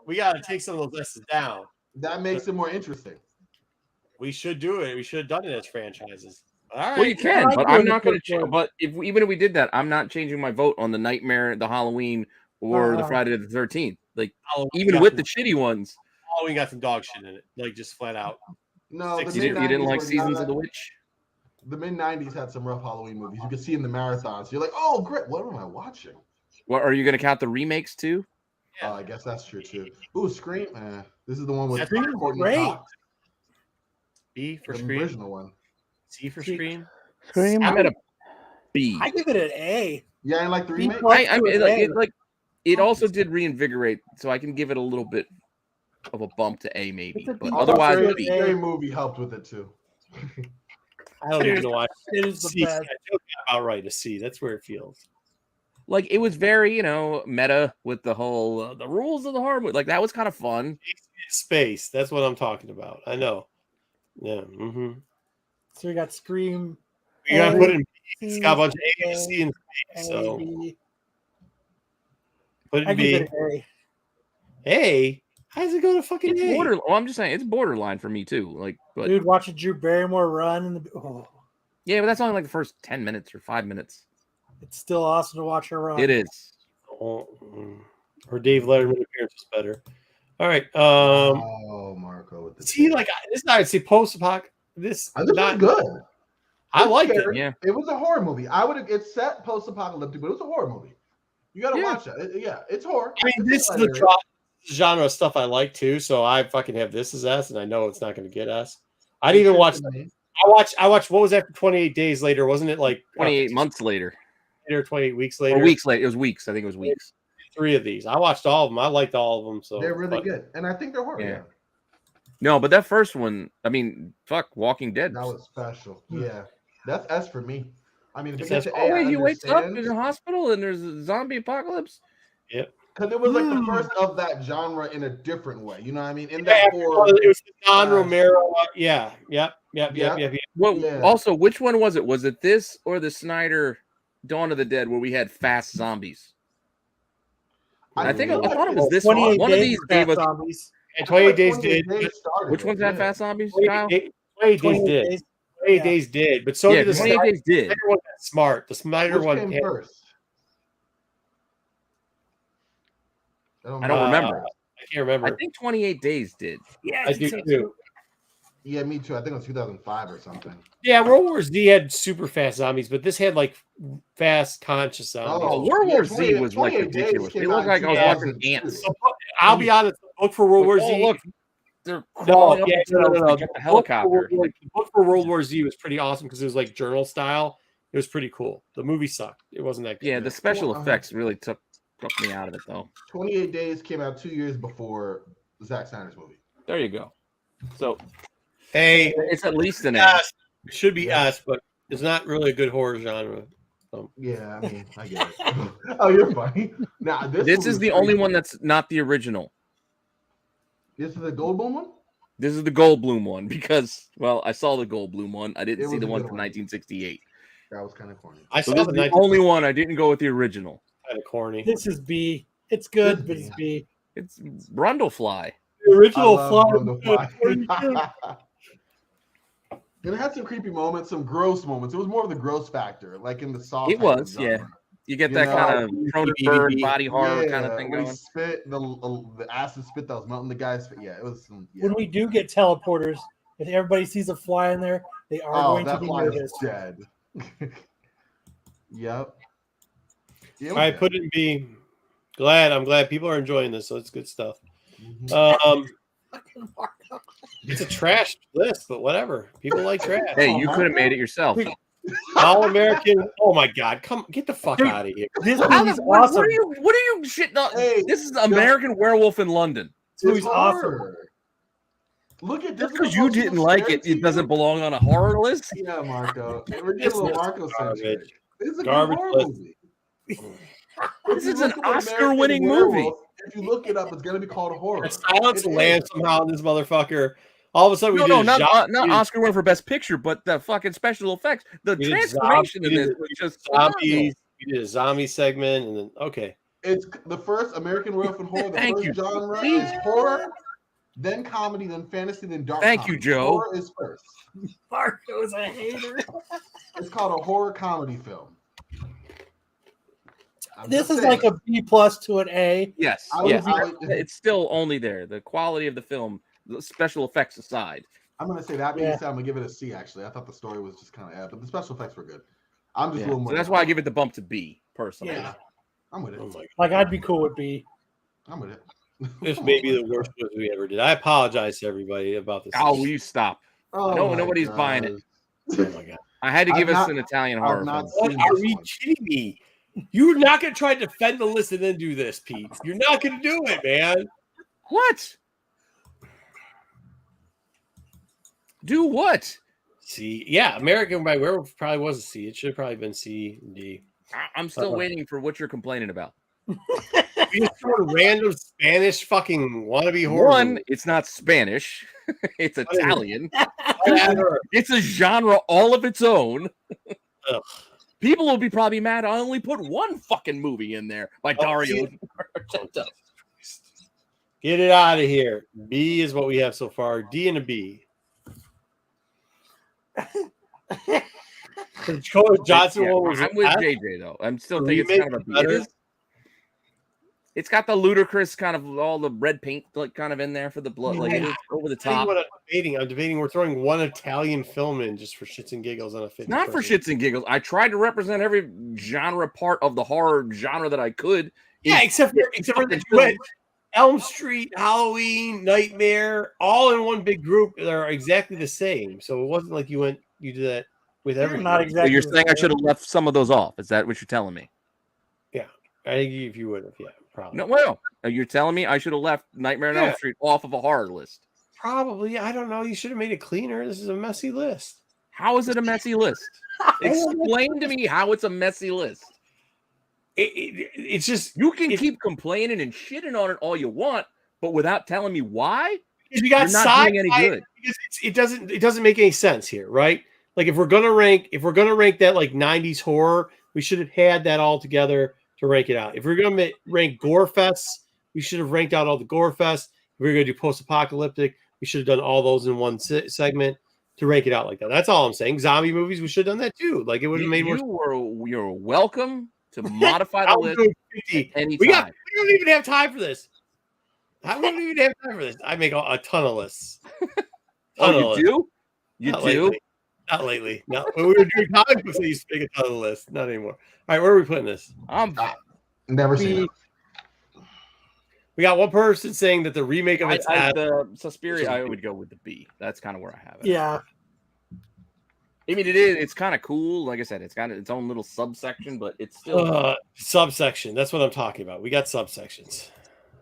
we got to take some of those S's down. That makes it more interesting. We should do it. We should have done it as franchises. All right. Well, you can, but I'm not going to. But even if we did that, I'm not changing my vote on the Nightmare, the Halloween, or the Friday the 13th. Like even with the shitty ones, Halloween got some dog shit in it, like just flat out. No, you didn't like Seasons of the Witch. The mid-90s had some rough Halloween movies. You could see in the marathons. You're like, oh, great. What am I watching? What are you going to count the remakes too? Oh, I guess that's true too. Ooh, Scream. This is the one with Scream. Great. B for the Scream. Original one. C for Scream. Scream. I'm at a B. I give it an A. Yeah, I like the remake. I mean, it also did reinvigorate, so I can give it a little bit of a bump to A maybe, but otherwise B. The movie helped with it too. I don't even know why. It is the best. About right to C. That's where it feels. Like it was very, meta with the whole the rules of the horror movie. Like that was kind of fun. Space. That's what I'm talking about. I know. Yeah. Mm-hmm. So we got Scream. You gotta put in. It's got a bunch of A, C, and B. So put it in B. A. How does it go to fucking A? I'm just saying it's borderline for me too. Like, but dude, watching Drew Barrymore run yeah, but that's only like the first 10 minutes or 5 minutes. It's still awesome to watch her run. It is. Her Dave Letterman appearance was better. All right. Marco with the see, like this, I'd say post-apoc. This not good. I liked it. Yeah, it was a horror movie. It's set post-apocalyptic, but it was a horror movie. You got to watch that. It's horror. I mean, this is the genre of stuff I like too. So I fucking have this as S, and I know it's not going to get S. I didn't even watch. I watched. What was after 28 days later? Wasn't it like 28 months later? Or 28 weeks later? Or weeks later. It was weeks. I think it was weeks. 3 of these. I watched all of them. I liked all of them. So they're really good, and I think they're horror. Yeah. No, but that first one, I mean, fuck, Walking Dead. That was special. Yeah, that's S for me. I mean, he wakes up in a hospital and there's a zombie apocalypse. Yep. Because it was like the first of that genre in a different way. You know what I mean? In that it was Don Romero. Yeah. Yep. Well, also, which one was it? Was it this or the Snyder Dawn of the Dead where we had fast zombies? I thought it was this one. One of these gave us zombies. And 28 Days did. Which one's that fast zombies, Kyle? 28 Days did. 28 Days did. But so did the 28 Days did. Snyder one got smart. The Snyder one came first. I don't remember. I can't remember. I think 28 Days did. Yeah, I do too. Yeah, me too. I think it was 2005 or something. Yeah, World War Z had super fast zombies, but this had like fast conscious zombies. World War Z was like ridiculous. It looked like I was watching ants. So, I'll be honest. Look for World War Z. Look, they're crawling up the helicopter. The book for World War Z was pretty awesome because it was like journal style. It was pretty cool. The movie sucked. It wasn't that good. Yeah, the special effects really took me out of it though. 28 Days came out 2 years before Zack Snyder's movie. There you go. So, hey, it's at least an S. It should be S, but it's not really a good horror genre. So. Yeah, I mean, I get it. Oh, you're funny. Nah, this is the only one that's not the original. This is the Goldblum one? This is the Goldblum one because, well, I saw the Goldblum one. I didn't see the one from 1968. That was kind of corny. I saw the only one. I didn't go with the original. Kind of corny. This is B. It's good, but it's B. It's Brundlefly. The original Fly. It had some creepy moments, some gross moments. It was more of the gross factor, like in the soft. It was, yeah. You get that kind of Cronenberg body horror kind of thing going. Spit the acid spit that was melting the guy's spit. Yeah, it was. When we do get teleporters, if everybody sees a fly in there, they are going to be nervous. Dead. Yep. All right, put it in B. I'm glad people are enjoying this, so it's good stuff. It's a trash list, but whatever. People like trash. Hey, you could have made it yourself. All American. Oh my God! Come get the fuck out of here. This movie's awesome. What are you shitting on? Hey, this is American Werewolf in London. This movie's awesome. Look at this. Because you didn't like it, it doesn't belong on a horror list. Yeah, Marco. We're getting a little Marco centric. This is a garbage movie. This is an Oscar-winning movie. If you look it up, it's gonna be called horror. Silence of the Lambs somehow in this motherfucker. All of a sudden, not Oscar winner for Best Picture, but the fucking special effects, the transformation in this was just zombies. We did a zombie segment, and then it's the first American Werewolf in horror. The first genre is horror, then comedy, then fantasy, then dark. Thank comedy. you, Joe. Horror is first. Marco's a hater. It's called a horror comedy film. This is like a B plus to an A. Yes, it's still only there. The quality of the film, the special effects aside. I'm gonna say that being said, I'm gonna give it a C. Actually, I thought the story was just kind of but the special effects were good. I'm just a little more. So that's why I give it the bump to B personally. Yeah, I'm with it. Like I'd be cool with B. I'm with it. This may be the worst quiz we ever did. I apologize to everybody about this. Oh, will you stop? Oh, nobody's buying it. Oh my god! I had to give us an Italian horror film. What are you kidding me? You're not going to try to defend the list and then do this, Pete. You're not going to do it, man. What? Do what? C. Yeah, American by Werewolf probably was a C. It should have probably been C, D. I'm still waiting for what you're complaining about. You just sort of random Spanish fucking wannabe horror. One, it's not Spanish. It's Italian. It's a genre all of its own. Ugh. People will be probably mad I only put one fucking movie in there by Dario. Get it out of here. B is what we have so far. D and a B. Johnson one was I'm with JJ though. I'm still thinking it's kind of a B. It's got the ludicrous kind of all the red paint like kind of in there for the blood, like it's over the top. What I'm debating. We're throwing one Italian film in just for shits and giggles on a fitness. Not for shits and giggles. I tried to represent every genre part of the horror genre that I could. Yeah, except for the went Elm Street, Halloween, Nightmare, all in one big group. They're exactly the same. So it wasn't like you did that with everything. Not exactly. So you're saying I should have left some of those off? Is that what you're telling me? Yeah, I think if you would have, yeah. Probably. No, well, you're telling me I should have left Nightmare on Elm Street off of a horror list? Probably. I don't know. You should have made it cleaner. This is a messy list. How is it a messy list? Explain to me how it's a messy list. It's just you can keep complaining and shitting on it all you want, but without telling me why, you got you're not doing any good. It doesn't make any sense here, right? Like if we're gonna rank that like 90s horror, we should have had that all together to rank it out. If we're going to rank gore fests, we should have ranked out all the gore fests. If we're going to do post-apocalyptic, we should have done all those in one segment to rank it out like that. That's all I'm saying. Zombie movies, we should have done that too. Like it would have made more. You're welcome to modify the list anytime. We don't even have time for this. I don't even have time for this. I make a ton of lists. You do? You do? Not lately. No, when we were doing comic books, I used to make a ton of lists. Not anymore. All right, where are we putting this? Never seen it. We got one person saying that the remake of the Suspiria, I would go with the B. That's kind of where I have it. Yeah. I mean, it's kind of cool. Like I said, it's got its own little subsection, but it's still subsection. That's what I'm talking about. We got subsections.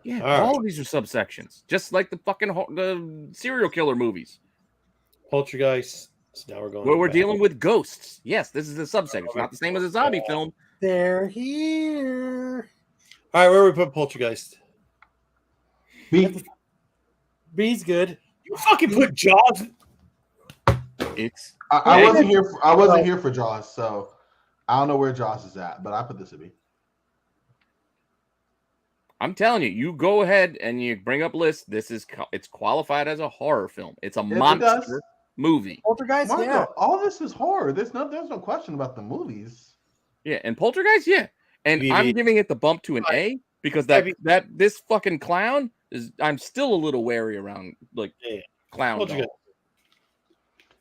Yeah, all of these are subsections, just like the fucking serial killer movies. Poltergeist. So now we're going. Well, we're dealing with ghosts. Yes, this is a subsection. It's not the same as a zombie film. They're here. All right, where we put Poltergeist? B. B's good. You fucking put Jaws. I wasn't here. I wasn't here for Jaws, so I don't know where Jaws is at. But I put this at B. I'm telling you, you go ahead and you bring up lists. It's qualified as a horror film. It's a monster movie. Poltergeist, Marco, yeah. All this is horror. There's no question about the movies. Yeah, and Poltergeist, yeah. And I'm giving it the bump to an A because this fucking clown is. I'm still a little wary around clown.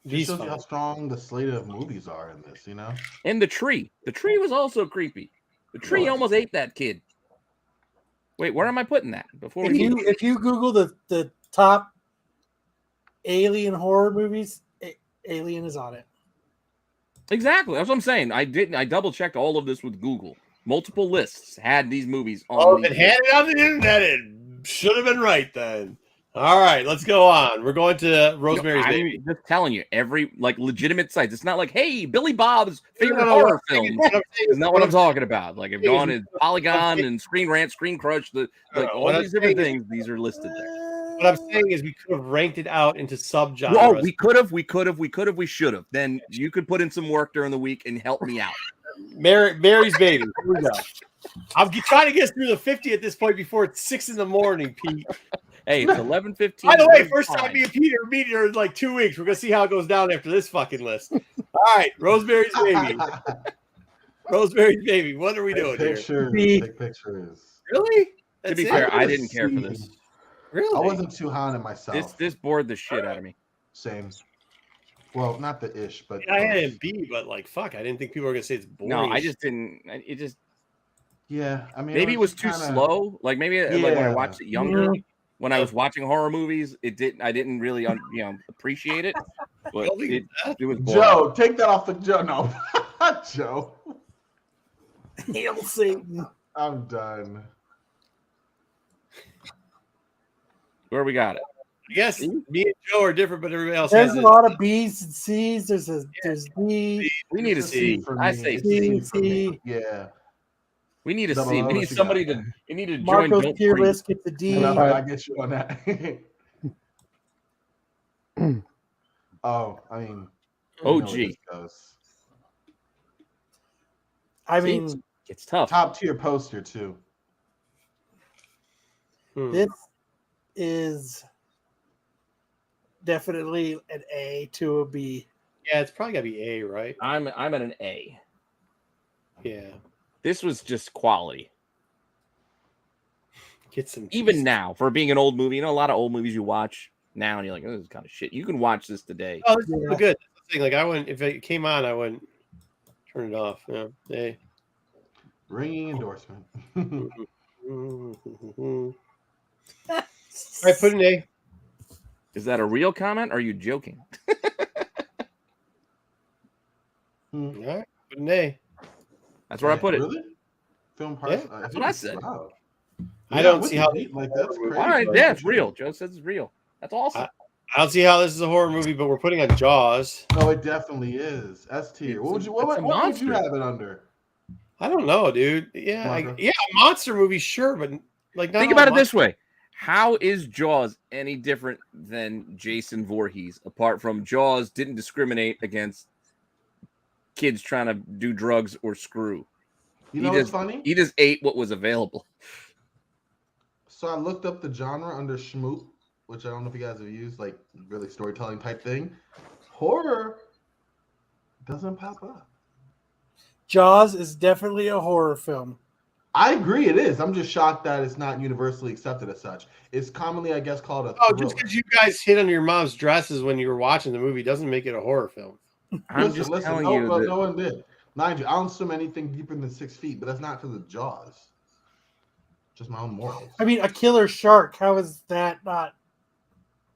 It shows how strong the slate of movies are in this, you know. And the tree was also creepy. The tree almost ate that kid. Wait, where am I putting that? If you Google the top alien horror movies, Alien is on it. Exactly. That's what I'm saying. I double checked all of this with Google. Multiple lists had these movies on. If it had it on the internet, it should have been right then. All right, let's go on. We're going to Rosemary's Baby. I'm just telling you, every legitimate sites. It's not like, hey, Billy Bob's favorite horror film. It's not what I'm talking about. Like I've gone to Polygon and Screen Rant, Screen Crush, all these different things. These are listed there. What I'm saying is we could have ranked it out into subgenres. Oh, we could have, we should have. Then you could put in some work during the week and help me out. Mary's Baby. Here we go. I'm trying to get through the 50 at this point before it's 6 a.m, Pete. Hey, it's 11:15. By the way, first time me and Peter meet here in like 2 weeks. We're gonna see how it goes down after this fucking list. All right, Rosemary's Baby. Rosemary's Baby. What are we doing here? Take pictures. Really? To be fair, I didn't care for this. Really? I wasn't too high on myself. This bored the shit out of me. Same. Well, not the ish, but I had it B, but like fuck, I didn't think people were gonna say it's boring. No, I just didn't. It just. Yeah, I mean, maybe it was too slow. Like maybe like when I watched it younger, when I was watching horror movies, I didn't really appreciate it. But it was boring. Joe, take that off the Joe. No, Joe. Hail Satan. I'm done. Where we got it? I guess me and Joe are different, but everybody else There's has a lot of B's and C's. There's D. We need a C. I say C. Yeah. We need a C. We need somebody to. We need to join. Marco's tier list gets a D. I get you on that. Oh, I mean. OG. I mean, it's tough. Top tier poster too. This is definitely an A to a B. Yeah, it's probably gotta be A, right? I'm at an A. Yeah. This was just quality. Get some even now for being an old movie. You know, a lot of old movies you watch now and you're like, oh, this is kind of shit. You can watch this today. Oh, this is really good. That's the thing. Like I wouldn't, if it came on, I wouldn't turn it off. Yeah. A. Ringing endorsement. All right, put an A. Is that a real comment or are you joking? All right, put an A. That's where I put it. Really? Film parts? Yeah, that's what I said. Wow. I don't see how. Like that's crazy. All right, yeah, it's real. Joe says it's real. That's awesome. I don't see how this is a horror movie, but we're putting on Jaws. No, it definitely is. S tier. What would you have it under? I don't know, dude. Yeah, a monster movie, sure, but like think about it this way: how is Jaws any different than Jason Voorhees? Apart from Jaws didn't discriminate against kids trying to do drugs or screw. You know what's funny? He just ate what was available. So I looked up the genre under Schmoop, which I don't know if you guys have used, like really storytelling type thing. Horror doesn't pop up. Jaws is definitely a horror film. I agree, it is. I'm just shocked that it's not universally accepted as such. It's commonly, I guess, called a thriller. Just because you guys hit on your mom's dresses when you were watching the movie doesn't make it a horror film. Listen, no one did. Mind you, I don't swim anything deeper than 6 feet, but that's not because of Jaws. Just my own morals. I mean, a killer shark. How is that not?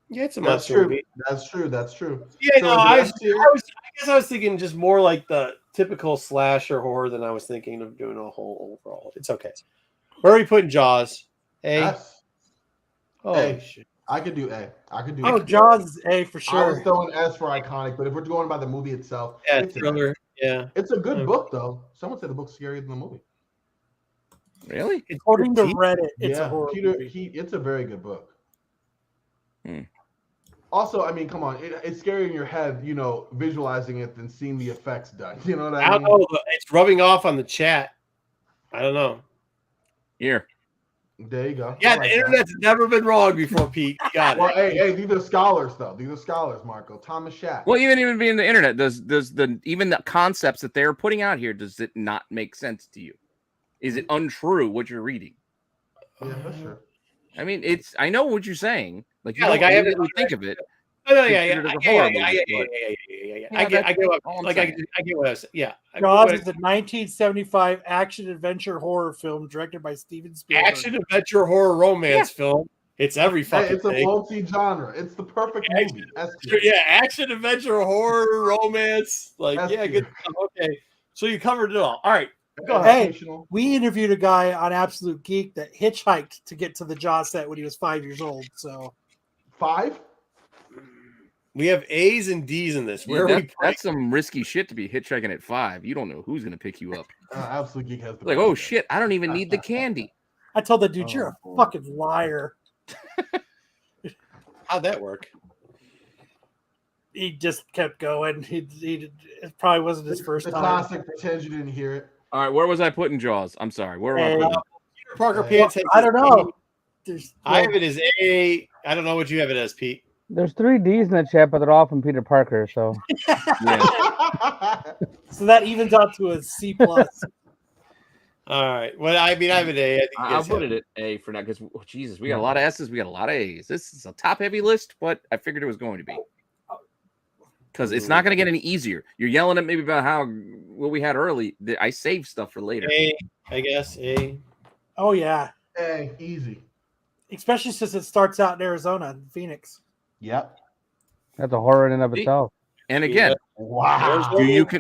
Yeah, it's a That's monster true. movie. That's true. That's true. Yeah, So no, is I it guess I was thinking just more like the typical slasher horror than I was thinking of doing a whole overall. It's okay. Where are we putting Jaws? A. S. Oh A. shit. I could do A. I could do. Oh, A. Jaws is A for I sure. was throwing S for iconic, but if we're going by the movie itself, Yeah, it's thriller. Yeah, it's a good book though. Someone said the book's scarier than the movie. Really? According to Reddit, it's a horror Peter, movie. it's a very good book. Also, I mean, come on, it's scary in your head, you know, visualizing it than seeing the effects done. You know what I mean? I don't know. It's rubbing off on the chat. I don't know. Here. There you go. Yeah, the internet's never been wrong before, Pete. You got Well, it. hey, these are scholars though. These are scholars, Marco. Thomas Shack. Well, even being the internet, does even the concepts that they're putting out here, does it not make sense to you? Is it untrue what you're reading? Yeah, that's true. I mean, I know what you're saying. Like, you Yeah, like don't I haven't immediately think of it. Oh, no, yeah. considered as a horror movie, but- I get what all I'm like saying. I get what I was. Yeah, Jaws is a 1975 action adventure horror film directed by Steven Spielberg. action adventure horror romance film. It's every fucking Hey, it's a thing. multi-genre. It's the perfect movie. Yeah, action adventure horror romance. Like yeah, good stuff. Okay, so you covered it all. All right, go ahead. Hey, we interviewed a guy on Absolute Geek that hitchhiked to get to the Jaws set when he was 5 years old. So 5. We have A's and D's in this. Where Yeah, are we? that's some risky shit to be hitchhiking at 5. You don't know who's gonna pick you up. Absolute Geek has the Like, oh shit, I don't even need the candy. I told the dude, "You're a fucking liar." How'd that work? He just kept going. It probably wasn't his first the time. classic. Pretend you didn't hear it. All right, where was I putting Jaws? I'm sorry. Where am I putting? Peter Parker Pants. I don't know. I have it as A. I don't know what you have it as, Pete. There's 3 D's in the chat, but they're all from Peter Parker. So, so that evens out to a C+. All right. Well, I mean, I have an A. I think I'll put it at A for now because, Jesus, we got a lot of S's. We got a lot of A's. This is a top-heavy list, but I figured it was going to be. Because it's not going to get any easier. You're yelling at me about what we had early. I saved stuff for later. A, I guess. A. Oh, yeah. A, easy. Especially since it starts out in Arizona and Phoenix. Yep. that's a horror in and of itself. And again, Wow.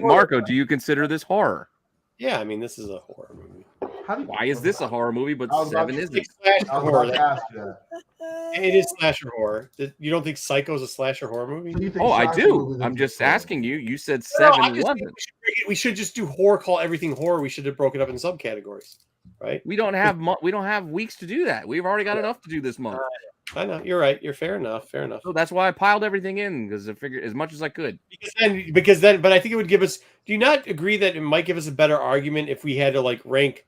Marco, do you consider this horror? Yeah, I mean, this is a horror movie. Why is this a horror movie, but 7 isn't? Slasher I was horror. about to ask you that. It is slasher horror. You don't think Psycho is a slasher horror movie? So you think Oh, I slasher do. movies are I'm just horror? asking you. You said No, 7 I'm just wasn't. saying we should just do horror. Call everything horror. We should have broken up in subcategories, right? We don't have weeks to do that. We've already got enough to do this month. I know you're right. You're fair enough. Fair enough. So that's why I piled everything in because I figured as much as I could. Because then, but I think it would give us. Do you not agree that it might give us a better argument if we had to like rank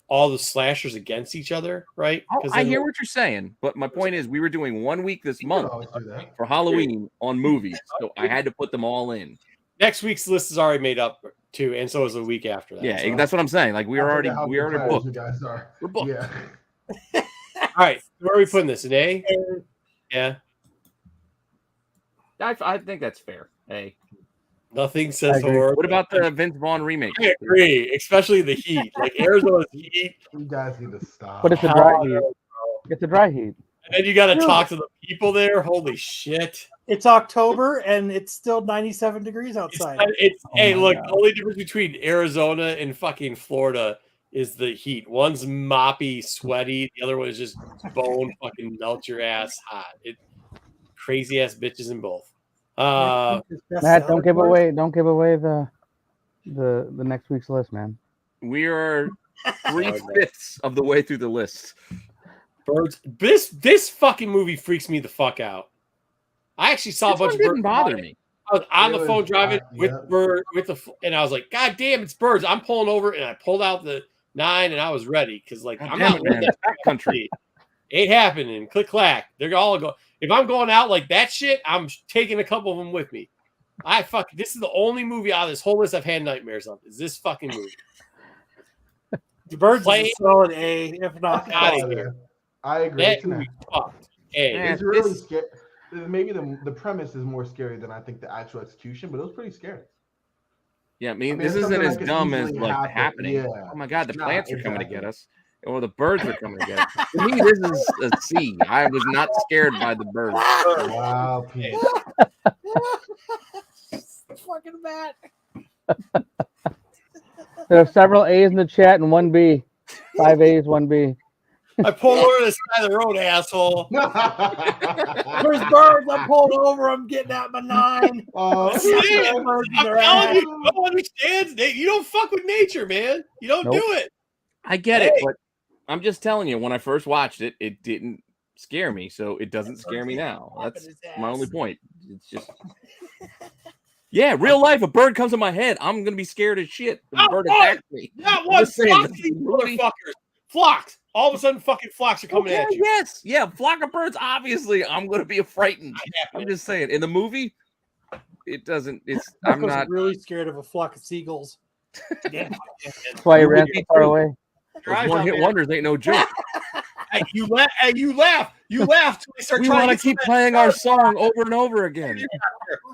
all the slashers against each other, right? I hear what you're saying, but my point is we were doing 1 week this month always do that. for Halloween on movies, so I had to put them all in. Next week's list is already made up too, and so is the week after that. Yeah, so. that's what I'm saying. Like we already booked. You guys are. We're booked. Yeah. All right, where are we putting this? An A? Yeah. I think that's fair. Hey, Nothing says agree. horror. what about the Vince Vaughn remake? I agree, especially the heat. Like Arizona's heat. You guys need to stop. But it's a dry heat. It's a dry heat. And then you got to talk to the people there. Holy shit! It's October and it's still 97 degrees outside. Hey, look, the only difference between Arizona and fucking Florida is the heat. One's moppy, sweaty. The other one is just bone fucking melt your ass hot. Crazy ass bitches in both. Matt, don't give away the next week's list, man. We are 3/5 of the way through the list. Birds. This fucking movie freaks me the fuck out. I actually saw a bunch of birds. Didn't bother me. I was on the phone driving with and I was like, God damn, it's birds. I'm pulling over, and I pulled out the 9, and I was ready because like I'm not man. Country. Ain't happening. Click clack. They're all go. If I'm going out like that shit, I'm taking a couple of them with me. This is the only movie out of this whole list I've had nightmares of. Is this fucking movie? The Birds is a solid A, if not. Out of here. I agree. That movie fucked. A. It's really scary. Maybe the premise is more scary than I think the actual execution, but it was pretty scary. Yeah, I mean this isn't as dumb as like happening. Yeah. Oh my god, the plants are coming to get us. Or the birds are coming to get us. To me, this is a C. I was not scared by the birds. Wow, Pete. Fucking Matt. There are several A's in the chat and 1 B. 5 A's, 1 B. I pulled over to the side of the road, asshole. There's birds. I'm pulling over. I'm getting out my 9. I'm telling you, no one understands. You don't fuck with nature, man. You don't do it. I get it, but I'm just telling you, when I first watched it, it didn't scare me, so it doesn't scare me now. That's my only point. It's just, yeah, real life. A bird comes in my head, I'm gonna be scared as shit. The bird attacks me. Not one flock of these motherfuckers. Flocks. All of a sudden, fucking flocks are coming at you. Yes, yeah, flock of birds. Obviously, I'm gonna be frightened. I'm just saying. In the movie, it doesn't. I'm not really scared of a flock of seagulls. That's why you ran so far away. One-hit wonders ain't no joke. Hey, you laugh till they start. We want to keep playing our song over and over again.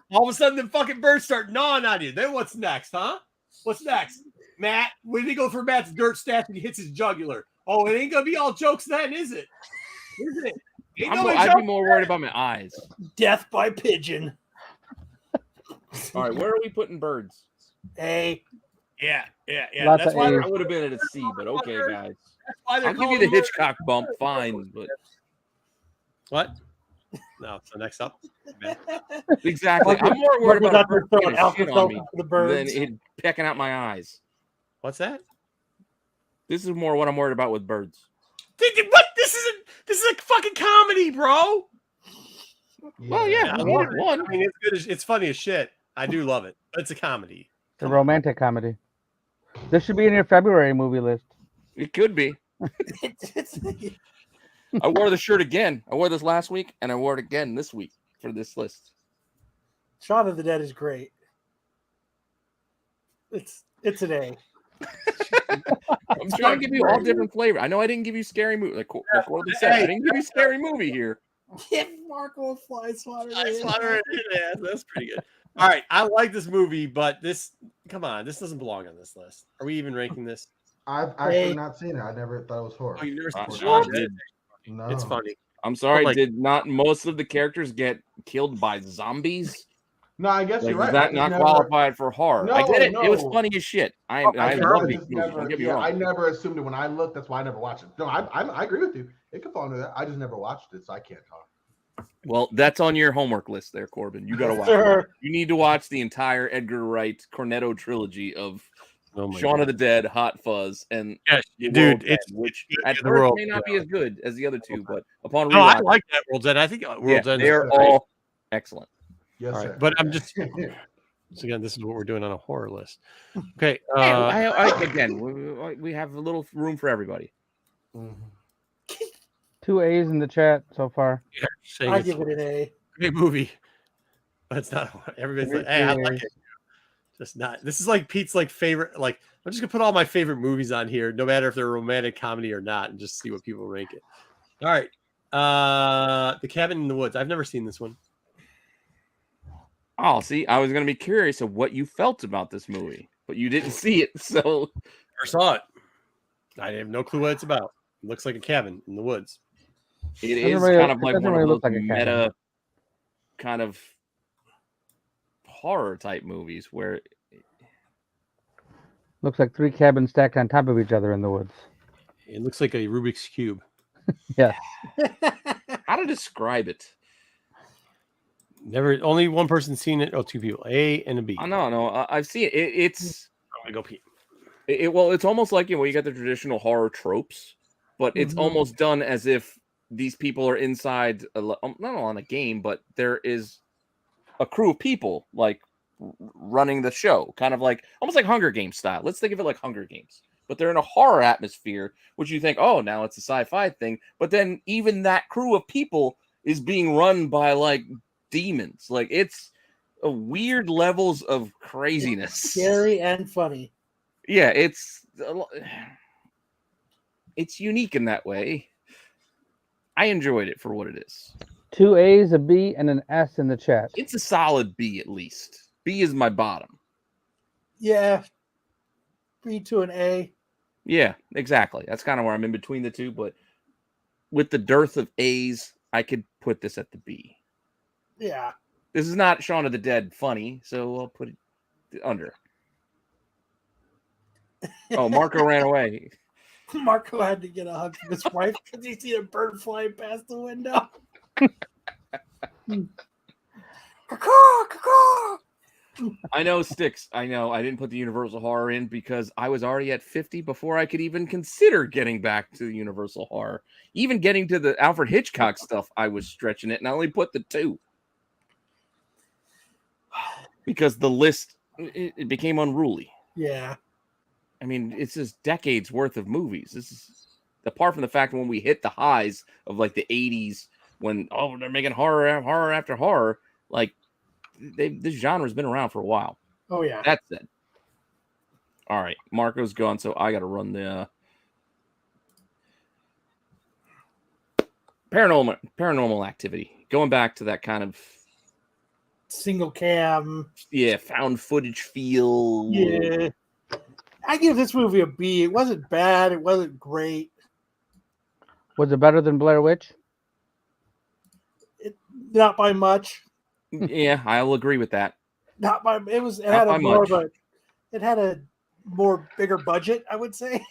All of a sudden, the fucking birds start gnawing on you. Then what's next, huh? What's next, Matt? When did he go for Matt's dirt stash and he hits his jugular? Oh, it ain't gonna be all jokes then, is it? Is it? I'd be more worried about my eyes. Death by pigeon. All right, where are we putting birds? A. Yeah. Lots That's of why A's. I would have been at a C, but okay, guys. That's why they're I'll give you the Hitchcock bump, fine, but what? No, so next up. exactly. I'm more worried about a bird throwing getting shit on me for the birds. than it pecking out my eyes. What's that? This is more what I'm worried about with birds. What? This is a fucking comedy, bro. Well, yeah, one. I mean, it's good. It's funny as shit. I do love it. But it's a comedy. It's a romantic comedy. This should be in your February movie list. It could be. I wore the shirt again. I wore this last week, and I wore it again this week for this list. Shaun of the Dead is great. It's an A. I'm trying to give you all different flavor. I know I didn't give you scary movie. Like Corbin said, I didn't give you scary movie here. Marco fly swatter. Yeah, that's pretty good. All right, I like this movie, but this doesn't belong on this list. Are we even ranking this? I've actually not seen it. I never thought it was horror. Oh, you never What? it? No. It's funny. I'm sorry, did not most of the characters get killed by zombies? No, I guess you're right. Is that not qualified for horror? I get it. No. It was funny as shit. I love these movies. Don't get me wrong. I never assumed it when I looked. That's why I never watched it. No, I agree with you. It could fall under that. I just never watched it, so I can't talk. Well, that's on your homework list there, Corbin. You got to watch it. You need to watch the entire Edgar Wright Cornetto trilogy of Shaun of the Dead, Hot Fuzz, and dude, which at first may not be as good as the other two, but upon rewatch, I like that World's End. I think World's End. They're all excellent. Yes, all right, sir. but I'm just so again, this is what we're doing on a horror list. Okay, again, we have a little room for everybody. 2 A's in the chat so far. Yeah, I give it an A. Great movie, but it's not. Everybody's like, hey, I like it. Just not. This is like Pete's favorite. Like, I'm just gonna put all my favorite movies on here, no matter if they're a romantic comedy or not, and just see what people rank it. All right, The Cabin in the Woods. I've never seen this one. Oh, see, I was going to be curious of what you felt about this movie, but you didn't see it, so I saw it. I have no clue what it's about. It looks like a cabin in the woods. It is kind of like one of those meta kind of horror type movies where looks like 3 cabins stacked on top of each other in the woods. It looks like a Rubik's Cube. Yeah. How to describe it? Never. Only one person seen it. Oh, 2 people. A and a B. Oh, no. I've seen it. It's. I'm gonna go Pete. It's almost like you got the traditional horror tropes, but it's almost done as if these people are inside not on a game, but there is a crew of people like running the show, kind of like almost like Hunger Games style. Let's think of it like Hunger Games, but they're in a horror atmosphere, which you think, oh, now it's a sci-fi thing, but then even that crew of people is being run by like demons. Like it's a weird levels of craziness, scary and funny. Yeah, it's unique in that way. I enjoyed it for what it is. 2 A's, a B, and an S in the chat. It's a solid B at least. B is my bottom. Yeah, B to an A. Yeah, exactly. That's kind of where I'm in between the two, but with the dearth of A's, I could put this at the B. Yeah. This is not Shaun of the Dead funny, so I'll put it under. Oh, Marco ran away. Marco had to get a hug from his wife because he seen a bird flying past the window. I know, Sticks. I know. I didn't put the Universal Horror in because I was already at 50 before I could even consider getting back to the Universal Horror. Even getting to the Alfred Hitchcock stuff, I was stretching it, and I only put the 2. Because the list, it became unruly. Yeah. I mean, it's just decades worth of movies. This is apart from the fact when we hit the highs of like the 80s when they're making horror after horror, like this genre's been around for a while. Oh yeah. That's it. All right, Marco's gone, so I got to run the paranormal activity. Going back to that kind of single cam, found footage feel. Yeah. I give this movie a B. It wasn't bad. It wasn't great. Was it better than Blair Witch? Not by much. Yeah, I'll agree with that. Not by it was. It had a more of a. It had a more bigger budget, I would say.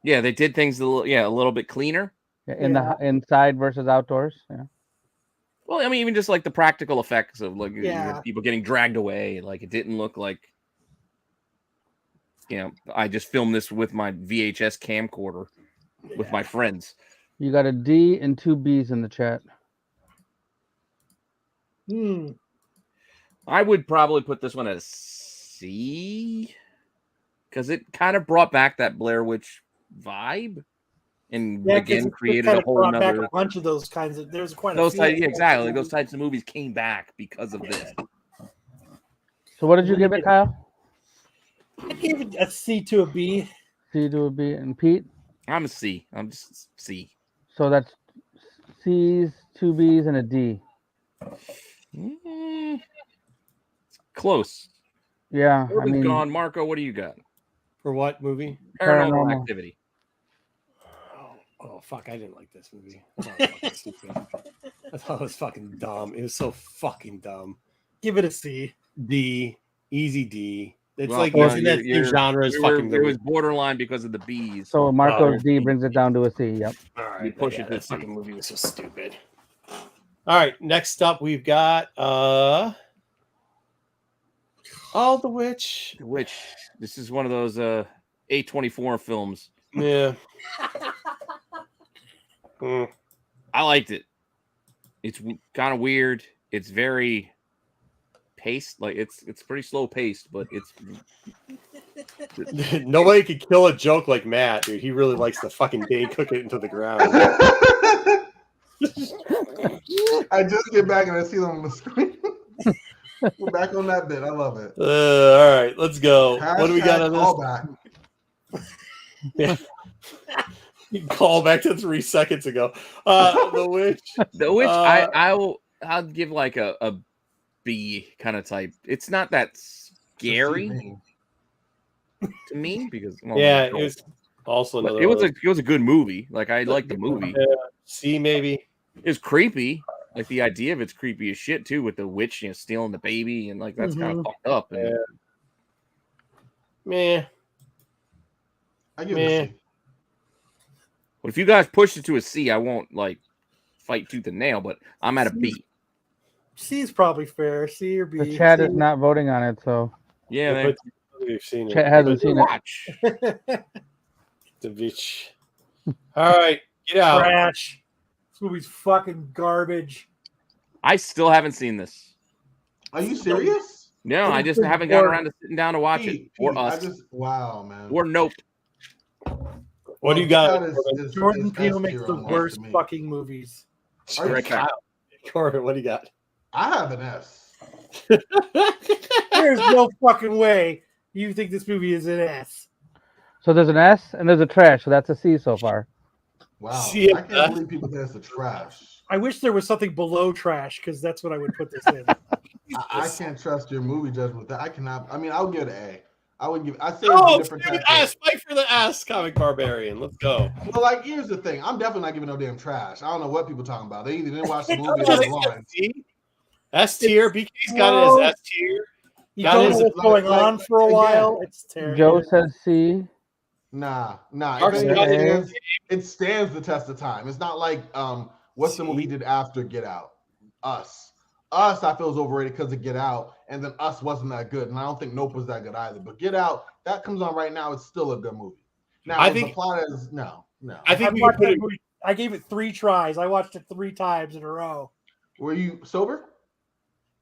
Yeah, they did things a little bit cleaner. In the inside versus outdoors. Yeah. Well, I mean, even just like the practical effects of like people getting dragged away. Like it didn't look like. I just filmed this with my VHS camcorder with my friends. You got a D and 2 B's in the chat. I would probably put this one as C because it kind of brought back that Blair Witch vibe and again created a whole back nother a bunch of those kinds of. There's quite those a few. types, exactly. Those types of movies came back because of this. So what did you give it, Kyle? I gave it a C to a B. C to a B, and Pete? I'm a C. I'm just C. So that's C's, 2 B's, and a D. Close. Yeah, I mean, gone. Marco, what do you got For what movie? Paranormal Activity? Oh fuck! I didn't like this movie. I thought it was fucking dumb. It was so fucking dumb. Give it a C. D, easy D. It's Well, like no, it's in that same genre as fucking. It was borderline because of the B's. So Marco's D brings it down to a C. Yep. All right, you push it. This fucking movie was so stupid. All right, next up we've got Oh, The Witch. The Witch. This is one of those A24 films. Yeah. I liked it. It's kind of weird. It's very paced, like it's pretty slow paced, but it's nobody could kill a joke like Matt, dude. He really likes to fucking Dane cook it into the ground. I just get back and I see them on the screen. We're back on that bit. I love it. All right, let's go. Hashtag what do we got on this? Yeah. You can call back to 3 seconds ago. The Witch. The Witch. I'll give like a B kind of type. It's not that scary to me because it was also another. It was a good movie. Like I liked the movie. Yeah, C maybe. It's creepy. Like the idea of it's creepy as shit too, with the witch, stealing the baby, and like that's kind of fucked up. And, Meh. I give it a C. But if you guys push it to a C, I won't like fight tooth and nail. But I'm at a B. C is probably fair. C or B. The chat is not voting on it, so yeah, we've seen chat it. hasn't seen watch. The Witch. All right, get out. Trash. This movie's fucking garbage. I still haven't seen this. Are you serious? No, I just haven't gotten around to sitting down to watch it. Or us. Wow, man. Or Nope. What do you got? Jordan Peele makes the worst fucking movies. Corbin, what do you got? I have an S. There's no fucking way you think this movie is an S. So there's an S and there's a trash, so that's a C so far. Wow. I can't believe people think it's a trash. I wish there was something below trash because that's what I would put this in. I can't trust your movie judgment with that. I cannot. I mean, I would give it an A. I say it's a different S. Fight for the S, Comic Barbarian. Let's go. Well, like, here's the thing. I'm definitely not giving no damn trash. I don't know what people talking about. They either didn't watch the movie or they're lying. S tier. BK's got it as S tier. You don't know what's going on for a while. It's terrible. Joe says C. Nah. It stands the test of time. It's not like what's the movie did after Get Out? Us, I feel is overrated because of Get Out, and then Us wasn't that good, and I don't think Nope was that good either. But Get Out, that comes on right now, it's still a good movie. Now I think the plot is no. I think I gave it 3 tries. I watched it 3 times in a row. Were you sober?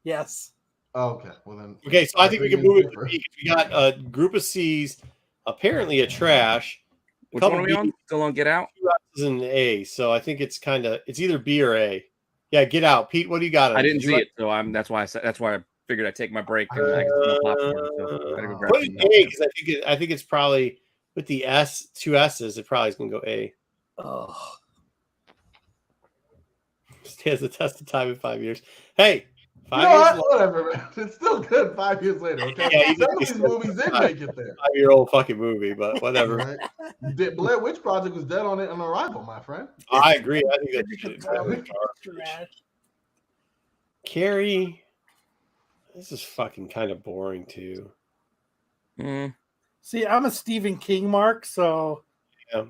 Yes. Oh, okay. Well then. Okay, so I think we can move it. We got a group of C's, apparently a trash. Which one are we on? Still on Get Out? 2 S's and an A. So I think it's either B or A. Yeah, Get Out. Pete, what do you got? I didn't see it, so that's why I figured I'd take my break. And I can some popcorn, so I put it A because I think it's probably with the S, 2 S's. It probably is going to go A. Oh. Stands the test of time in 5 years. Hey, 5 years. Whatever, man. It's still good 5 years later. Okay, yeah, some of these movies did make it there. 5-year-old fucking movie, but whatever. Right? Blair Witch Project was dead on arrival, my friend. I agree. I think that's garbage. Carrie, this is fucking kind of boring too. See, I'm a Stephen King mark, so yeah.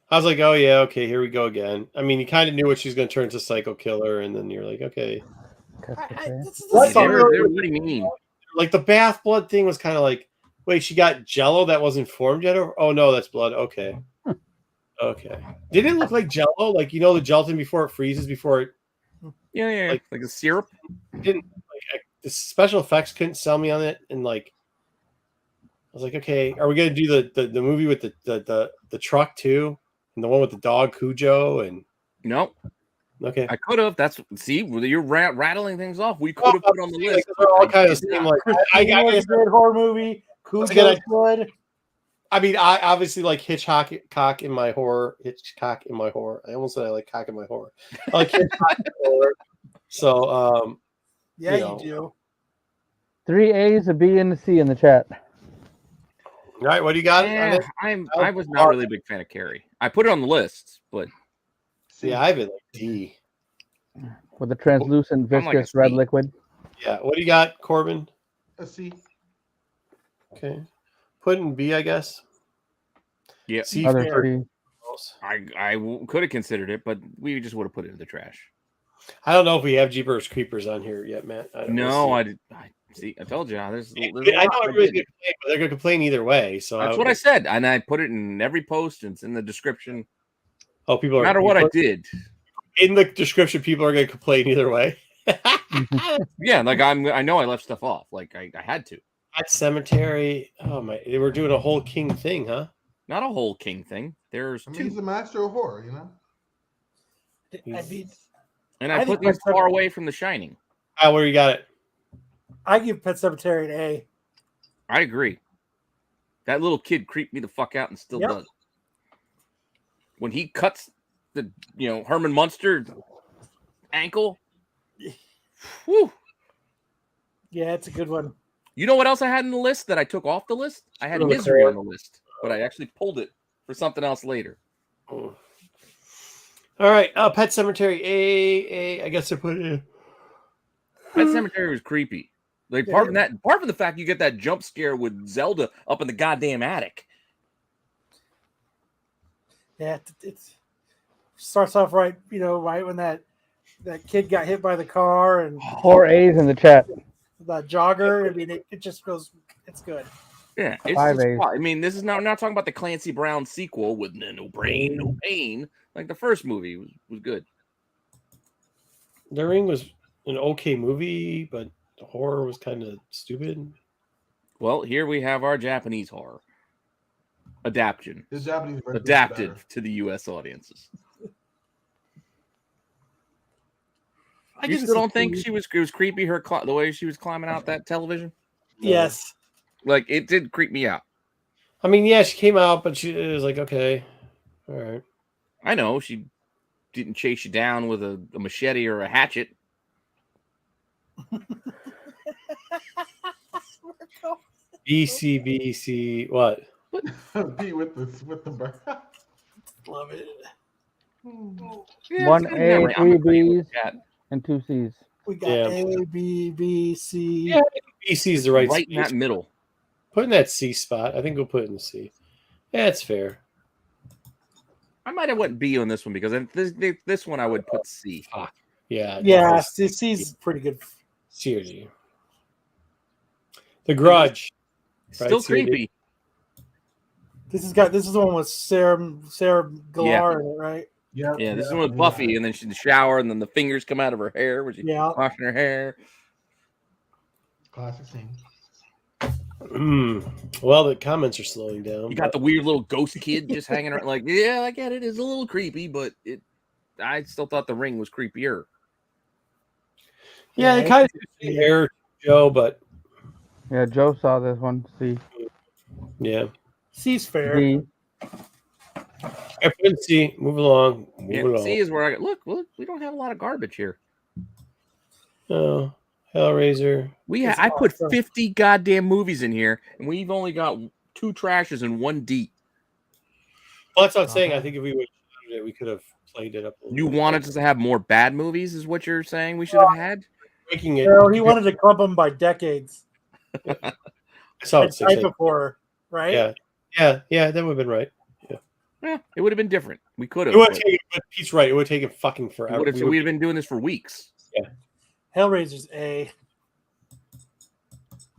I was like, oh yeah, okay, here we go again. I mean, you kind of knew what she's going to turn to psycho killer, and then you're like, okay. What do you mean? Like the bath blood thing was kind of like, wait, she got Jello that wasn't formed yet? Oh no, that's blood. Okay, okay. Didn't it look like Jello? Like the gelatin before it freezes before it. Yeah, like a syrup. Didn't like the special effects couldn't sell me on it, and like I was like, okay, are we gonna do the movie with the truck too? And the one with the dog Cujo and no. Okay, I could have. You're rattling things off. We could have put on the list. They're all kind of same. Like I was a good horror movie. Cujo's good. I mean, I obviously like Hitchcock in my horror. Hitchcock in my horror. I almost said I like cock in my horror. I like Hitchcock in my horror. So, yeah, you do. 3 A's, a B, and a C in the chat. All right, what do you got? Yeah, I was not really a big fan of Carrie. I put it on the list, but I have it like D. With the translucent, viscous red liquid. Yeah, what do you got, Corbin? A C. Okay. Put in B, I guess. Yeah. C. I could have considered it, but we just would have put it in the trash. I don't know if we have Jeepers Creepers on here yet, Matt. I told you. There's I know everybody's going to complain, but they're going to complain either way. So that's what I said, and I put it in every post, and it's in the description. Oh, people are. No matter what I did, in the description, people are going to complain either way. Yeah, like I know I left stuff off. Like I had to. At Cemetery. Oh my! They were doing a whole King thing, huh? Not a whole King thing. There's two. He's a master of horror, you know. I put these far away from The Shining. Where you got it? I give Pet Sematary an A. I agree. That little kid creeped me the fuck out and still does. When he cuts the Herman Munster ankle. Whew. Yeah, it's a good one. You know what else I had in the list that I took off the list? I had Misery on the list, but I actually pulled it for something else later. Oh. All right, Pet Sematary A. I guess I put it in. Pet Sematary was creepy. Like apart from the fact you get that jump scare with Zelda up in the goddamn attic. Yeah, it starts off right when that kid got hit by the car and 4 A's in the chat. The jogger. I mean, it just goes. It's good. Yeah, it's 5 A's. I mean, this is not. We're not talking about the Clancy Brown sequel with no brain, no pain. Like the first movie was good. The Ring was an okay movie, but the horror was kind of stupid. Well, here we have our Japanese horror adapted to the U.S. audiences. You still don't think it was creepy? The way she was climbing out that television. Yes, like it did creep me out. I mean, yeah, she came out, but it was like, okay, all right. I know she didn't chase you down with a machete or a hatchet. BC, what? B with the bird. Love it. Yeah, 1 A, 3 B's, and 2 C's. We got A, B, B, C. Yeah, BC is the right in that middle. Put in that C spot. I think we'll put it in the C. Yeah, it's fair. I might have went B on this one because this one I would put C. Yeah. Yeah, C's pretty good. C or G. The Grudge. Still creepy. This is the one with Sarah Gellar in it, right? Yeah, this is one with Buffy, and then she's in the shower, and then the fingers come out of her hair when she's washing her hair. Classic scene. Well, the comments are slowing down. You got the weird little ghost kid just hanging around. Like, yeah, I get it. It's a little creepy, but I still thought The Ring was creepier. Yeah, it kind of hair, Joe, but yeah, Joe saw this one. C. Yeah, C's fair. D. I put C. Move along. C is where I look. We don't have a lot of garbage here. Oh, Hellraiser. I put 50 goddamn movies in here, and we've only got 2 trashes and 1 D. Well, that's what I'm saying. I think if we would, we could have played it up. You wanted us to have more bad movies, is what you're saying we should have had? Making it. No, he wanted to clump them by decades. So type of horror, right? Yeah, that would have been right. Yeah, it would have been different. We could have. He's right. It would have taken fucking forever. We'd have been doing this for weeks. Yeah. Hellraiser's A.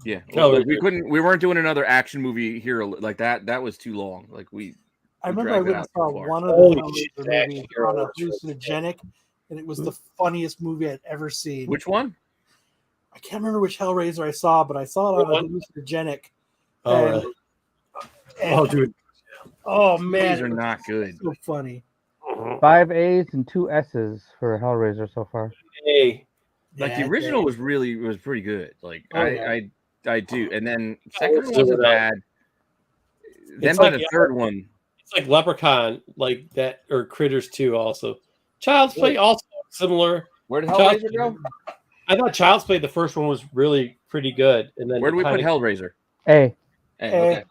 Yeah. No, we weren't doing another action movie here like that. That was too long. Like I remember I went and saw one of the movies on a hallucinogenic, and it was the funniest movie I'd ever seen. Which one? I can't remember which Hellraiser I saw, but I saw it on a hallucinogenic. Oh, dude. Oh man, These are not good. So funny. 5 A's and 2 S's for Hellraiser so far. Hey, Like the original was pretty good. Like I do, and then second one Super wasn't bad. Then by the third one, it's like Leprechaun, like that, or Critters 2 also. Child's Play also similar. Where did Hellraiser go? I thought Child's Play, the first one, was really pretty good, and then where do we put Hellraiser? A. Okay.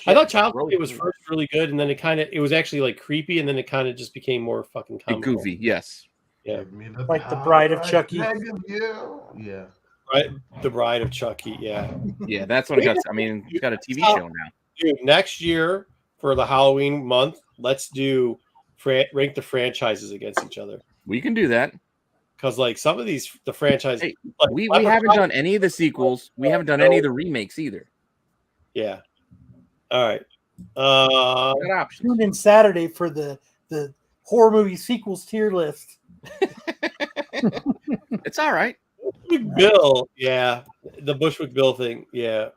I thought Child's Play was first really good, and then it was actually like creepy, and then it kind of just became more fucking comical. Goofy. Yes. Yeah. Like the Bride of Chucky. Yeah. Right. The Bride of Chucky. Yeah. Yeah, that's what it got. I mean, it's got a TV show now. Dude, next year for the Halloween month, let's do rank the franchises against each other. We can do that. Because like some of the franchises, hey, like we haven't done any of the sequels. We haven't done any of the remakes either. Yeah. All right. Tune in Saturday for the horror movie sequels tier list. It's all right. Bushwick Bill, yeah, the Bushwick Bill thing, yeah.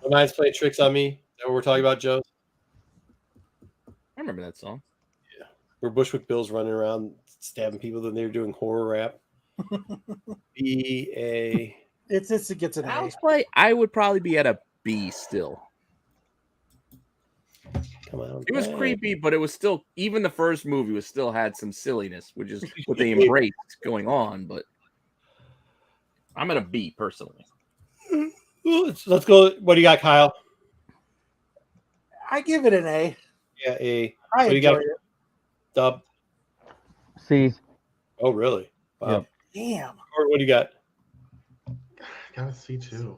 The Mind's playing tricks on me. Is that what we're talking about, Joe? I remember that song. Yeah, where Bushwick Bill's running around stabbing people, then they're doing horror rap. B-A. It gets an Child's Play. I would probably be at a B still. Come on, it was creepy, but it was still, even the first movie was still had some silliness, which is what they embraced going on. But I'm at a B personally. Let's go. What do you got, Kyle? I give it an A. Yeah, A. I enjoy it. Dub. C. Oh, really? Wow. Yeah. Damn. Or what do you got? Got a C too.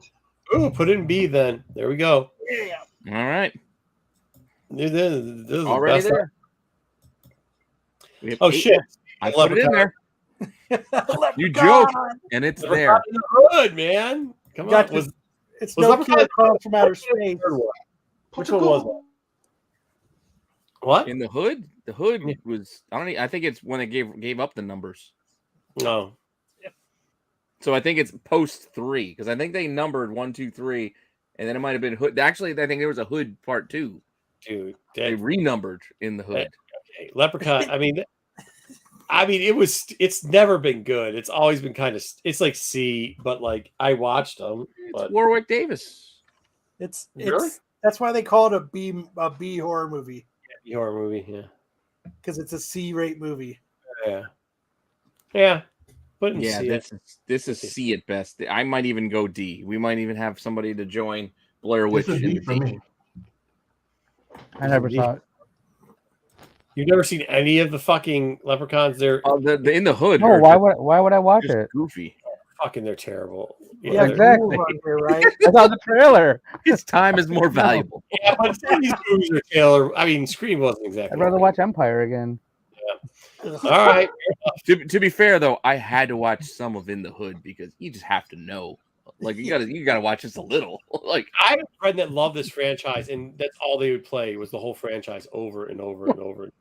Oh, put it in B then. There we go. Yeah. All right. This is already the there. Oh shit! I put it in there. You joke, and it's there. In the hood, man. Come on. It's no Killer Clown from Outer Space. Which one was it? What? In the hood? The hood was. I think it's when they gave up the numbers. No. So I think it's post 3 because I think they numbered 1, 2, 3, and then it might have been hood. Actually, I think there was a hood part 2. Dude, they renumbered in the hood. Okay. Leprechaun. I mean, it's never been good. It's always been kind of. It's like C, but like I watched them. But Warwick Davis. It's really? That's why they call it a B horror movie. Yeah, B horror movie. Yeah. Because it's a C rate movie. Yeah. Yeah. This is C at best. I might even go D. We might even have somebody to join Blair Witch in the D. I never saw it. You've never seen any of the fuking Leprechauns? They're the in the hood. No, why would I watch it? Goofy. Fucking, they're terrible. Yeah, exactly. Right? I saw the trailer. His time is more valuable. Yeah, but these movies are killer. I mean, Scream wasn't exactly. I'd rather watch Empire again. Yeah. All right. To be fair though, I had to watch some of In the Hood because you just have to know. Like you gotta watch just a little. Like I have a friend that loved this franchise, and that's all they would play was the whole franchise over and over and over.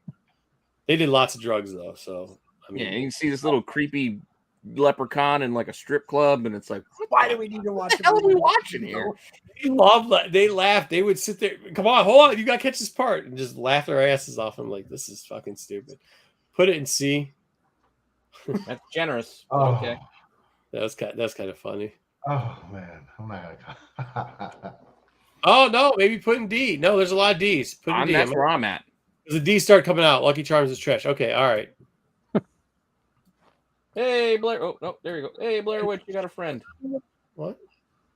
They did lots of drugs though, so I mean, yeah, you can see this little creepy leprechaun in like a strip club, and it's like, why do we need to watch? What the hell are we watching here? They laughed. They would sit there. Come on, hold on, you gotta catch this part, and just laugh their asses off. I'm like, this is fucking stupid. Put it in C. That's generous. Oh. Okay, that's kind of funny. Oh man, I'm not gonna. Oh no, maybe put in D. No, there's a lot of D's. Put in D. That's where I'm at. There's a D start coming out. Lucky Charms is trash. Okay, all right. Hey Blair. Oh no, there you go. Hey Blair Witch, you got a friend. What?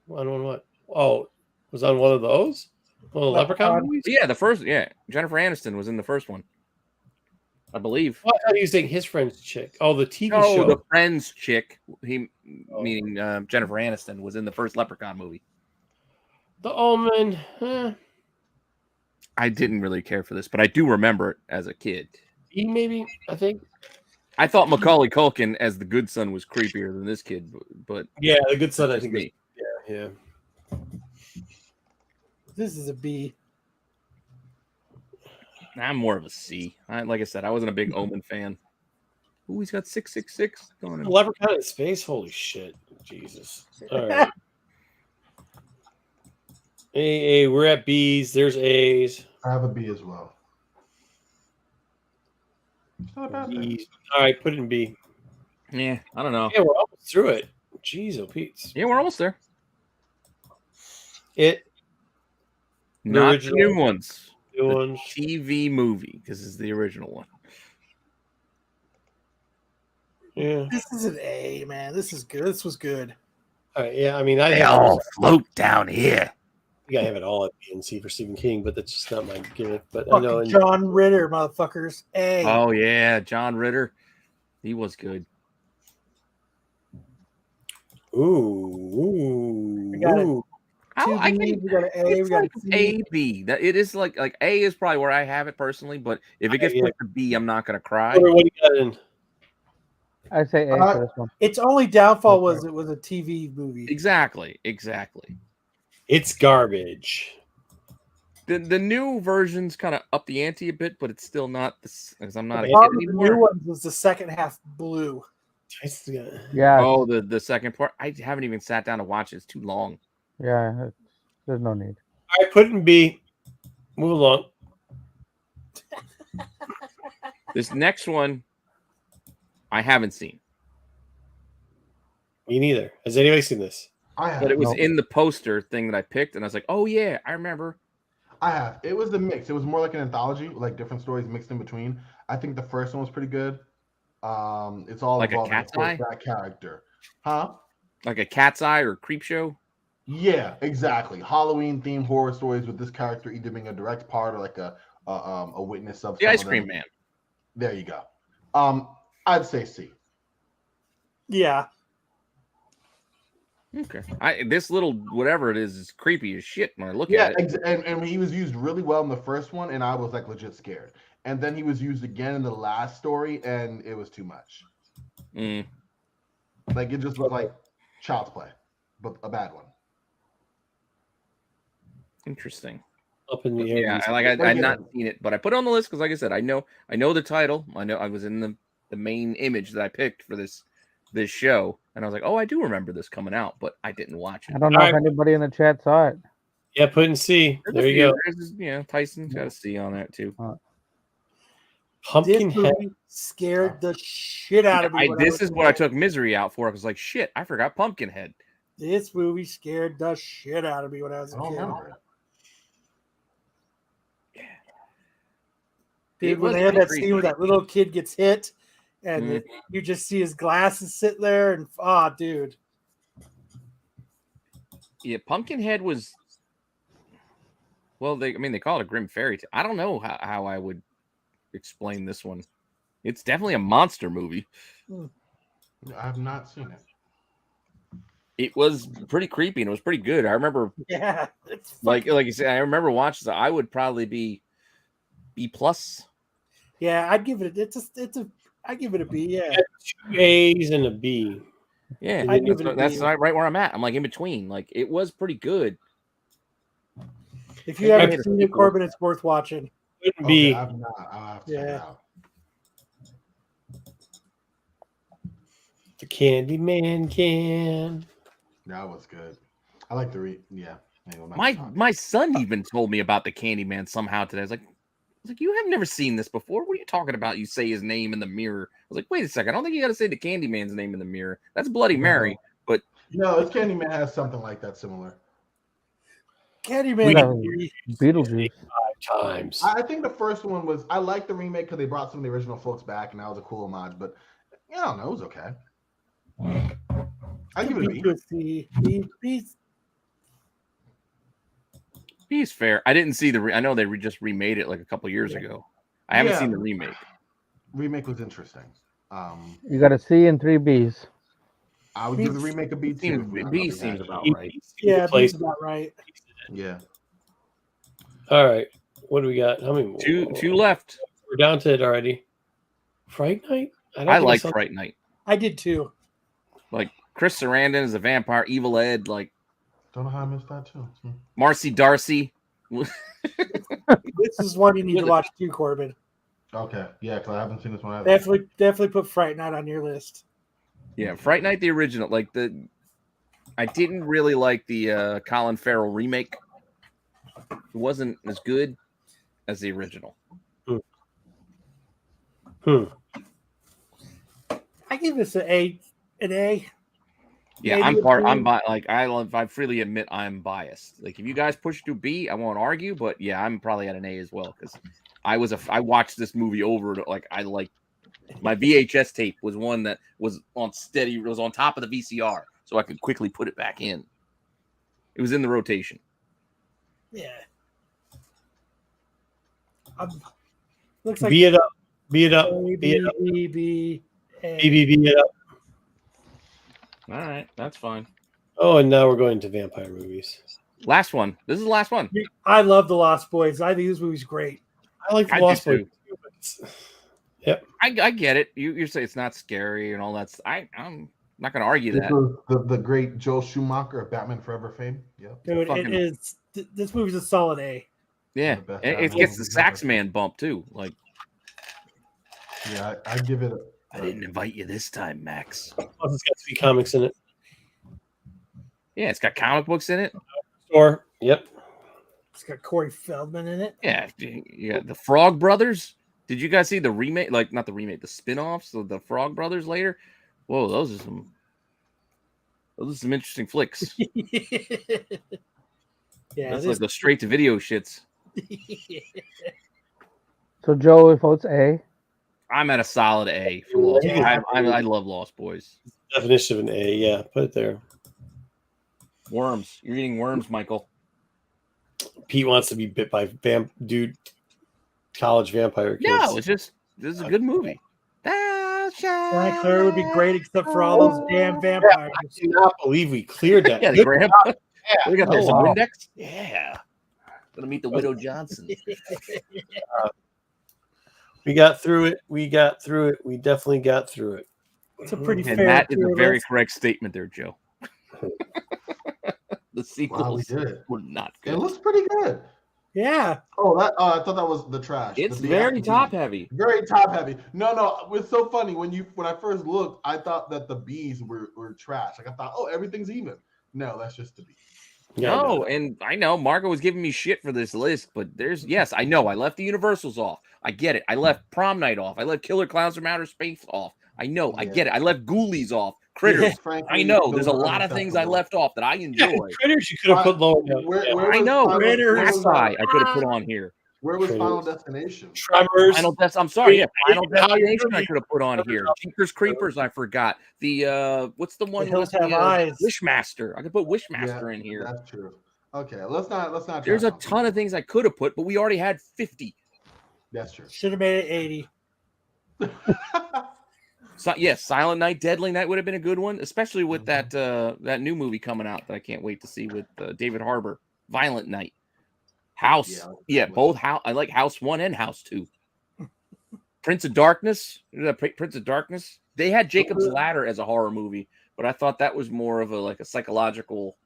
On what? Oh, was on one of those? One of the Leprechaun movies? Yeah, the first. Yeah, Jennifer Aniston was in the first one, I believe. Well, I thought he was saying his friend's chick. Oh, the TV no, show. The friend's chick. Meaning Jennifer Aniston was in the first Leprechaun movie. The Omen. I didn't really care for this, but I do remember it as a kid. E maybe, I think. I thought Macaulay Culkin as the good son was creepier than this kid, but yeah, the good son. I think. Me. Yeah. This is a B. I'm more of a C. Like I said, I wasn't a big Omen fan. Ooh, he's got 666 going. Leprechaun in space. Holy shit, Jesus! All right. A. We're at B's. There's A's. I have a B as well. It's not a bad thing. B's. All right, put it in B. Yeah, I don't know. Yeah, we're almost through it. Jeez, oh Pete. Yeah, we're almost there. It. Not original- the new ones. New The ones. TV movie, because it's the original one. Yeah. This is an A, man. This is good. This was good. All right. Yeah. I mean, I They have all float down here. I have it all at B and C for Stephen King, but that's just not my gimmick. But I know. Fucking John Ritter, motherfuckers. A. Oh yeah, John Ritter. He was good. Ooh. We got it. Ooh. I We can, got an A. it's We got like a C. A, B. That it is like A is probably where I have it personally, but if it gets Yeah. put to B, I'm not gonna cry. What do you got in? I say A for this one. Its only downfall was it was a TV movie. Exactly. It's garbage. The new versions kind of up the ante a bit, but it's still not this because I'm not a The kid problem with the anymore. new ones was the second half blue. Yeah. Oh, the second part. I haven't even sat down to watch it. It's too long. Yeah. There's no need. All right, put it in B. Move along. This next one, I haven't seen, Me neither. Has anybody seen this? I have. but it was Nope. in the poster thing that I picked, and I was like, "Oh yeah, I remember." I have. It was the mix. It was more like an anthology, like different stories mixed in between. I think the first one was pretty good. It's all Like a involving, Cat's of course, Eye? that character, huh? Like a Cat's Eye or Creep Show. Yeah, exactly. Halloween themed horror stories with this character either being a direct part or like a witness of The some Ice of Cream them. Man. There you go. I'd say C. Yeah. Okay. This little whatever it is creepy as shit when I look Yeah, at it. and he was used really well in the first one, and I was like legit scared. And then he was used again in the last story, and it was too much. Mm. Like it just looked like child's play, but a bad one. Interesting. Up in the air. Yeah, I'd not seen it, but I put it on the list because, like I said, I know the title. I know I was in the main image that I picked for this show, and I was like, oh, I do remember this coming out, but I didn't watch it. I don't know All if right. anybody in the chat saw it. Yeah, put in C. There's There a you few. go. There's, yeah, Tyson's got a C on that too. This Pumpkinhead. movie scared the shit out of me. when This was is what I a kid. took Misery out for. I was like, shit, I forgot Pumpkinhead. This movie scared the shit out of me when I was I a don't kid. remember it. Dude, It when was they had pretty that scene where that little kid gets hit, and Mhm. you just see his glasses sit there, and dude, Yeah, Pumpkinhead was. Well, they call it a grim fairy tale. I don't know how I would explain this one. It's definitely a monster movie. I have not seen it. It was pretty creepy and it was pretty good. I remember, yeah, it's like you said, I remember watching. So I would probably be B+. yeah. I'd give it. I give it a B. Yeah, 2 A's and a B. Yeah, I'd give it a that's B. right where I'm at. I'm like in between. Like it was pretty good. if you haven't seen it, Corbin, it's worth watching. Put in Okay, B. I've not. I'll have to check it Yeah. out. The Candyman can. That was good. I like the yeah. Anyway, My son even told me about the Candyman somehow today. I was like, you have never seen this before. What are you talking about? You say his name in the mirror. I was like, wait a second. I don't think you got to say the Candyman's name in the mirror. That's Bloody Mary. But no, this Candyman has something like that similar. Candyman. Beetlejuice. 5 times. I think the first one was. I like the remake because they brought some of the original folks back, and that was a cool homage. But I don't know, it was okay. I give it a B. C. B is fair. I didn't see I know they just remade it like a couple years ago. I haven't Yeah. seen the remake. Remake was interesting. You got a C and 3 B's. I would give the remake a B too. B seems about right. Yeah, Place. B's about right. Yeah. All right. What do we got? How many? Two left. We're down to it already. Fright Night? I think like saw- Fright Night. I did too. Like Chris Sarandon is a vampire, Evil Ed, like Don't know how I missed that too. Marcy Darcy. This is one you need to watch too, Corbin. Okay. Yeah, because I haven't seen this one either. Definitely put Fright Night on your list. Yeah, Fright Night, the original. I didn't really like the Colin Farrell remake. It wasn't as good as the original. I give this an A. Yeah, Maybe I freely admit I'm biased. Like if you guys push to B, I won't argue, but yeah, I'm probably at an A as well because I watched this movie over. Like my VHS tape was one that was on steady. It was on top of the VCR, so I could quickly put it back in. It was in the rotation. Yeah. Looks like B it up. B, B it up. B, A. B it up. All right, that's fine. Oh, and now we're going to vampire movies. Last one. This is the last one. I love The Lost Boys. I think this movie's great. I like the Lost Boys. Yep. I get it. You say it's not scary and all that. I'm not going to argue This that. was the great Joel Schumacher of Batman Forever fame. Yep. Dude, it is. This movie's a solid A. Yeah, it gets the sax man bump too. Like, yeah, I give it. I didn't invite you this time, Max. Plus, it's got 3 comics in it. Yeah, it's got comic books in it. Or yep. It's got Corey Feldman in it. Yeah, the Frog Brothers. Did you guys see the remake? Like, not the remake, the spin-offs of the Frog Brothers later? Whoa, those are some interesting flicks. Yeah, that's like the straight-to-video shits. So Joe votes A. I'm at a solid A for Lost. I love Lost Boys. Definition of an A, yeah. Put it there. Worms. You're eating worms, Michael. Pete wants to be bit by college vampire kids. No, this is a good movie. Nightcrawler would be great except for all those damn vampires. I cannot believe we cleared that. Yeah, we got some Windex. Yeah. Gonna meet the Widow Johnson. We got through it. We definitely got through it. It's a pretty And fair. that is a very list. correct statement there, Joe. The sequels were not good. It looks pretty good. Yeah. Oh, I thought that was the trash. It's the very top heavy. Very top heavy. No, it's so funny when I first looked, I thought that the B's were trash. Like I thought, oh, everything's even. No, that's just the B. No, and I know Margo was giving me shit for this list, but I know I left the Universals off. I get it. I left Prom Night off. I left Killer Clowns from Outer Space off. I know. I get it. I left Ghoulies off. Critters. Frankly, I know. There's a lot of things I left off that I enjoy. Yeah, Critters you could have put lower down. I know. Critters I could have put on here. Where was Final Destination? Tremors. I'm sorry. Yeah, Final Destination I could have put on here. Jeepers Creepers I forgot. The what's the one? The Hills Have Eyes. Wishmaster. I could put Wishmaster in here. That's true. Okay, let's not. There's a ton of things I could have put, but we already had 50. That's true. Should have made it 80. So yes, Silent Night, Deadly Night would have been a good one, especially with that new movie coming out that I can't wait to see with David Harbour, Violent Night. House, both House. I like House 1 and House 2. Prince of Darkness, Prince of Darkness. They had Jacob's Ladder as a horror movie, but I thought that was more of a psychological.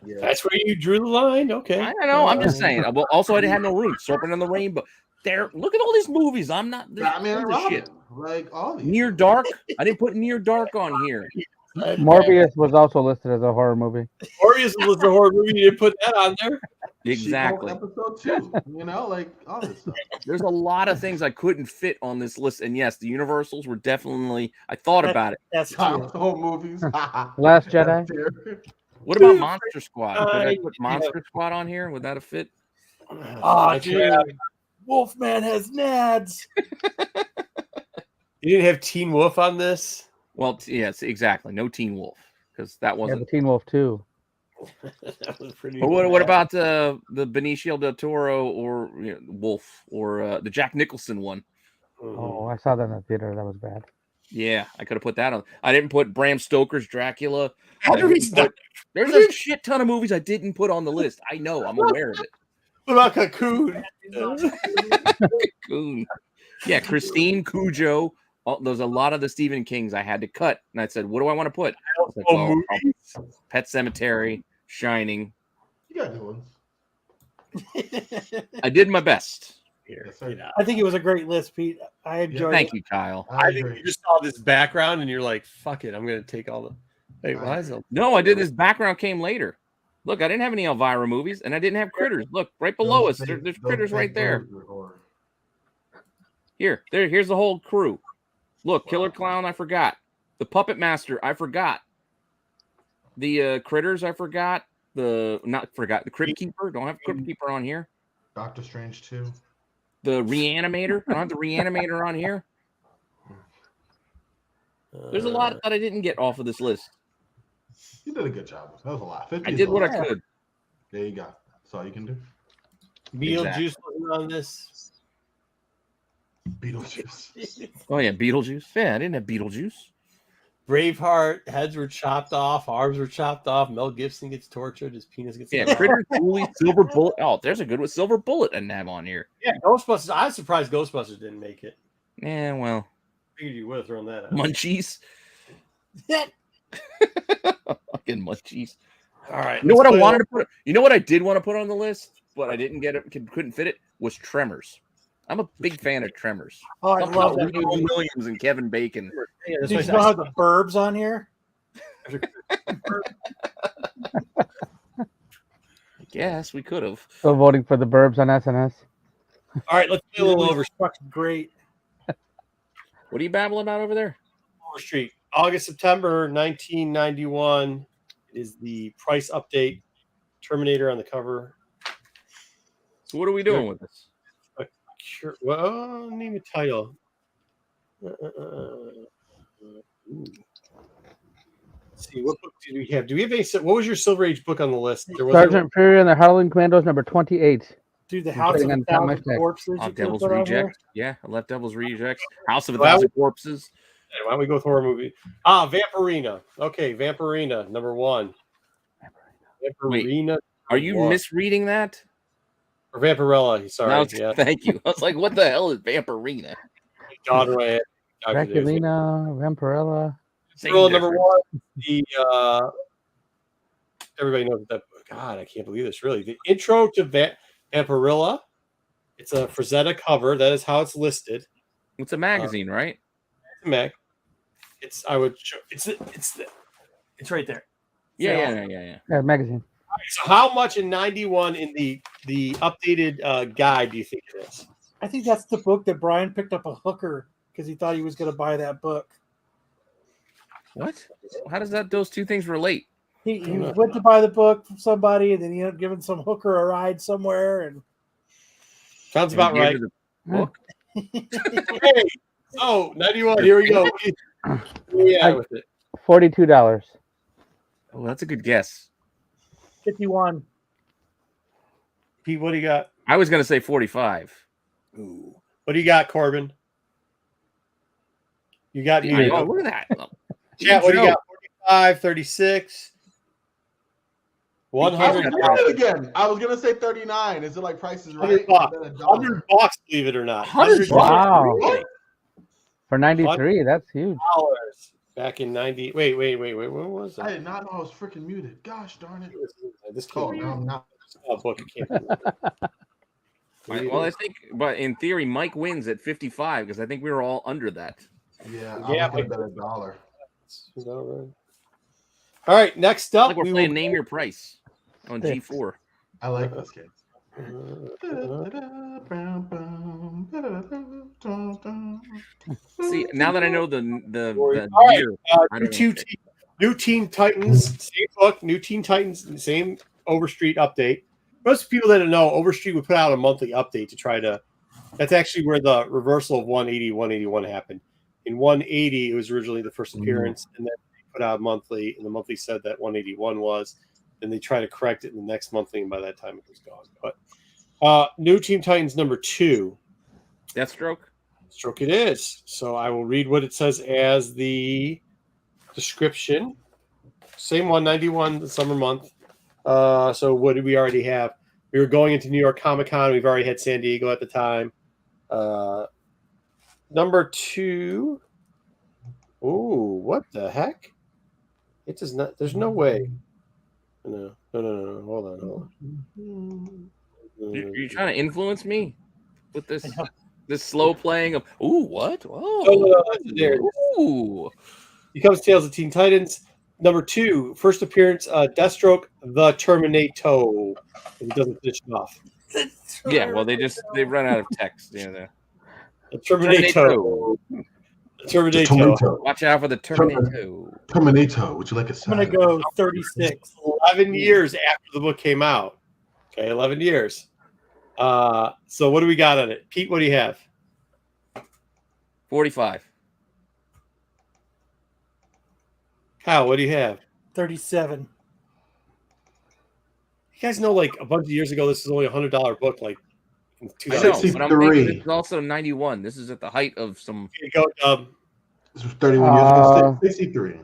Yeah. That's where you drew the line. Okay, I don't know. I'm just saying. Well, also, I didn't have no room. Serpent and the Rainbow. Look at all these movies. I'm not. Batman and Robin, like all these. Near Dark. I didn't put Near Dark on here. Morbius was also listed as a horror movie. Morbius was a horror movie. You didn't put that on there. Exactly. Episode 2. Like all this stuff. There's a lot of things I couldn't fit on this list, and yes, the Universals were definitely. I thought about it. That's whole movies. Last Jedi. What about Monster Squad? Could I put Monster Squad on here? Would that have fit? Oh, dude. Wolfman has nads. You didn't have Teen Wolf on this? Well, yes, exactly. No Teen Wolf, because that wasn't. Yeah, the Teen Wolf 2. That was pretty. But what about the Benicio del Toro or Wolf or the Jack Nicholson one? Oh, I saw that in the theater. That was bad. Yeah, I could have put that on. I didn't put Bram Stoker's Dracula. There's a shit ton of movies I didn't put on the list. I know. I'm aware of it. What about Cocoon? Cocoon. Yeah, Christine, Cujo. There's a lot of the Stephen Kings I had to cut. And I said, what do I want to put? Pet Sematary, Shining. You got new ones. I did my best. Yes, I think it was a great list, Pete. I enjoyed it. Thank you, Kyle. I think you just saw this background and you're like, fuck it. I'm going to take all the. Wait, why is it? No, I did. This background came later. Look, I didn't have any Elvira movies, and I didn't have Critters. Look, right below us. There's Critters right there. Here's the whole crew. Look, Killer Clown, I forgot. The Puppet Master, I forgot. The Critters, I forgot. The Crypt Keeper. Don't have Crypt Keeper on here. Doctor Strange 2. The Reanimator. I don't have the Reanimator on here. There's a lot that I didn't get off of this list. You did a good job. That was a lot. I did what I could. There you go. That's all you can do. Beetlejuice wasn't on this. Beetlejuice. Oh yeah, Beetlejuice. Yeah, I didn't have Beetlejuice. Braveheart, heads were chopped off, arms were chopped off. Mel Gibson gets tortured, his penis gets. Yeah, Critter, Cooley, Silver Bullet. Oh, there's a good one. Silver Bullet I didn't have on here. Yeah, Ghostbusters. I was surprised Ghostbusters didn't make it. Yeah, well, Figured you would have thrown that out. Munchies. Fucking Munchies. All right. You know what I wanted to put? You know what I did want to put on the list, but I didn't get it. Couldn't fit it. Was Tremors. I'm a big fan of Tremors. Oh, I love that. Rico Williams and Kevin Bacon. Yeah, Did you know how the Burbs on here? I guess we could have. Still voting for the Burbs on SNS. All right, let's do a little over Fucking great. What are you babbling about over there? Street. August, September 1991 is the price update. Terminator on the cover. So what are we doing with this? Sure. Well, name a title. Let's see, what book did we have? Do we have any? What was your Silver Age book on the list? There was Sergeant Fury and the Howling Commandos, number 28. Dude, the House of a Thousand Corpses. Devil's Rejects. Yeah, I left Devil's Rejects. House of a Thousand Corpses. Why don't we go with horror movie? Vampirina. Okay, Vampirina, number 1. Vampirina. Wait, are you misreading that? Or Vampirella, sorry. No, yeah. Thank you. I was like, what the hell is Vampirina? Draculina, Vampirella. Number 1. The everybody knows that. God, I can't believe this. Really, the intro to Vampirella. It's a Frazetta cover. That is how it's listed. It's a magazine, right? It's a mag. It's right there. Yeah. Yeah, magazine. So how much in 91 in the updated guide do you think it is? I think that's the book that Brian picked up a hooker because he thought he was going to buy that book. What? How does those two things relate? He went to buy the book from somebody, and then he ended up giving some hooker a ride somewhere. And sounds about right. Book. Hey, 91. Here we go. Yeah, with it. $42. Oh, that's a good guess. 51. Pete, what do you got? I was going to say 45. Ooh. What do you got, Corbin? You got look at that. Chat, what do you got? 45, 36, 100. Again, I was going to say 39. Is it like Price is Right? $100, believe it or not. $100. Wow. Really? For 93, that's huge. Back in 90. Wait. What was that? I did not know I was freaking muted. Gosh darn it. This now I'm not. book. Well, I think, but in theory, Mike wins at 55 because I think we were all under that. Yeah, I was bet $1. Is that right? All right, next up, we're playing Name Your Price on G4. I like this game. See, now that I know the year, New Teen Titans, same book, New Teen Titans, same Overstreet update. Most people that don't know, Overstreet would put out a monthly update to try to. That's actually where the reversal of 180, 181 happened. In 180, it was originally the first appearance, and then they put out monthly, and the monthly said that 181 was. Then they try to correct it in the next monthly, and by that time it was gone. But New Teen Titans number 2. Deathstroke? Stroke it is. So I will read what it says as the description. Same 191, the summer month. So what did we already have? We were going into New York Comic-Con. We've already had San Diego at the time. Number 2. Ooh, what the heck? It does not. There's no way. No. Hold on. You're trying to influence me with this slow playing of what? Oh, there. Ooh. Becomes Tales of Teen Titans. Number 2, first appearance, Deathstroke, the Terminator. It doesn't finish it off. Yeah, well, they run out of text. Yeah, The Terminator. The Terminator. Watch out for the Terminator. Terminator. Would you like a I'm gonna go 36. 11 years after the book came out. Okay, 11 years. So what do we got on it? Pete, what do you have? 45. Kyle, what do you have? 37. You guys know, like a bunch of years ago, this was only $100 book. Like in I know, 2000. but I'm thinking this is also 91. This is at the height of some. Here you go, This was 31 years ago. 63.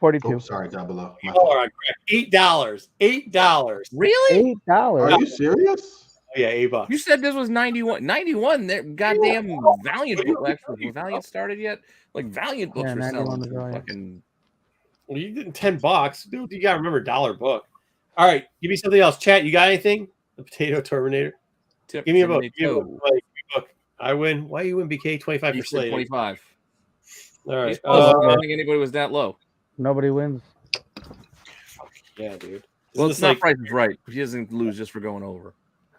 42. Oh, sorry, down below. $8. $8. Really? $8. Are you serious? Oh, yeah, $8. You said this was 91. 91. That goddamn Valiant book. Actually, was Valiant started yet? Like Valiant books were 91 selling was Valiant. fucking. Well, you did $10, dude. You gotta remember $1 book. All right, give me something else. Chat, you got anything? The Potato Terminator. Give me a book. Give me a book. I win. Why you win, BK? 25 for Slade. 25. All right. I don't think anybody was that low. Nobody wins. Yeah, dude. Well, it's not Price is Right. He doesn't lose just for going over.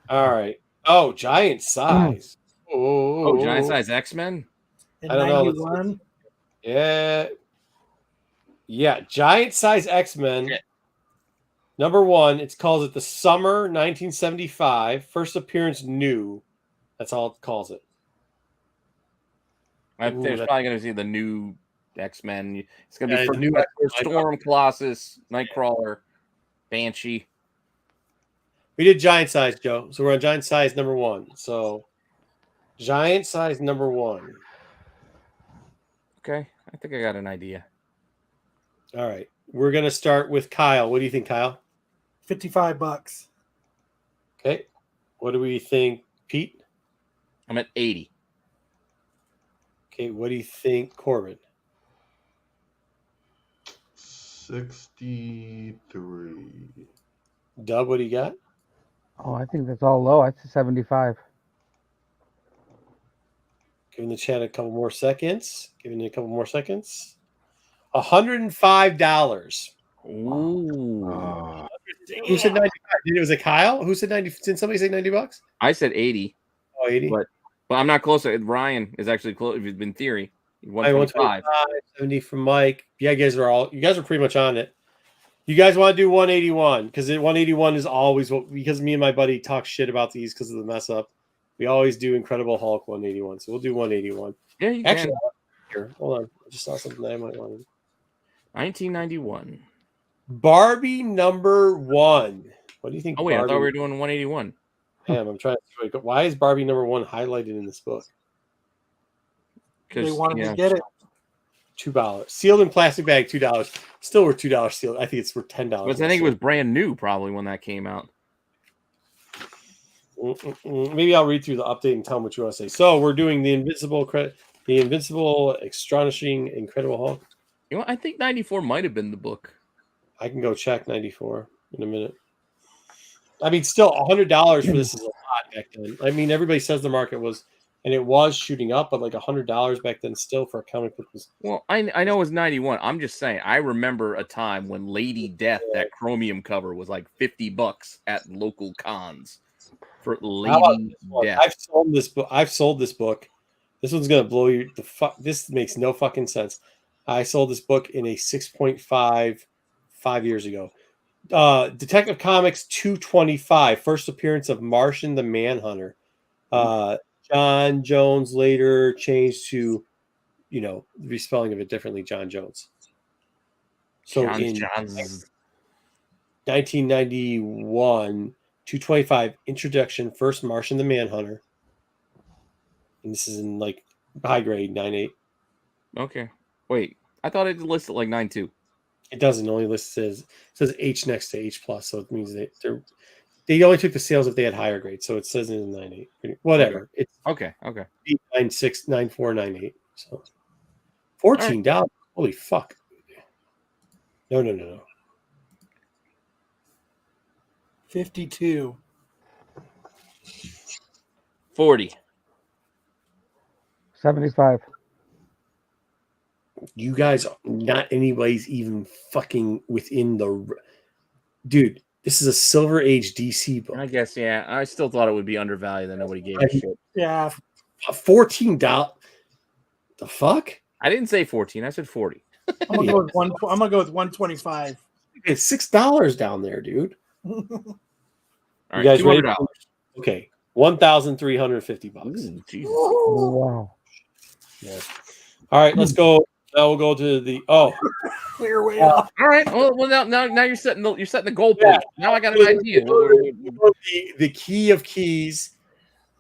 All right. Oh, giant size. Oh, giant size X-Men? In I don't know. 91. Yeah, giant size X-Men. Shit. Number 1, it calls it the Summer 1975. First appearance new. That's all it calls it. I think it's probably going to see the new X-Men. It's going to be the new Storm, Colossus, Nightcrawler, Banshee. We did giant size, Joe. So we're on giant size number 1. So giant size number 1. Okay, I think I got an idea. All right. We're going to start with Kyle. What do you think, Kyle? $55. Okay. What do we think, Pete? I'm at 80. Okay. What do you think, Corbin? 63. Dub, what do you got? Oh, I think that's all low. I said 75. Giving the chat a couple more seconds. $105. Ooh. Who said 95? Was it Kyle? Who said 90? Did somebody say $90? I said 80. Oh, 80. But I'm not close. Ryan is actually close. In theory, 125. 70 from Mike. Yeah, you guys are pretty much on it. You guys want to do 181 because 181 is always because me and my buddy talk shit about these because of the mess up. We always do Incredible Hulk 181, so we'll do 181. Yeah, you actually. can. Here, hold on. I just saw something that I might want. 1991. Barbie number 1. What do you think? Oh wait, Barbie... I thought we were doing 181. Damn, I'm trying to. Why is Barbie number 1 highlighted in this book? They wanted to get it. $2. Sealed in plastic bag, $2. Still worth $2 sealed. I think it's worth $10. But I think it was brand new probably when that came out. Maybe I'll read through the update and tell them what you want to say. So we're doing the Invincible, Astonishing, Incredible Hulk. You know, I think 94 might have been the book. I can go check 94 in a minute. I mean, still $100 for this is a lot back then. I mean, everybody says the market was, and it was shooting up, but like $100 back then still for a comic book was. Well, I know it was 91. I'm just saying, I remember a time when Lady Death, that chromium cover, was like $50 at local cons for Lady Death. I've sold this book. This one's gonna blow you the fuck. This makes no fucking sense. I sold this book in a 6.5 5 years ago. Detective Comics 225, first appearance of Martian the Manhunter. John Jones later changed to, the respelling of it differently, John Jones. So in 1991, 225, introduction, first Martian the Manhunter. And this is in like high grade, 9.8. Okay. Wait, I thought it listed like 9.2. It doesn't. Only says H next to H plus, so it means they only took the sales if they had higher grades. So it says in 9.8. Whatever. Okay. It's okay. 9.6, 9.4, 9.8. So $14. Right. Holy fuck. No. 52. 40. 75. You guys, not anybody's even fucking within the. Dude, this is a Silver Age DC book. I guess, yeah. I still thought it would be undervalued that nobody gave a shit. Yeah. $14. The fuck? I didn't say 14. I said 40. I'm gonna go with one. I'm gonna go with 125. It's $6 down there, dude. All You right, guys ready? $200. Okay, $1,350. Ooh, Jesus. Wow. Yeah. All right, let's go. Now we'll go to the Clear way up. All right. Well, now you're setting the goalpost. Yeah. Now I got an idea. The key of keys,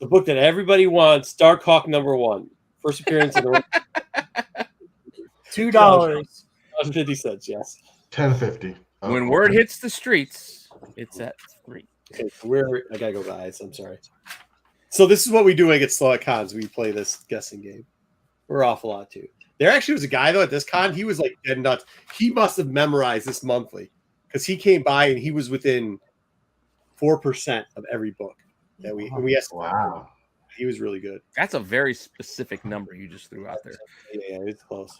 the book that everybody wants, Darkhawk #1, first appearance in the $2. $2.50. Yes. $10.50. When word hits the streets, it's at 3. Okay, so I gotta go, guys. I'm sorry. So this is what we do when I get slow at cons. We play this guessing game. We're off a lot too. There actually was a guy though at this con. He was like dead nuts. He must have memorized this monthly because he came by and he was within 4% of every book that we asked. Wow. He was really good. That's a very specific number you just threw out there. Yeah, it's close.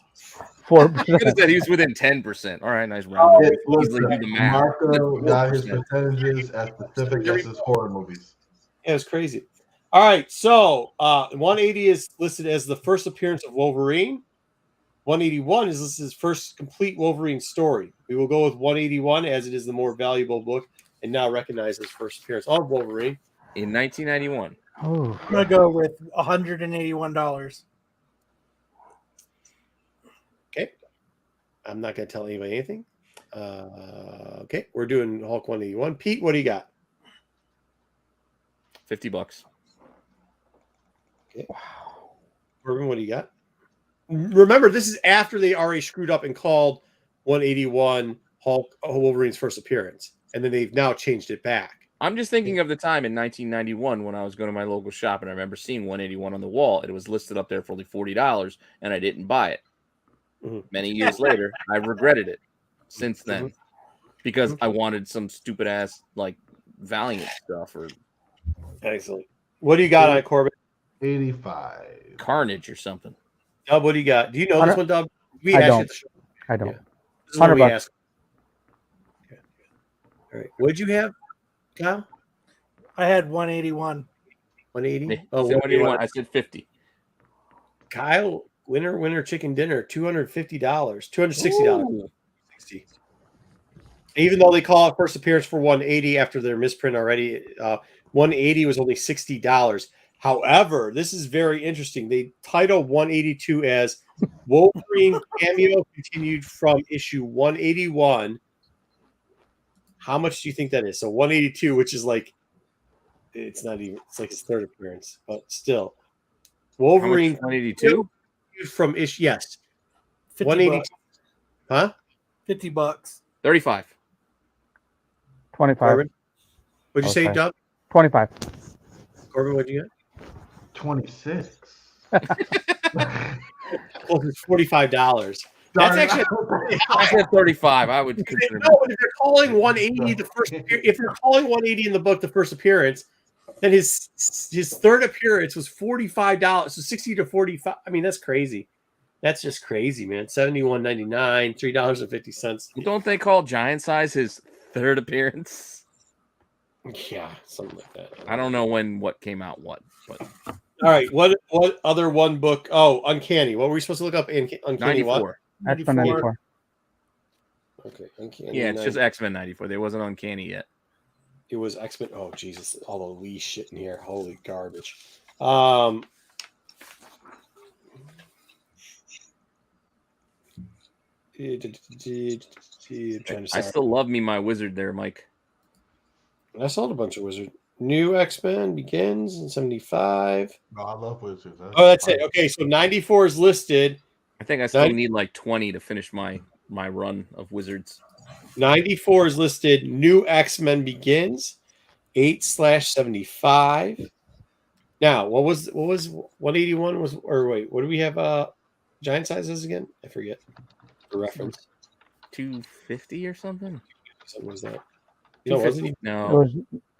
4%. You could have said he was within 10%. All right, nice round. Easily do the math. Marco got his percentages as specific as his horror movies. Yeah, it was crazy. All right, so 180 is listed as the first appearance of Wolverine. 181 is listed as first complete Wolverine story. We will go with 181 as it is the more valuable book and now recognized as first appearance of Wolverine. In 1991. Oh. I'm gonna go with $181. Okay. I'm not going to tell anybody anything. Okay, we're doing Hulk 181. Pete, what do you got? $50. Okay. Wow. Corbin, what do you got? Remember, this is after they already screwed up and called 181 Hulk Wolverine's first appearance, and then they've now changed it back. I'm just thinking of the time in 1991 when I was going to my local shop and I remember seeing 181 on the wall. It was listed up there for only $40 and I didn't buy it. Mm-hmm. Many years later, I regretted it since then because I wanted some stupid ass like Valiant stuff or Excellent. What do you got on it, Corbin? 85. Carnage or something. Dub, what do you got? Do you know this one, Dub? I don't. I don't. Yeah. This is what we $100. asked. Okay. All right. What did you have, Kyle? I had 181. 180? Oh, 181. I said 50. Kyle, winner, chicken dinner, $250, $260. 60. Even though they call it first appearance for 180 after their misprint already, 180 was only $60. However, this is very interesting. They title 182 as Wolverine cameo continued from issue 181. How much do you think that is? So 182, which is like, it's not even, it's like his third appearance, but still. Wolverine 182 from issue, yes. 182. Huh? $50. 35. 25. Corbin? What'd you say, Okay. Doug? 25. Corbin, what'd you get? 26. Well, it's $45. That's actually. I said 35. I would consider. No, if you're calling 180 the first, if you're calling 180 in the book the first appearance, then his third appearance was $45. So 60 to 45. I mean, that's crazy. That's just crazy, man. $71.99, $3.50. Don't they call Giant Size his third appearance? Yeah, something like that. I don't know what came out what, but all right. What other one book? Oh, Uncanny. What were we supposed to look up? Uncanny 94. what? That's for 94. Okay, Uncanny. Yeah, it's just X-Men 94. There wasn't Uncanny yet. It was X-Men. Oh, Jesus. All the wee shit in here. Holy garbage. I still love me my wizard there, Mike. I saw a bunch of wizard. New X-Men begins in 75. No, I love Wizards. That's it. Okay, so 94 is listed. I think I still need like 20 to finish my run of wizards. 94 is listed. New X-Men begins 8/75. Now, what was 181 was, or wait, what do we have? Giant sizes again? I forget the reference. 250 or something. What was that? No, wasn't It no. was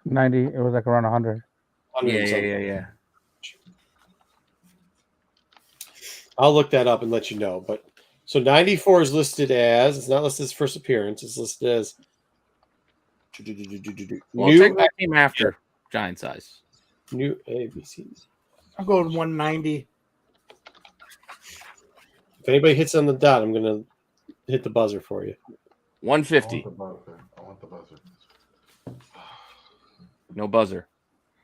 90. It was like around 100. Yeah. I'll look that up and let you know. But So 94 is listed as, it's not listed as first appearance, it's listed as Well, new, that came after Giant Size. New ABC. I'm going 190. If anybody hits on the dot, I'm going to hit the buzzer for you. 150. I want the buzzer. No buzzer.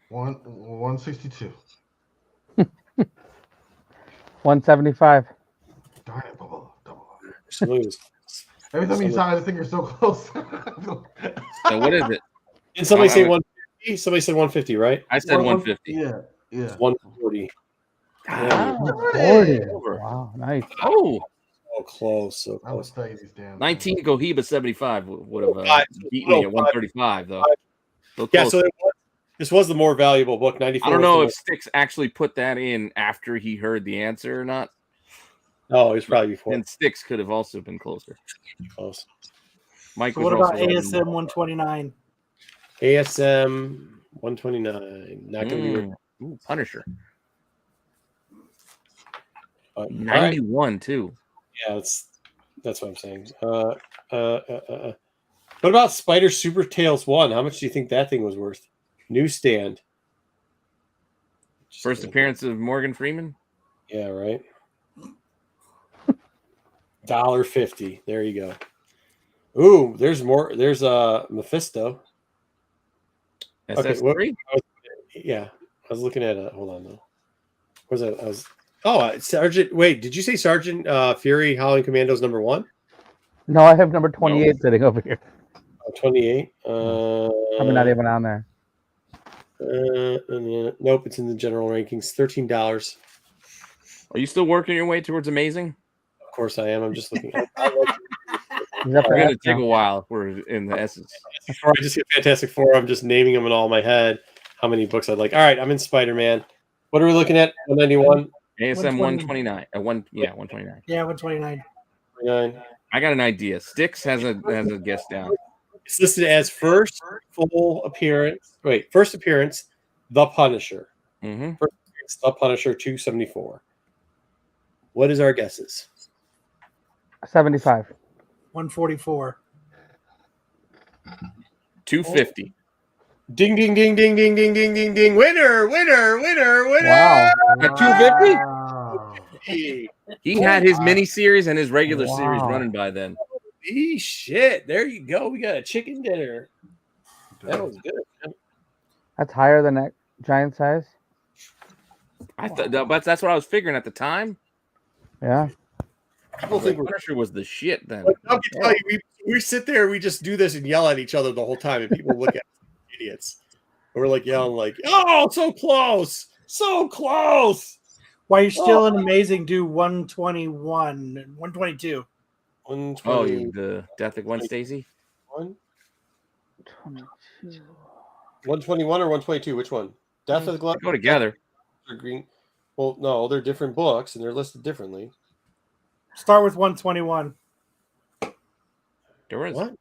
162. 175. Darn it, double. Lose. Every time you sign, I think you're so close. So what is it? Did somebody say 150? Somebody said 150, right? I said 150. Yeah. It's 140. Ah, 40. Wow, nice. Oh, So close. So I was close. studying these damn 19 Cohiba 75 would have beat me at 135 though. So yeah, so this was the more valuable book. 94. I don't know if Sticks actually put that in after he heard the answer or not. Oh, it was probably before. And Sticks could have also been closer. Close. Mike, So was what about also ASM 129? ASM 129. Not going to be. Ooh, Punisher. All 91 too. Yeah, that's what I'm saying. What about Spider Super Tales 1? How much do you think that thing was worth? Newsstand. First appearance of Morgan Freeman? Yeah, right. $1.50. There you go. Ooh, there's more. There's Mephisto. SS3? Okay, yeah, I was looking at hold on though. Was it? Sergeant. Wait, did you say Sergeant Fury Howling Commandos #1? No, I have number 28 sitting over here. 28. I'm not even on there. Nope, it's in the general rankings. $13. Are you still working your way towards amazing? Of course I am. I'm just looking at We're going to take a while if we're in the essence. Before I just hit Fantastic Four, I'm just naming them in all my head. How many books I'd like. All right, I'm in Spider-Man. What are we looking at? 191? ASM 129. 129. Yeah, 129. 129. I got an idea. Sticks has a guess down. It's listed as first full appearance. Wait, first appearance, The Punisher. Mm-hmm. First appearance, The Punisher 274. What is our guesses? 75. 144. 250. Ding, ding, ding, ding, ding, ding, ding, ding, ding. Winner. Wow. At 250? He had his mini series and his regular series running by then. Holy shit. There you go. We got a chicken dinner. That was good. That's higher than that Giant Size. I thought, but that's what I was figuring at the time. Yeah. People think Punisher was the shit then. I can tell you, we sit there, we just do this and yell at each other the whole time, and people look at us like idiots. And we're like yelling, like, "Oh, so close, so close!" Why you're still an amazing? Do 121 and 122. 120. The Death of Gwen Stacy. 121 or 122? Which one? Death of the Glen. Go together. Green. Well, no, they're different books and they're listed differently. Start with 121. There is. What?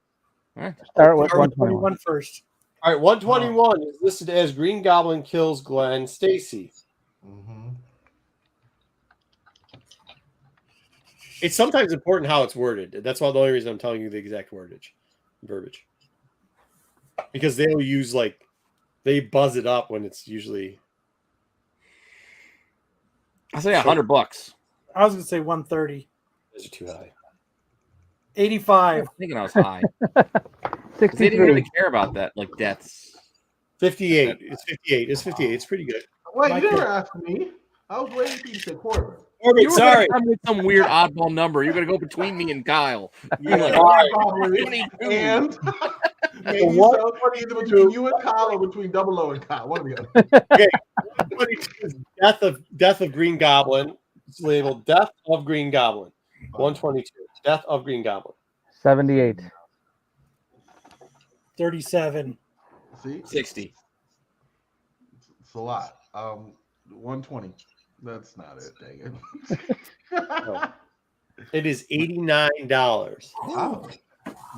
Start with 121 first. All right, 121 is listed as Green Goblin kills Gwen Stacy. Mm-hmm. It's sometimes important how it's worded. That's why the only reason I'm telling you the exact verbiage. Because they'll use they buzz it up when it's usually. I say $100. I was gonna say 130. Those are too high. 85. I was thinking I was high. 63. They didn't really care about that, like deaths. 58. It's 58. It's 58. It's pretty good. Wait, you never asked me. I was waiting for you to say Corbin. Corbin, You were sorry. gonna come with some weird oddball number. You're gonna go between me and Kyle. You're like, Probably. 22. And maybe What? so either between you and Kyle or between Double O and Kyle. One of the other. Okay. Death of Green Goblin. It's labeled Death of Green Goblin. 122. Death of Green Goblin. 78. 37. See, 60. it's a lot. 120. That's not it. Dang it. It is $89. Wow.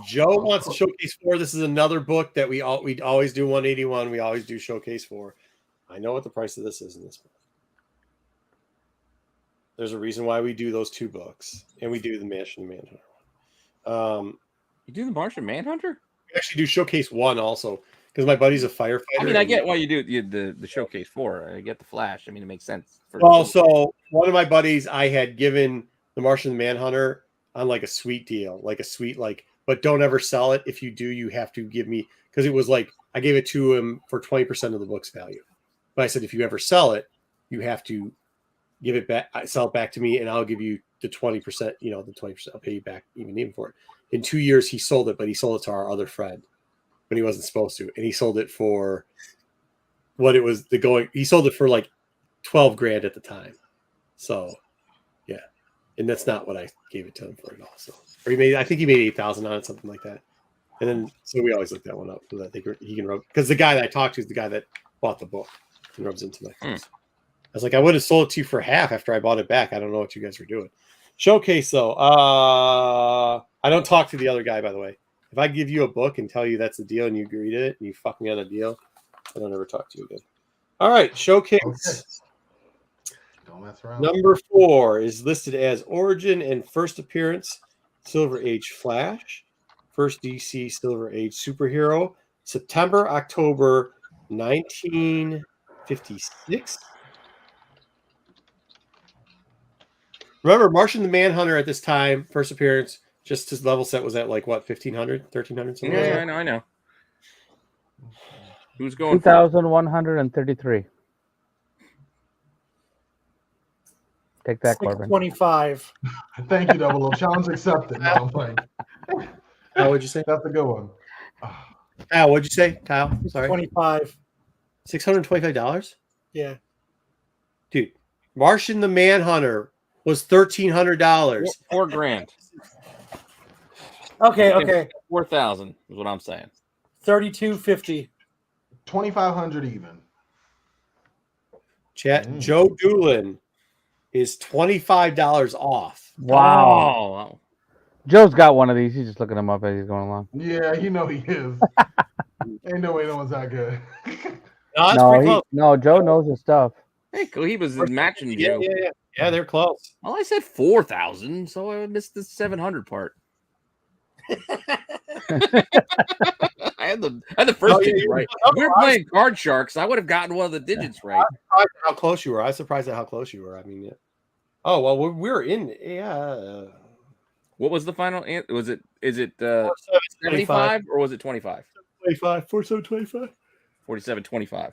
Joe wants to showcase 4. This is another book that we always do 181. We always do showcase 4. I know what the price of this is in this book. There's a reason why we do those 2 books, and we do the Martian Manhunter one. You do the Martian Manhunter? We actually do Showcase 1 also, because my buddy's a firefighter. I mean, I get why you do the Showcase 4. I get the Flash. I mean, it makes sense. So one of my buddies, I had given the Martian Manhunter on like a sweet deal, but don't ever sell it. If you do, you have to give me, because it was like I gave it to him for 20% of the book's value. But I said, if you ever sell it, you have to give it back, sell it back to me, and I'll give you the 20%, the 20%, I'll pay you back even for it. In 2 years, he sold it, but he sold it to our other friend when he wasn't supposed to. And he sold it for what it was he sold it for like 12 grand at the time. So yeah. And that's not what I gave it to him for at all. So, or I think he made 8,000 on it, something like that. And then, so we always look that one up so that he can rub, because the guy that I talked to is the guy that bought the book and rubs into my face. I was like, I would have sold it to you for half after I bought it back. I don't know what you guys were doing. Showcase though. I don't talk to the other guy, by the way. If I give you a book and tell you that's the deal and you agree to it and you fuck me on a deal, I don't ever talk to you again. All right, Showcase. Okay. Don't mess around. Number 4 is listed as Origin and First Appearance, Silver Age Flash, First DC Silver Age Superhero, September, October 1956. Remember, Martian the Manhunter at this time, first appearance, just his level set was at like what, 1,500, 1,300? Something like that? I know. Who's going? 2,133. Take that, Corbin. 25. Thank you, Double O. Challenge accepted. No, I'm playing. How would you say? That's a good one. Kyle, what'd you say, Kyle? Sorry. 25. $625? Yeah. Dude, Martian the Manhunter was $1,300. $4 grand. Okay. 4,000 is what I'm saying. 32.50. 2,500 even. Chat. Joe Doolin is $25 off. Wow. Oh. Joe's got one of these. He's just looking them up as he's going along. Yeah, he is. Ain't no way no one's that good. No, Joe knows his stuff. Hey, he was matching Joe. Yeah, they're close. Well, I said 4,000, so I missed the 700 part. I had the first digit right. We were playing Card Sharks. I would have gotten one of the digits right. I'm surprised at how close you were. I was surprised at how close you were. I mean, yeah. Oh well, we're in. Yeah. What was the final answer? Was it 75 or was it 25? 25. 4725. 47.25.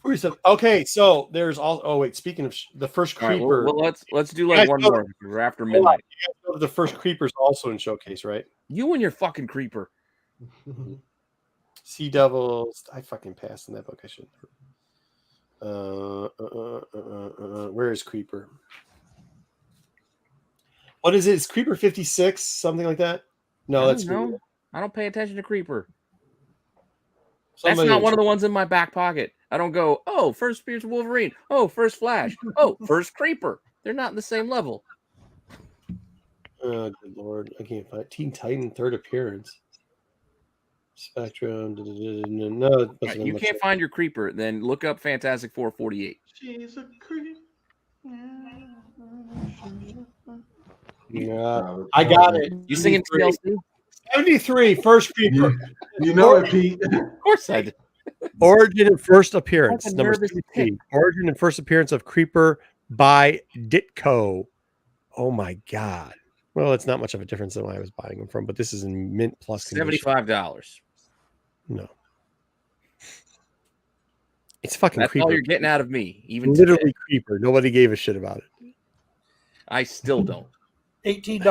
47. Okay, so there's all. Oh wait, speaking of the first creeper. Right, well, let's do like one more. We're after midnight. You guys know the first creeper's also in Showcase, right? You and your fucking creeper. Sea Devils. I fucking passed in that book. I should. Where is Creeper? What is it? Is Creeper 56? Something like that? No, that's no. I don't pay attention to Creeper. That's not one of the ones in my back pocket. I don't go, oh, first appearance of Wolverine. Oh, first Flash. Oh, first Creeper. They're not in the same level. Oh, good Lord. I can't find Teen Titan third appearance. Spectrum. No, right, you can't find your Creeper. Then look up Fantastic Four 48. She's a creep. Yeah, I got it. You singing TLC? 73, first Creeper. You know it, Pete. Of course I did. Origin and first appearance. Number 3. Origin and first appearance of Creeper by Ditko. Oh my God. Well, it's not much of a difference than where I was buying them from, but this is in mint plus $75. No. It's fucking That's Creeper. all you're getting out of me. Even literally today. Creeper. Nobody gave a shit about it. I still don't. $18.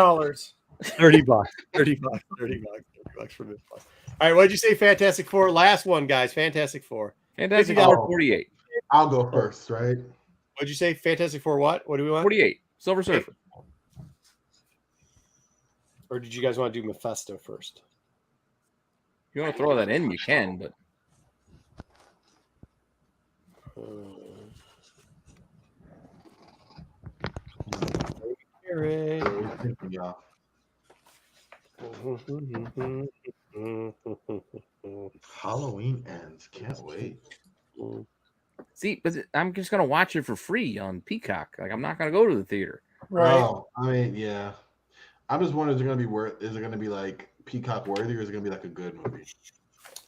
$30. $30 for mint plus. All right, what'd you say, Fantastic Four? Last one, guys. Fantastic Four. Fantastic Four 48. I'll go first, right? What'd you say? Fantastic Four what? What do we want? 48. Silver Surfer. Or did you guys want to do Mephisto first? If you want to throw that in, you can, but Halloween ends. Can't wait. See, but I'm just gonna watch it for free on Peacock. Like I'm not gonna go to the theater. Right. Oh, I mean, yeah. I'm just wondering, is it going to be like Peacock worthy, or is it going to be like a good movie?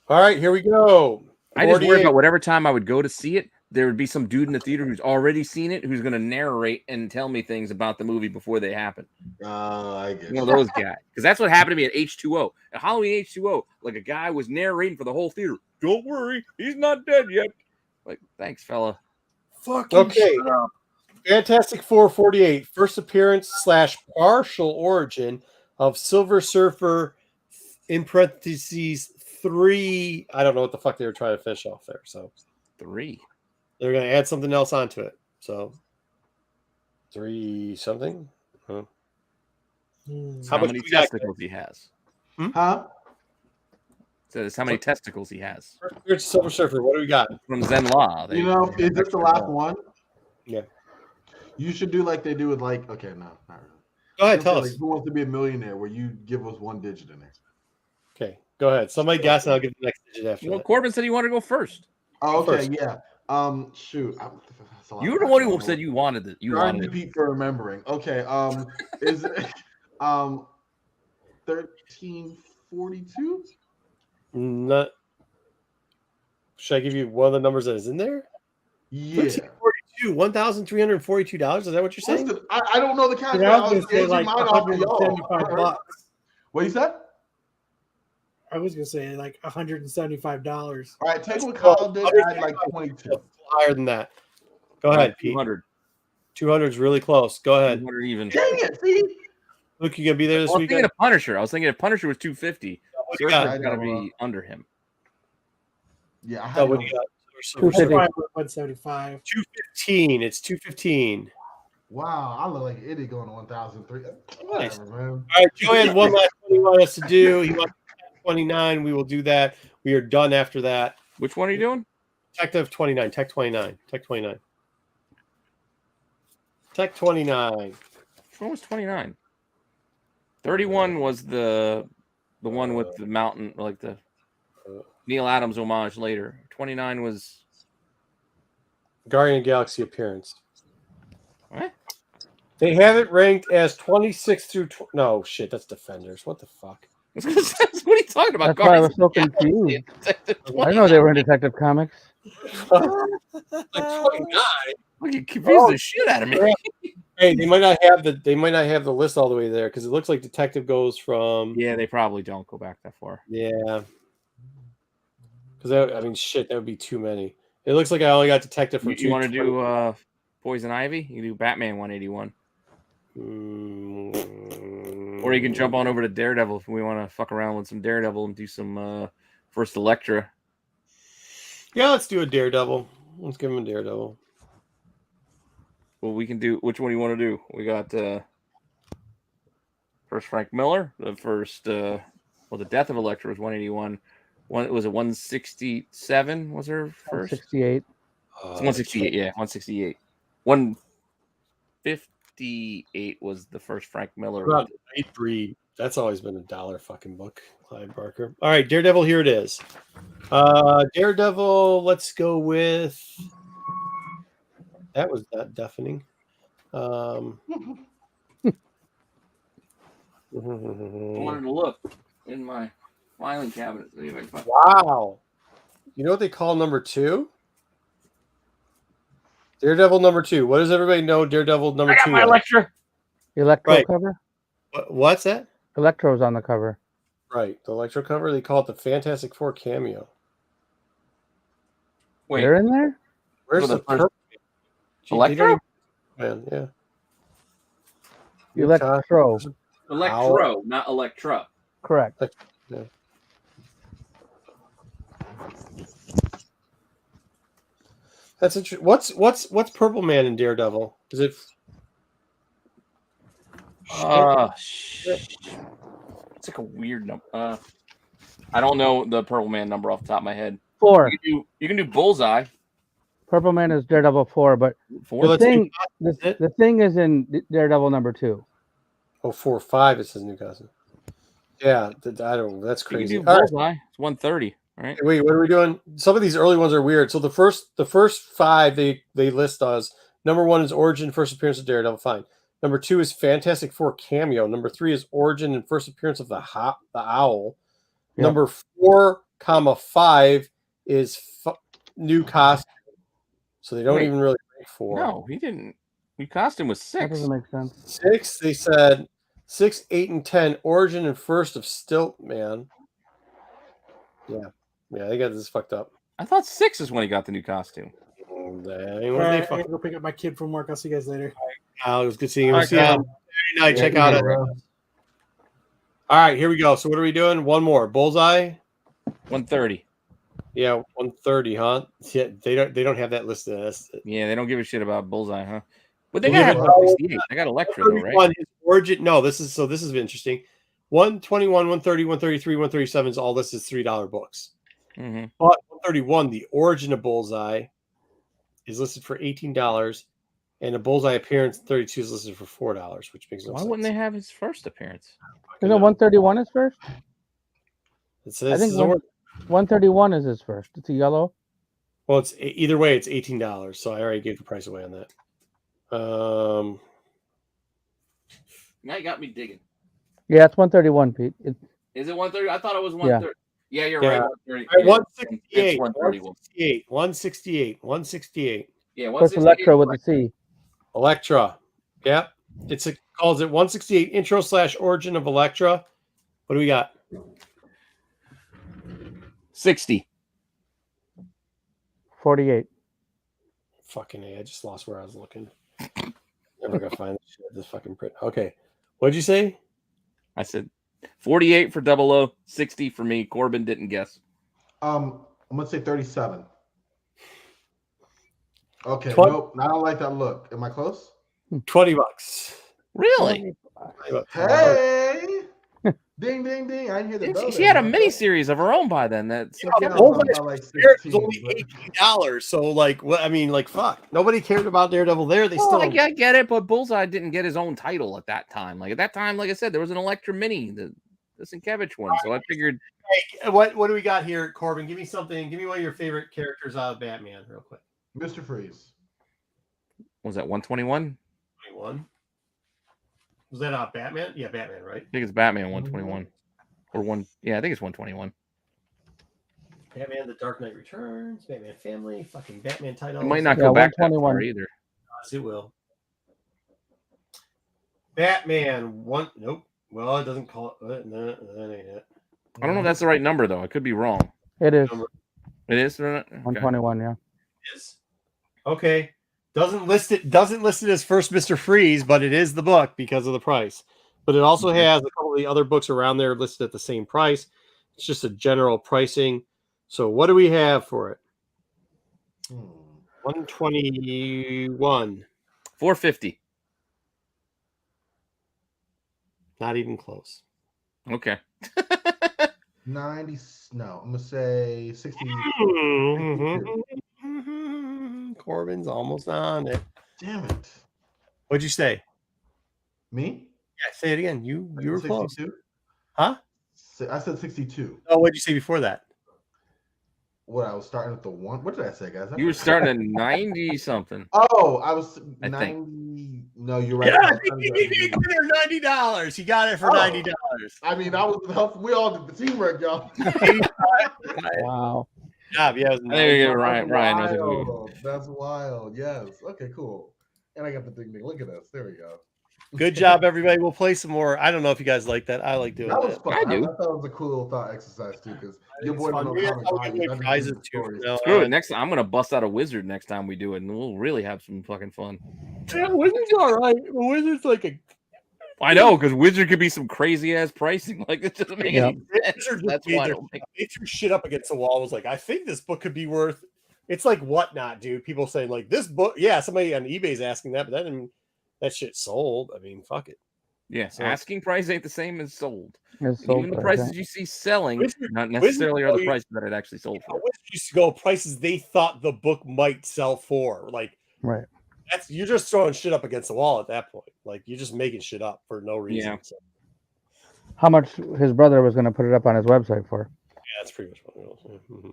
All right, here we go. I just worry about whatever time I would go to see it, there would be some dude in the theater who's already seen it, who's going to narrate and tell me things about the movie before they happen. I get one of those guys. Because that's what happened to me at H2O. At Halloween H2O, like a guy was narrating for the whole theater. Don't worry, he's not dead yet. Like, thanks, fella. Fucking okay. shut up. Fantastic Four 48, first appearance / partial origin of Silver Surfer, in parentheses 3. I don't know what the fuck they were trying to fish off there. So 3. They're going to add something else onto it. So 3 something. Huh? How many testicles he has? Huh? Says how many testicles he has. Here's Silver Surfer. What do we got? From Zen Law. Is this the last one? Yeah. You should do like they do with like, okay, no, not really. Go ahead, tell us. Who Wants to Be a Millionaire, where you give us one digit in there. Okay, go ahead. Somebody guess and I'll give the next digit after that. Corbin said he wanted to go first. Oh, okay, yeah. Shoot. You were the one who said you wanted it. You wanted it. Pete for remembering. Okay, is it 1342? Not. Should I give you one of the numbers that is in there? Yeah. 1342, $1,342. Is that what you're saying? I don't know the count. I was going to say like $175. What you said? I was going to say like $175. All right, take what Kyle did, add like 22. Higher than that. Go ahead, Pete. 200. 200 is really close. Go ahead. 200 even. Dang it, see? Luke, you going to be there this weekend? I was thinking if Punisher was 250, Surfer's got to be under him. Yeah, I have 175. 215. It's 215. Wow, I look like an idiot going to 1,003. Nice. Whatever, man. All right, Joanne, one last thing he wants us to do. He wants 29. We will do that. We are done after that. Which one are you doing? Detective 29. Tech 29. Tech 29. Tech 29. Which one was 29? 31 was the one with the mountain, like the Neil Adams homage later. 29 was Guardian of the Galaxy appearance. What? They have it ranked as 26 through... No, shit, that's Defenders. What the fuck? What are you talking about? That's why I was so confused. I know they were in Detective Comics. Like 29. Look, you confused the shit out of me. Hey, they might not have the list all the way there because it looks like Detective goes from. Yeah, they probably don't go back that far. Yeah, because I mean, shit, that would be too many. It looks like I only got Detective from. You want to do Poison Ivy? You can do Batman 181. Or you can jump on over to Daredevil if we want to fuck around with some Daredevil and do some first Elektra. Yeah, let's do a Daredevil. Let's give him a Daredevil. Well, we can do. Which one do you want to do? We got first Frank Miller. The first, the Death of Elektra was 181. Was it 167? Was her first? 168. 168. Yeah, 168. 158 was the first Frank Miller. Breed. That's always been $1 fucking book. Clyde Barker. All right, Daredevil. Here it is. Daredevil. Let's go with. That was not deafening. I wanted to look in my filing cabinet. Wow. You know what they call number 2? Daredevil number 2. What does everybody know Daredevil number 2 my Elektra. Electro right. cover? What's that? Electro's on the cover. Right. The Electro cover. They call it the Fantastic Four cameo. Wait. They're in there? Where's the purple? Electro? Man, yeah. Electro. Electro, not Elektra. Correct. Yeah. That's interesting. What's Purple Man in Daredevil? Is it? Shit. It's like a weird number. I don't know the Purple Man number off the top of my head. 4. You can do Bullseye. Purple Man is Daredevil 4, but 4. the thing is in Daredevil number 2. Oh, 4-5. It says Newcastle. Yeah, I don't. That's crazy. You can do Bullseye. It's 130. All right. Wait, what are we doing? Some of these early ones are weird. So the first 5 they list us. Number 1 is Origin, first appearance of Daredevil. Fine. Number 2 is Fantastic Four cameo. Number 3 is Origin and first appearance of the Owl. Yep. Number 4, 5 is new costume. So they don't even really rank 4. No, he didn't. New costume was 6. That doesn't make sense. 6, they said 6, 8, and 10. Origin and first of Stilt Man. Yeah, they got this fucked up. I thought 6 is when he got the new costume. Right, I'm gonna go pick up my kid from work. I'll see you guys later. It was good seeing you. See you night. Check out it. All right, here we go. So what are we doing? One more. Bullseye. 130. Yeah, 130, huh? Yeah, they don't have that listed. Yeah, they don't give a shit about Bullseye, huh? But they got 168. I got Electra, though, right? Origin. No, this is interesting. 121, 130, 133, 137 is all this is $3 books. Mm-hmm. But 131, the origin of Bullseye, is listed for $18, and a Bullseye appearance 32 is listed for $4, which makes no sense. Why wouldn't they have his first appearance? Isn't 131 is first? It says I think 131 is his first. It's a yellow. Well, it's either way, it's $18. So I already gave the price away on that. Now you got me digging. Yeah, it's 131, Pete. Is it 130? I thought it was 130. Yeah, you're right. 168. 168. 168. Yeah, 168. Plus Electra with the C. Electra. Yep. Calls it 168 intro/origin of Electra. What do we got? 60. 48. Fucking A. I just lost where I was looking. Never gonna find this fucking print. Okay. What'd you say? I said 48 for 00, 60 for me. Corbin didn't guess. I'm gonna say 37. Okay, 20. nope. I don't like that look. Am I close? $20. Really? Hey! Ding, ding, ding! I didn't hear the. She had a mini series of her own by then. That's was only $18. So, like, what? I mean, like, fuck. Nobody cared about Daredevil there. They still. I get it, but Bullseye didn't get his own title at that time. Like at that time, like I said, there was an Electra mini, the Sienkiewicz one. So I figured. Hey, what do we got here, Corbin? Give me something. Give me one of your favorite characters out of Batman, real quick. Mr. Freeze. Was that 121? 21. Was that Batman? Yeah, Batman, right? I think it's Batman 121. Or one. Yeah, I think it's 121. Batman: The Dark Knight Returns. Batman Family. Fucking Batman title. It might not go back that far either. Yes, it will. Batman one. Nope. Well, it doesn't call it. No, that ain't it. I don't know if that's the right number though. I could be wrong. It is. It is. Okay. 121. Yeah. It is. Okay. Doesn't list it as first Mr. Freeze, but it is the book because of the price. But it also has a couple of the other books around there listed at the same price. It's just a general pricing. So what do we have for it? 121. 450. Not even close. Okay. 90. No, I'm gonna say 60. Corbin's almost on it. Damn it. What'd you say? Me? Yeah, say it again. You were 62? close. Huh? I said 62. Oh, what'd you say before that? What, I was starting at the one? What did I say, guys? You were starting at 90 something. Oh, I was I 90. Think. No, you're right. Yeah, he got it $90. He got it for $90. I mean, I was helping. We all did the teamwork, y'all. Wow. Job, yeah. There you go, Ryan. Wild. That's wild. Yes. Okay, cool. And I got the ding ding. Look at us. There we go. Good job, everybody. We'll play some more. I don't know if you guys like that. I like doing that. Was fun. I do. I thought it was a cool little thought exercise too, because your boy Screw it. Next time I'm gonna bust out a wizard next time we do it, and we'll really have some fucking fun. Yeah, wizard's all right. Wizard's like a. I know, because wizard could be some crazy ass pricing. Like it doesn't make any sense. That's why they threw shit up against the wall. Was like, I think this book could be worth. It's like whatnot, dude. People saying like this book. Yeah, somebody on eBay's asking that, but that shit sold. I mean, fuck it. Yeah, so asking price ain't the same as sold. Even the prices you see selling, not necessarily are the prices that it actually sold for. Wizard used to go prices they thought the book might sell for. Like, right. You're just throwing shit up against the wall at that point. Like you're just making shit up for no reason. Yeah. So. How much his brother was going to put it up on his website for? that's pretty much what it was. Mm-hmm.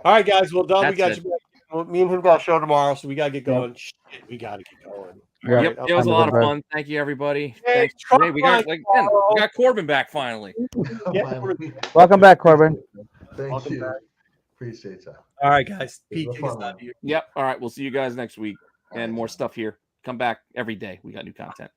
All right, guys. Well, done. We got you back. Well, me and him got a show tomorrow, so we got to get going. Shit, we got to get going. Yep, it was a lot of fun. Thank you, everybody. Thanks. Hey, we got Corbin back finally. Welcome back, Corbin. Thank you. Appreciate that. All right, guys. Pete, Yep. All right. We'll see you guys next week and more stuff here. Come back every day. We got new content.